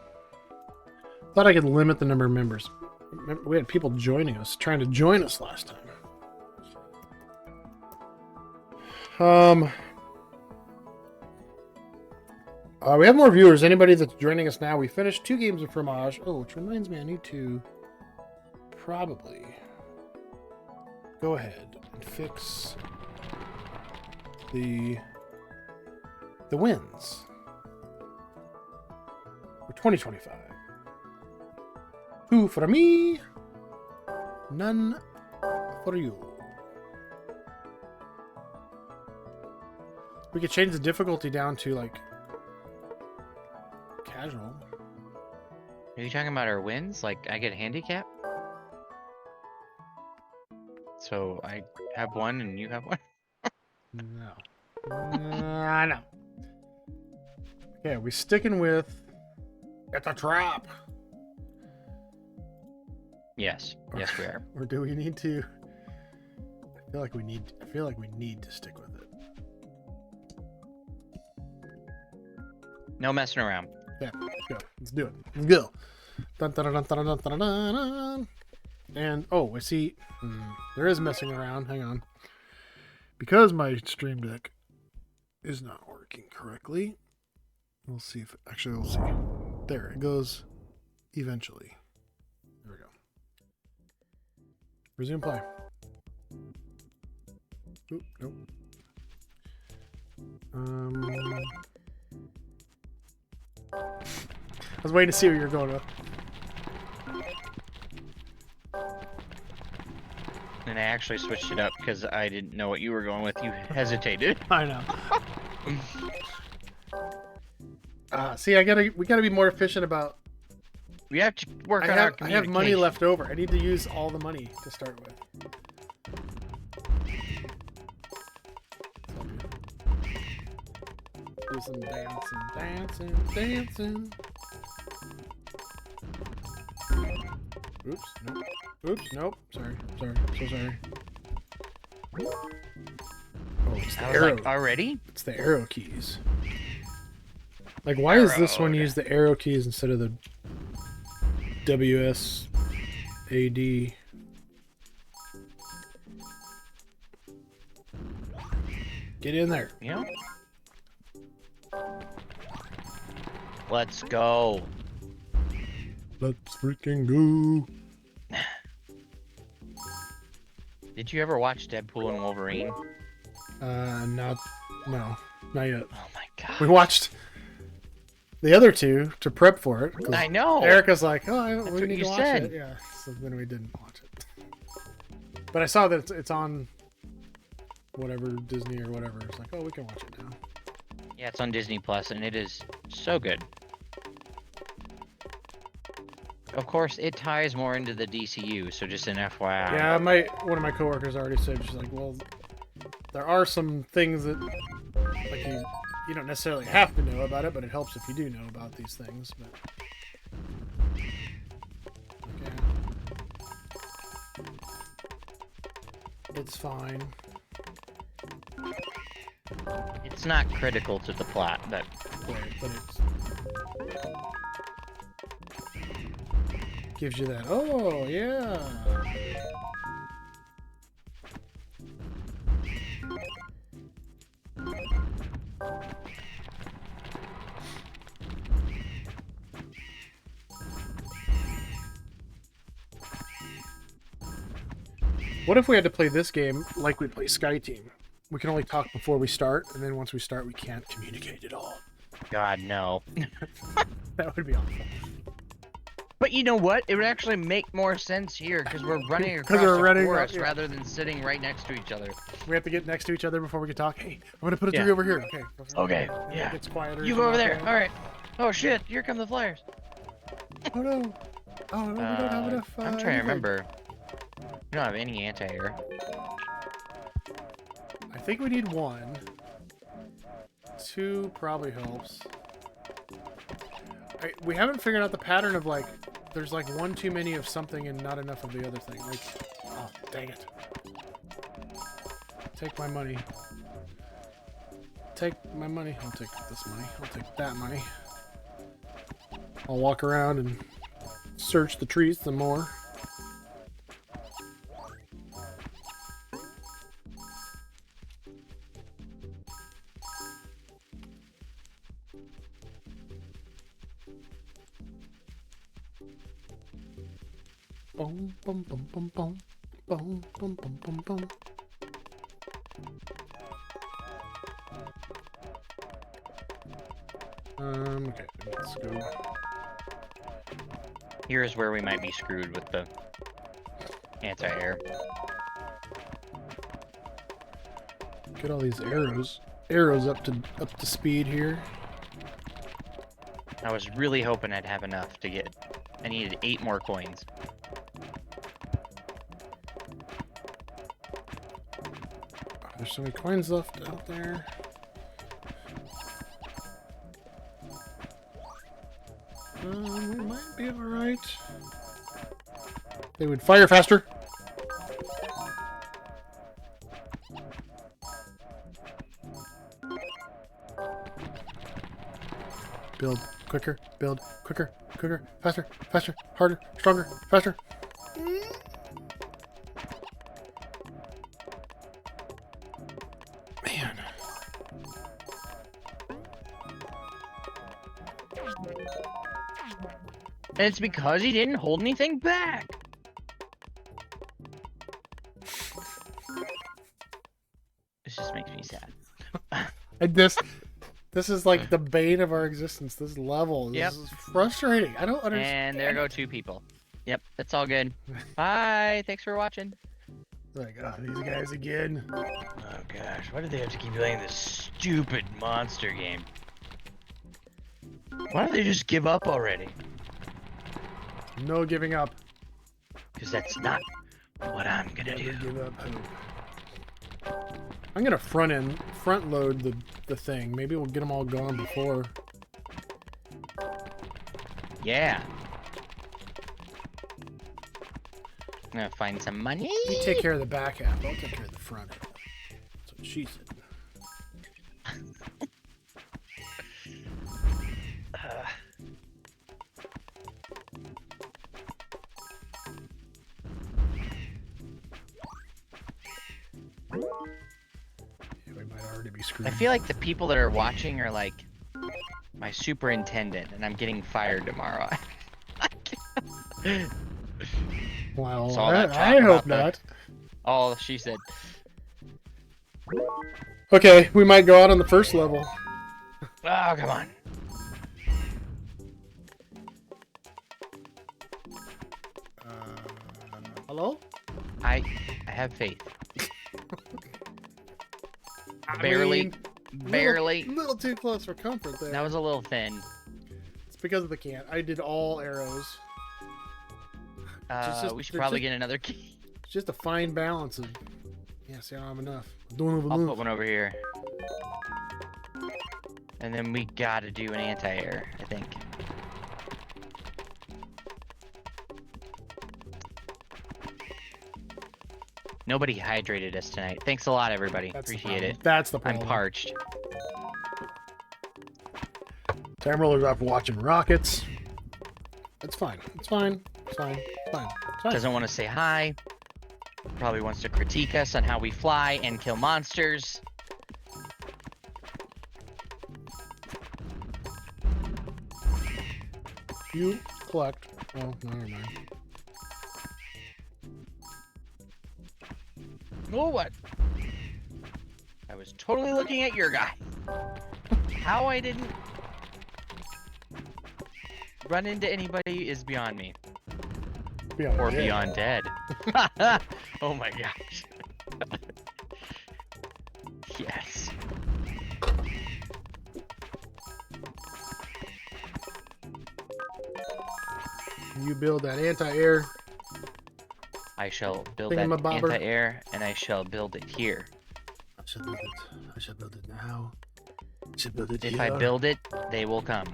Thought I could limit the number of members. Remember, we had people joining us, trying to join us last time. We have more viewers. Anybody that's joining us now, we finished 2 games of Fromage. Oh, which reminds me, I need to probably go ahead and fix the wins for 2025. 2 for me, none for you. We could change the difficulty down to like casual. Are you talking about our wins? Like I get a handicap? So I have one and you have one? No. No. Okay, we sticking with it's a trap. Yes. Yes, we are. Or do we need to? I feel like we need to stick with it. No messing around. Yeah, let's go. Let's do it. Let's go. Dun, dun, dun, dun, dun, dun, dun, dun. And oh, I see. There is messing around. Hang on. Because my Stream Deck is not working correctly. We'll see if actually we'll see. There it goes. Eventually. There we go. Resume play. Oop, nope. I was waiting to see where you're going with. And I actually switched it up because I didn't know what you were going with. You hesitated. I know. See, we gotta be more efficient about. We have to work on our I have communication. money left over. I need to use all the money to start with. Do some dancing. Oops, nope. Oops, nope. Sorry. So sorry. Oh, it's the I was arrow. like, already? It's the arrow keys. Like, why does this one use the arrow keys instead of the WSAD? Get in there. Yeah. Let's go. Let's freaking go. Did you ever watch Deadpool and Wolverine? No, not yet. Oh my god. We watched the other two to prep for it. 'Cause I know. Erica's like, oh, That's we what need you to watch said. it. Yeah, so then we didn't watch it. But I saw that it's on whatever, Disney or whatever. It's like, oh, we can watch it now. Yeah, it's on Disney Plus, and it is so good. Of course, it ties more into the DCU, so just an FYI. Yeah, one of my coworkers already said, she's like, well, there are some things that like you don't necessarily have to know about it, but it helps if you do know about these things. But okay, it's fine. It's not critical to the plot, but Right, but it's gives you that. Oh yeah. What if we had to play this game like we play Sky Team? We can only talk before we start, and then once we start, we can't communicate at all. God, no. That would be awful. But you know what? It would actually make more sense here, because we're running across we're a running, forest yeah. rather than sitting right next to each other. We have to get next to each other before we can talk. Hey, I'm gonna put a tree Yeah. over here. Okay. Okay, And yeah. It gets quieter. You as go over walk there. along. All right. Oh shit! Here come the flyers. Oh no. Oh no, we don't have enough. I'm trying to anything. remember. We don't have any anti-air. I think we need 1. 2 probably helps. We haven't figured out the pattern of like, there's like 1 too many of something and not enough of the other thing. Like, oh dang it! Take my money. Take my money. I'll take this money. I'll take that money. I'll walk around and search the trees some more. Boom, boom, boom, boom, boom, boom, boom, boom, boom, boom. Okay, let's go. Here's where we might be screwed with the anti-air. Get all these arrows up to speed here. I was really hoping I'd have enough to get. I needed 8 more coins. There's so many coins left out there. We might be alright. They would fire faster. Build quicker, quicker, faster, harder, stronger, faster. Man. And it's because he didn't hold anything back. This just makes me sad. And this is like the bane of our existence. This level. This is frustrating. I don't understand. And there go 2 people. Yep, that's all good. Bye. Thanks for watching. Like, oh, these guys again. Oh gosh, why do they have to keep playing this stupid monster game? Why don't they just give up already? No giving up. Because that's not what I'm gonna Never do. give up hope. I'm gonna front load the thing. Maybe we'll get them all gone before. Yeah. I'm gonna find some money. You take care of the back half. I'll take care of the front half. That's what she said. Yeah, we might already be be screwed. I feel like the people that are watching are like my superintendent, and I'm getting fired tomorrow. Well, So all that talk I hope about not. Oh, she said. Okay, we might go out on the first level. Oh, come on. Hello? I have faith. I Barely. mean, Barely. Little too close for comfort there. That was a little thin. It's because of the can. I did all arrows. We should probably get another key. It's just a fine balance of. Yeah, see, I don't have enough. I'm doing a I'll move. put one over here. And then we gotta do an anti-air, I think. Nobody hydrated us tonight. Thanks a lot, everybody. That's the Appreciate it. problem. That's the I'm problem. parched. Time roller's up watching rockets. It's fine. It's fine. It's fine. It's fine. It's fine. Doesn't want to say hi. Probably wants to critique us on how we fly and kill monsters. You collect. Oh, no, never mind. Oh, what? I was totally looking at your guy. How I didn't run into anybody is beyond me. Beyond Or dead. beyond dead. Oh my gosh. Yes. You build that anti-air. I shall build that Thingamabobber. anti-air, and I shall build it here. I should build it. I should build it now. I should build it If here. I build it, they will come.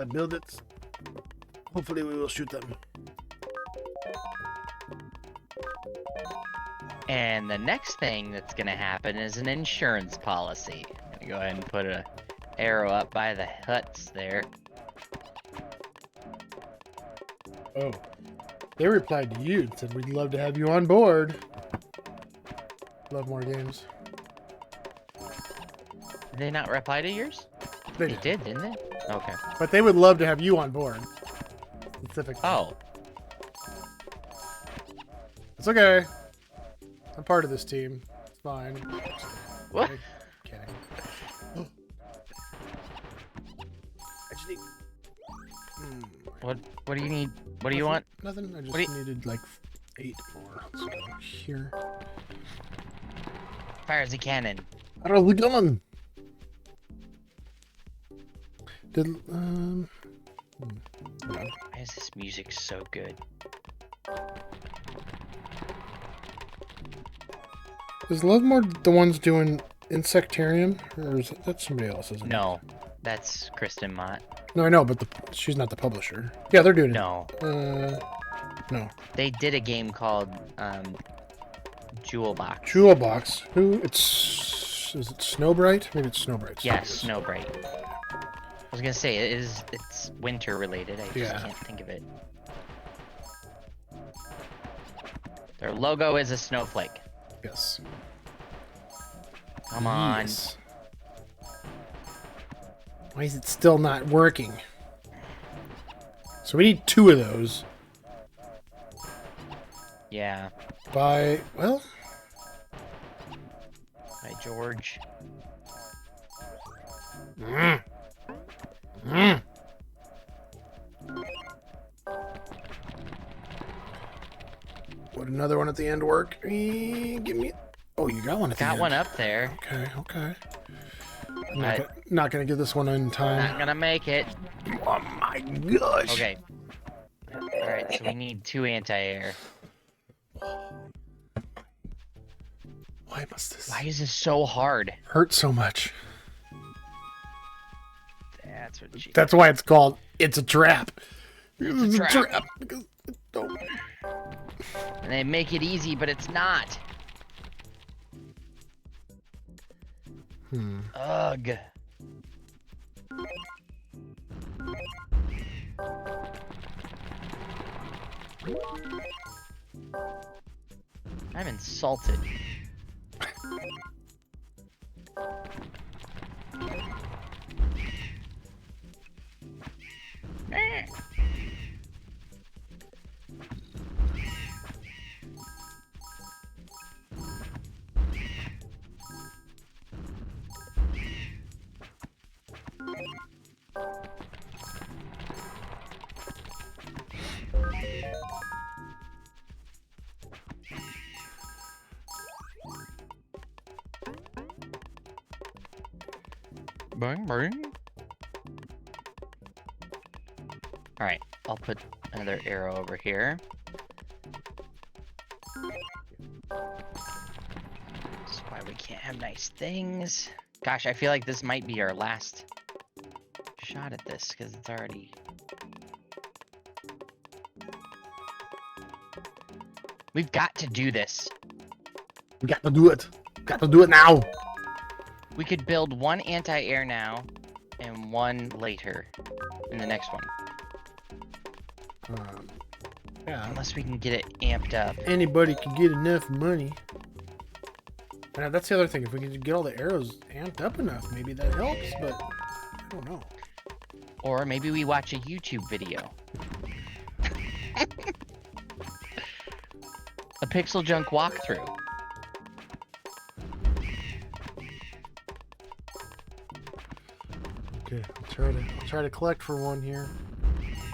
I build it. Hopefully we will shoot them. And the next thing that's gonna happen is an insurance policy. I'm gonna go ahead and put a arrow up by the huts there. Oh. They replied to you and said, we'd love to have you on board. Love more games. Did they not reply to yours? They They did, didn't they? Okay. But they would love to have you on board. Specifically. Oh, It's okay. I'm part of this team. It's fine. what? Kidding. I just need... What do you need? What do you want? Nothing. I just What do you- needed like 8 more. Let's go here. Fires a cannon. Out of the gun! Did, Why is this music so good? Is Lovemore the ones doing Insectarium? Or is that somebody else, isn't it? No, that's Kristen Mott. No, I know, but she's not the publisher. Yeah, they're doing it. No, No. they did a game called Jewel Box. Jewel Box. Who? Is it Snowbright? Maybe it's Snowbright. Yes, Snowbright. I was gonna say it's winter related. I just can't think of it. Their logo is a snowflake. Yes. Come on. Yes. Why is it still not working? So we need 2 of those. Yeah, By by George. Would another one at the end work? Give me. Oh, you got one at the Got end. one up there. Okay, okay. I'm I- not gonna get this one in Not time. gonna make it. Oh my gosh. Okay. Alright, so we need 2 anti-air. Why must this Why is this so hard? hurt so much? That's what she... That's why it's called It's a Trap. It's a trap. Because don't. And they make it easy, but it's not. Ugh. I'm insulted. Bang, bang. All right, I'll put another arrow over here. That's why we can't have nice things. Gosh, I feel like this might be our last shot at this because it's already... We've got to do this. We got to do it. Got to do it now. We could build one anti-air now and one later in the next one. Yeah. Unless we can get it amped up. Anybody can get enough money. And that's the other thing. If we can get all the arrows amped up enough, maybe that helps, but I don't know. Or maybe we watch a YouTube video. A Pixel Junk walkthrough. Okay, I'll try to collect for one here.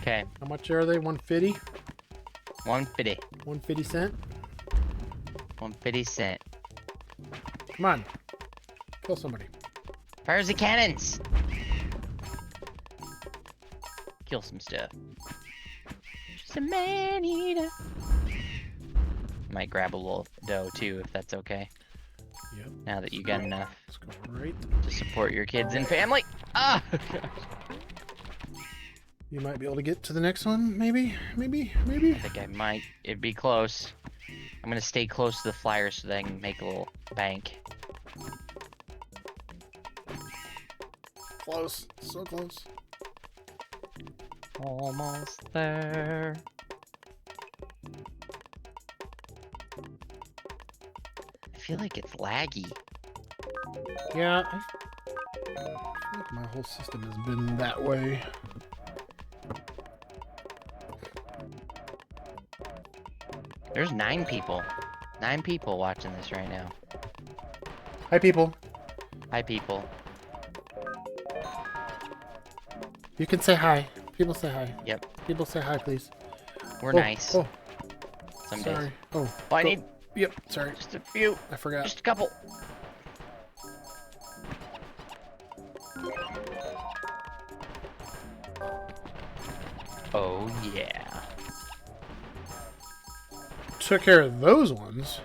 Okay. How much are they? 150? 150. 150 cent? 150 cent. Come on. Kill somebody. Fires the cannons! Kill some stuff. Just a man-eater. Might grab a little dough too, if that's okay. Yep. Now that you got enough Let's go right. to support your kids and family. Ah! You might be able to get to the next one, maybe? Maybe? I think I might. It'd be close. I'm gonna stay close to the flyer so that I can make a little bank. Close. So close. Almost there. I feel like it's laggy. Yeah, I feel like my whole system has been that way. There's 9 people. 9 people watching this right now. Hi, people. Hi, people. You can say hi. People say hi. Yep, People say hi, please. we're nice. Oh, Some sorry. days. Oh, Oh, I go- need Yep, sorry. just a few. I forgot. Just a couple. Oh, yeah. Took care of those ones.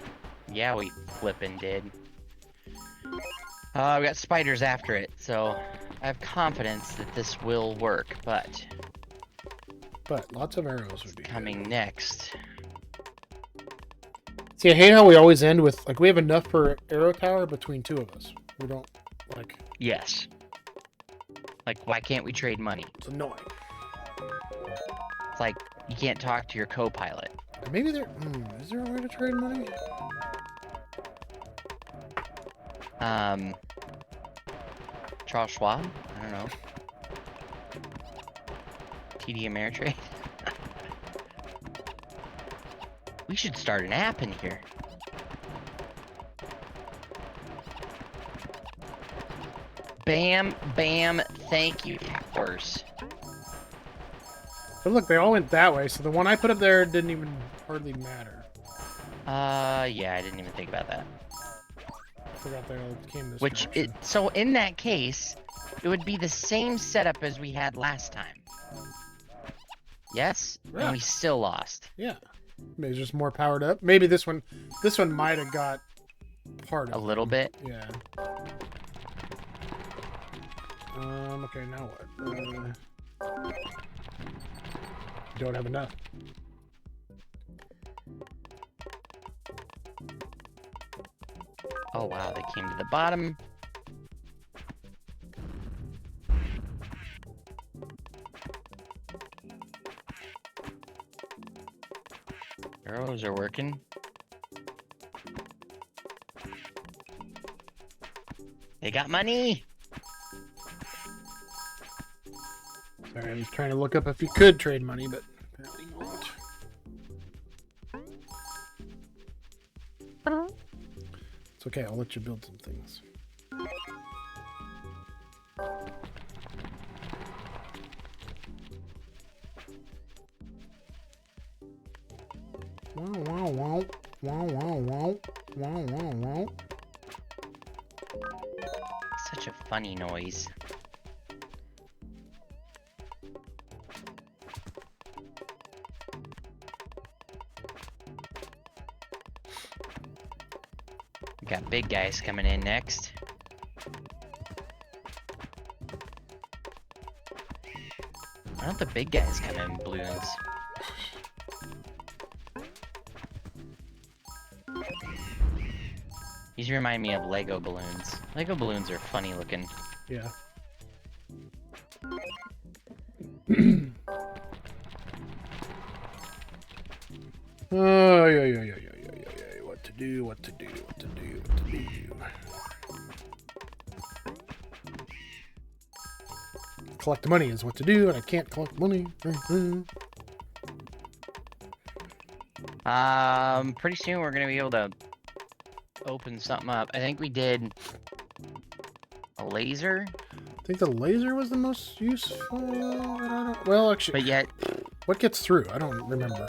Yeah, we flippin' did. We got spiders after it, so I have confidence that this will work, but But lots of arrows would be coming next. See, I hate how we always end with, like, we have enough per arrow tower between two of us. We don't, like, Yes. Like, why can't we trade money? it's annoying. It's like, you can't talk to your co-pilot. Maybe there, is there a way to trade money? Charles Schwab? I don't know. TD Ameritrade? We should start an app in here. Bam, bam, thank you, towers. But look, they all went that way, so the one I put up there didn't even hardly matter. Yeah, I didn't even think about that. I forgot they all came this Which, direction. so in that case, it would be the same setup as we had last time. Yes? Yeah. And we still lost. Yeah. Maybe it's just more powered up. Maybe this one might have got part of A it. little bit. Yeah. Okay, now what? Don't have enough. Oh wow, they came to the bottom. Arrows are working. They got money! Sorry, I was trying to look up if you could trade money, but apparently you won't. It's okay, I'll let you build some things. Wow, wow, wow. Wow, wow, wow. Wow, wow, wow. Such a funny noise. We got big guys coming in next. Why don't the big guys come in balloons? These remind me of Lego balloons. Lego balloons are funny looking. Yeah. Oh, yeah. What to do, what to do, what to do, what to do. Collect money is what to do, and I can't collect money. Pretty soon we're gonna be able to open something up. I think we did a laser, I think the laser was the most useful. I don't know. Well, actually, but yet, what gets through? I don't remember.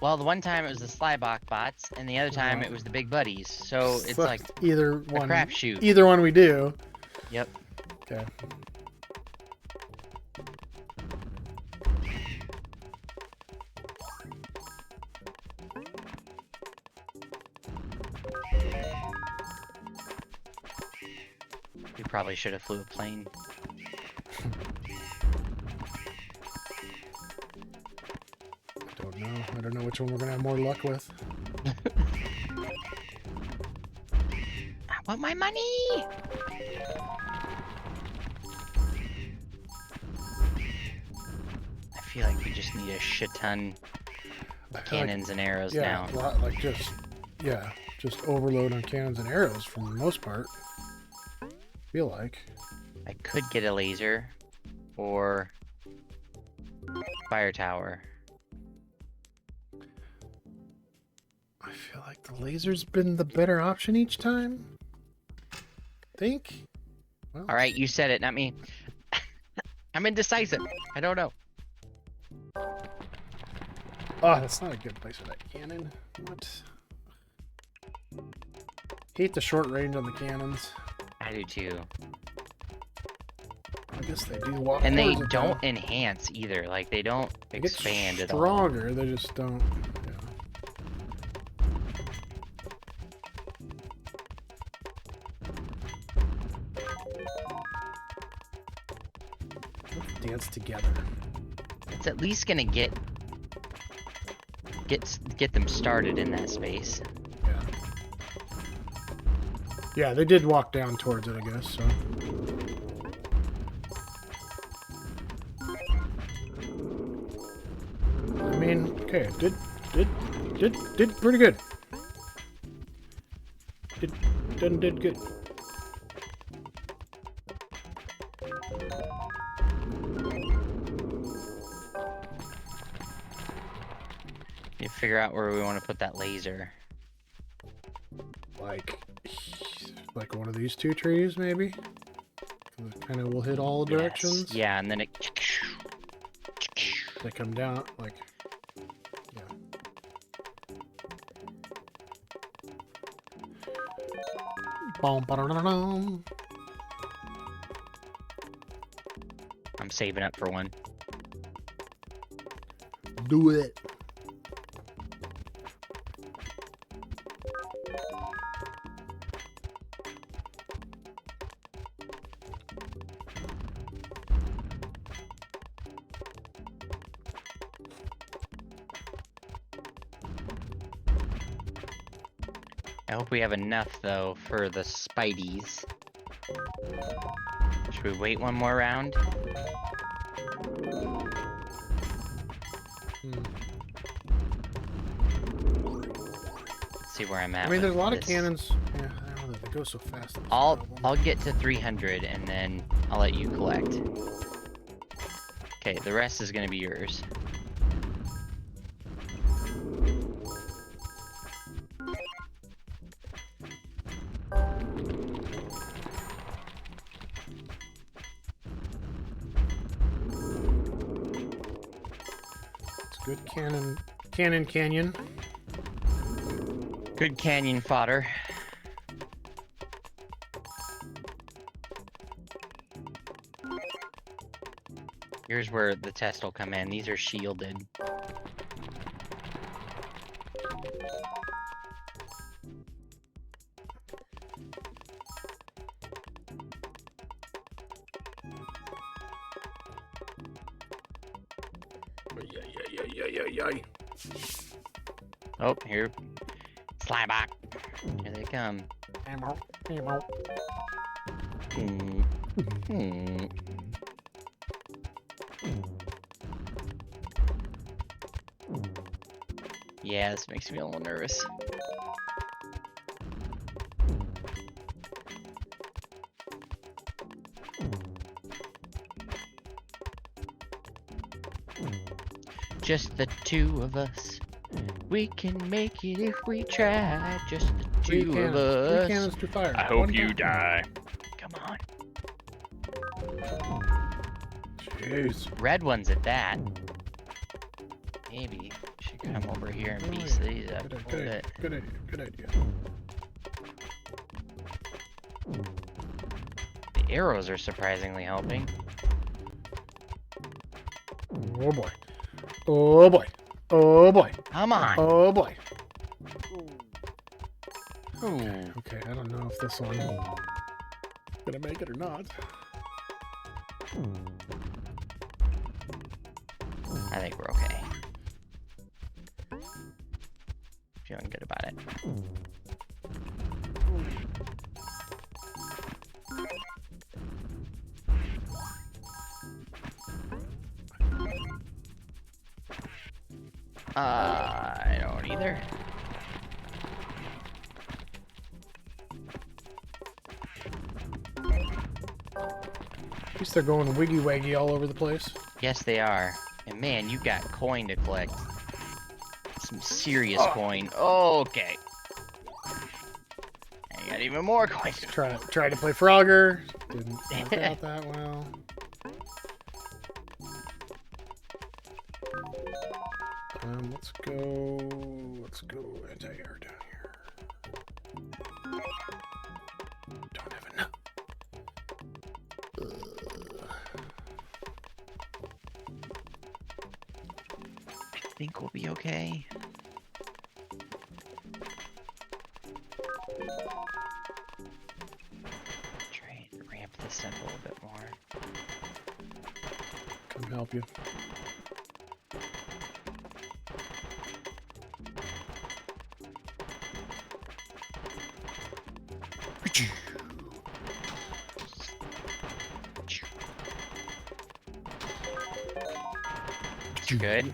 well, the one time it was the Slybok bots, and the other time it was the big buddies. So it's Fuck, like either a one. crapshoot. Either one we do. Yep. Okay. We probably should have flew a plane. I don't know which one we're gonna have more luck with. I want my money! I feel like we just need a shit ton of cannons and arrows now. Yeah, a lot, like just overload on cannons and arrows for the most part. Feel like. I could get a laser or fire tower. I feel like the laser's been the better option each time. Think? Well, All right, you said it, not me. I'm indecisive. I don't know. oh, that's not a good place for that cannon. What? Hate the short range on the cannons. I do too. I guess they do walk. And they towards it, don't though. enhance either. Like, they don't They get expand at all. stronger. They just don't. Yeah. Dance together. It's at least gonna get them started in that space. Yeah. Yeah, they did walk down towards it, I guess. So. I mean, okay, did pretty good. Did good. You figure out where we want to put that laser. Like one of these two trees, maybe. Kind of will hit all directions. Yes. Yeah, and then it. They come down like. Yeah. Bum, ba-da-da-dum. I'm saving up for one. Do it. I hope we have enough, though, for the Spideys. Should we wait one more round? Let's see where I'm at. I mean, there's a lot of this. cannons. Yeah, I don't know. They go so fast. I'll get to 300 and then I'll let you collect. Okay, the rest is gonna be yours. It's good canyon. Good canyon fodder. Here's where the test will come in. These are shielded. Oh, here. Slide back. Here they come. Hmm. Hmm. Yeah, this makes me a little nervous. Just the two of us. We can make it if we try. Just the two of us. 3 cannons to fire. I hope you die. Come on. Jeez. Red ones at that. Maybe should come over here and beast these up a little bit. Good idea. Good idea. The arrows are surprisingly helping. Oh boy. Oh boy. Oh boy. Come on. Oh boy. Ooh. Okay, I don't know if this one gonna make it or not. I think we're okay. Feeling good about it. I don't either. At least they're going wiggy waggy all over the place. Yes, they are. And man, you got coin to collect. Some serious coin. Okay. And you got even more coin. Try to play Frogger. Didn't work out that well. Let's go anti-air down here. Don't have enough. I think we'll be okay. Try and ramp this up a little bit more. Come help you. Good.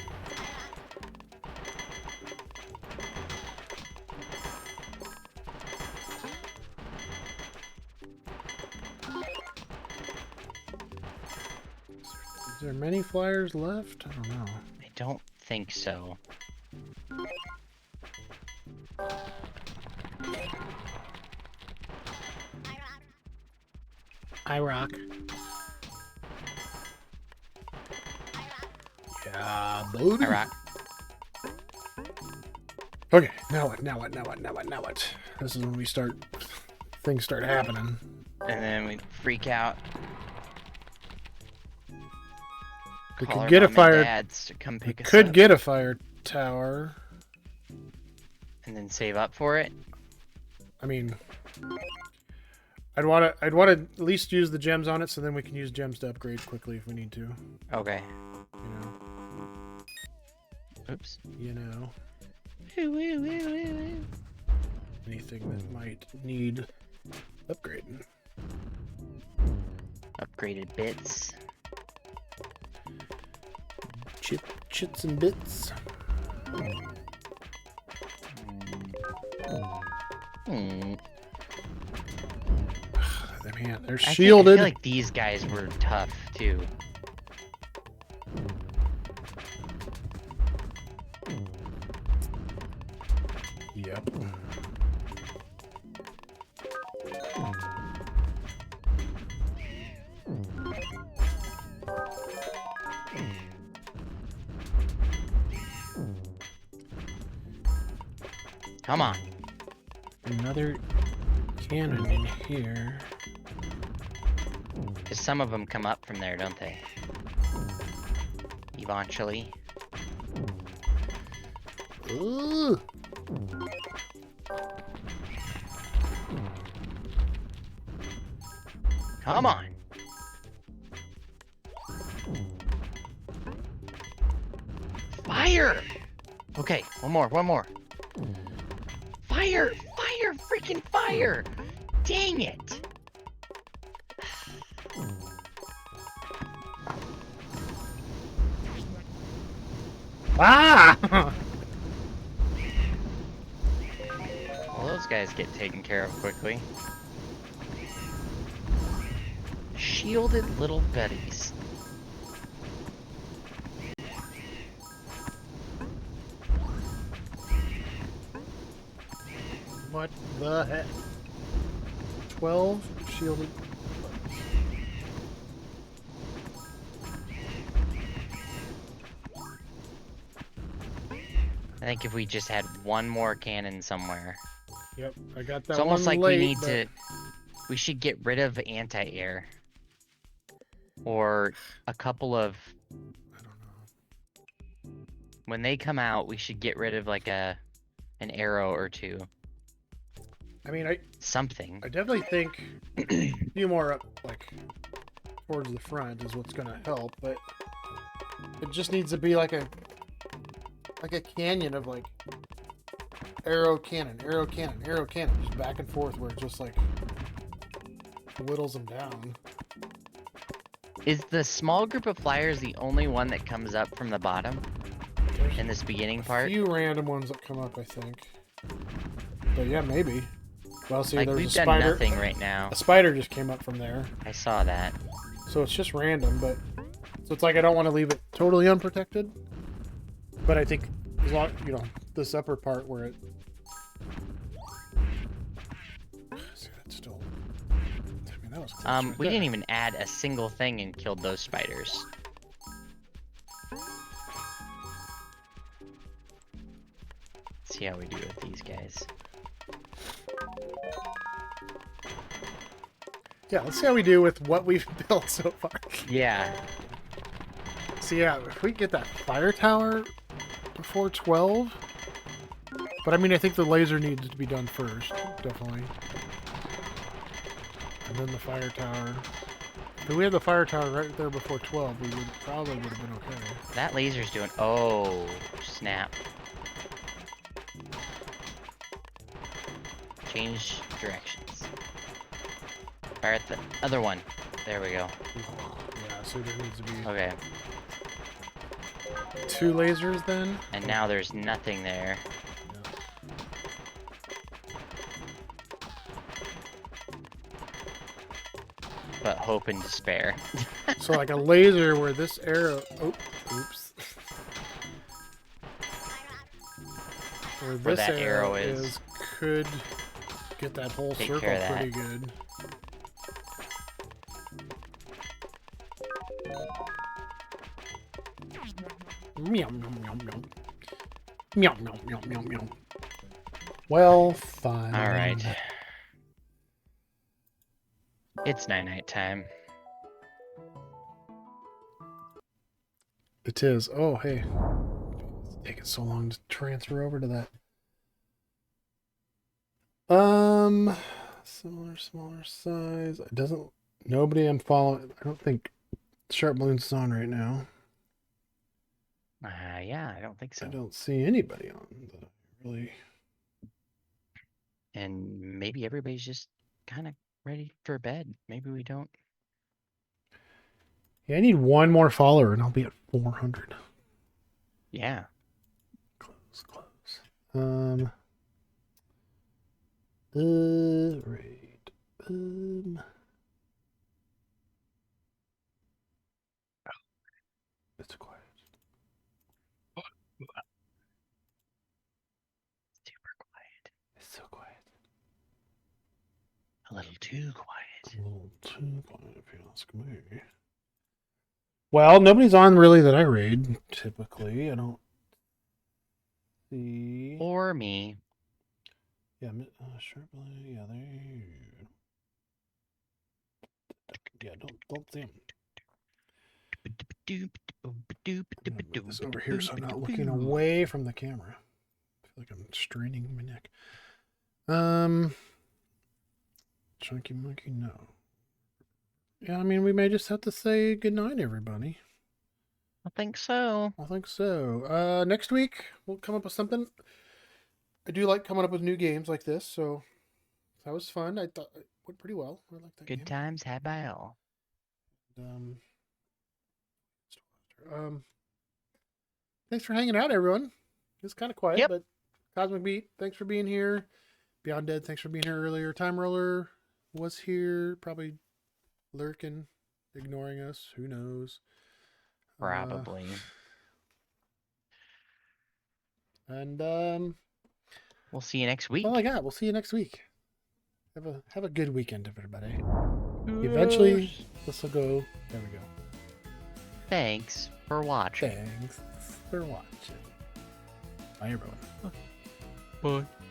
Is there many flyers left? I don't know. I don't think so. I rock. Yeah, buddy. I rock. Okay, now what? This is when things start happening. And then we freak out. We Call could our get a mom and fire. dads to come pick us Could up. get a fire tower. And then save up for it. I mean, I'd want to at least use the gems on it, so then we can use gems to upgrade quickly if we need to. Okay. You know. Oops. You know. Anything that might need upgrading. Upgraded bits. Chits and bits. Hmm. Man, they're I shielded. feel like these guys were tough too. Yep. Come on. Another cannon in here. Because some of them come up from there, don't they? eventually. Ooh. Come on. Fire! Okay, one more. Fire! Fire! Freaking fire! Dang it! Ah! Well, those guys get taken care of quickly. Shielded little betties. What the heck? 12 shielded. I think if we just had one more cannon somewhere. Yep, I got that It's almost one like late, we need but... to... We should get rid of anti-air. Or a couple of... I don't know. When they come out, we should get rid of like an arrow or two. I mean, Something. I definitely think a few more up, like, towards the front is what's going to help, but it just needs to be like a canyon of, like, arrow cannon, just back and forth where it just, like, whittles them down. Is the small group of flyers the only one that comes up from the bottom There's in this beginning a part? few random ones that come up, I think. But yeah, maybe. Well, see, Like, there's we've a done spider. nothing right now. A spider just came up from there. I saw that. So it's just random, but... So it's like I don't want to leave it totally unprotected. But I think as long, you know, this upper part where it... See, that's still... I mean, that was close right We there. didn't even add a single thing and killed those spiders. Let's see how we do with these guys. Yeah, let's see how we do with what we've built so far. Yeah. So yeah, if we get that fire tower before 12... But I mean, I think the laser needs to be done first, definitely. And then the fire tower. If we had the fire tower right there before 12, we would probably would have been okay. That laser's doing... Oh, snap. Change directions. Fire at the other one. There we go. Yeah, so there needs to be Okay. 2 lasers then. And now there's nothing there. Yeah. But hope and despair. So like a laser where this arrow... Oh, oops. Where this that arrow arrow is. could get that whole Take circle care of that. pretty good. Meow, meow, meow, meow. Meow, meow, meow, meow, meow. Well, fine. All right. It's night time. It is. Oh, hey. It's taking so long to transfer over to that. Smaller size. It doesn't. Nobody I'm following. I don't think Sharp Balloon's on right now. Yeah, I don't think so. I don't see anybody on that I really. And maybe everybody's just kind of ready for bed. Maybe we don't. Yeah, I need one more follower and I'll be at 400. Yeah. Close. Right. It's quiet. Super quiet. It's so quiet. A little too quiet. A little too quiet, if you ask me. Well, nobody's on really that I raid, typically. I don't see. Or me. Yeah, Sharp Balloon. Yeah, there. Yeah, don't see him. I'm gonna move this over here so I'm not looking away from the camera. I feel like I'm straining my neck. Chunky Monkey, no. Yeah, I mean, we may just have to say goodnight, everybody. I think so. I think so. Next week, we'll come up with something. I do like coming up with new games like this, so that was fun. I thought it went pretty well. I like that Good game. times had by all. Um, thanks for hanging out, everyone. It's kind of quiet, Yep. but Cosmic Beat, thanks for being here. Beyond Dead, thanks for being here earlier. Time Roller was here, probably lurking, ignoring us. Who knows? Probably. And We'll see you next week. all I got. We'll see you next week. Have a good weekend, everybody. Eventually, this will go. There we go. Thanks for watching. Thanks for watching. Bye, everyone. Bye.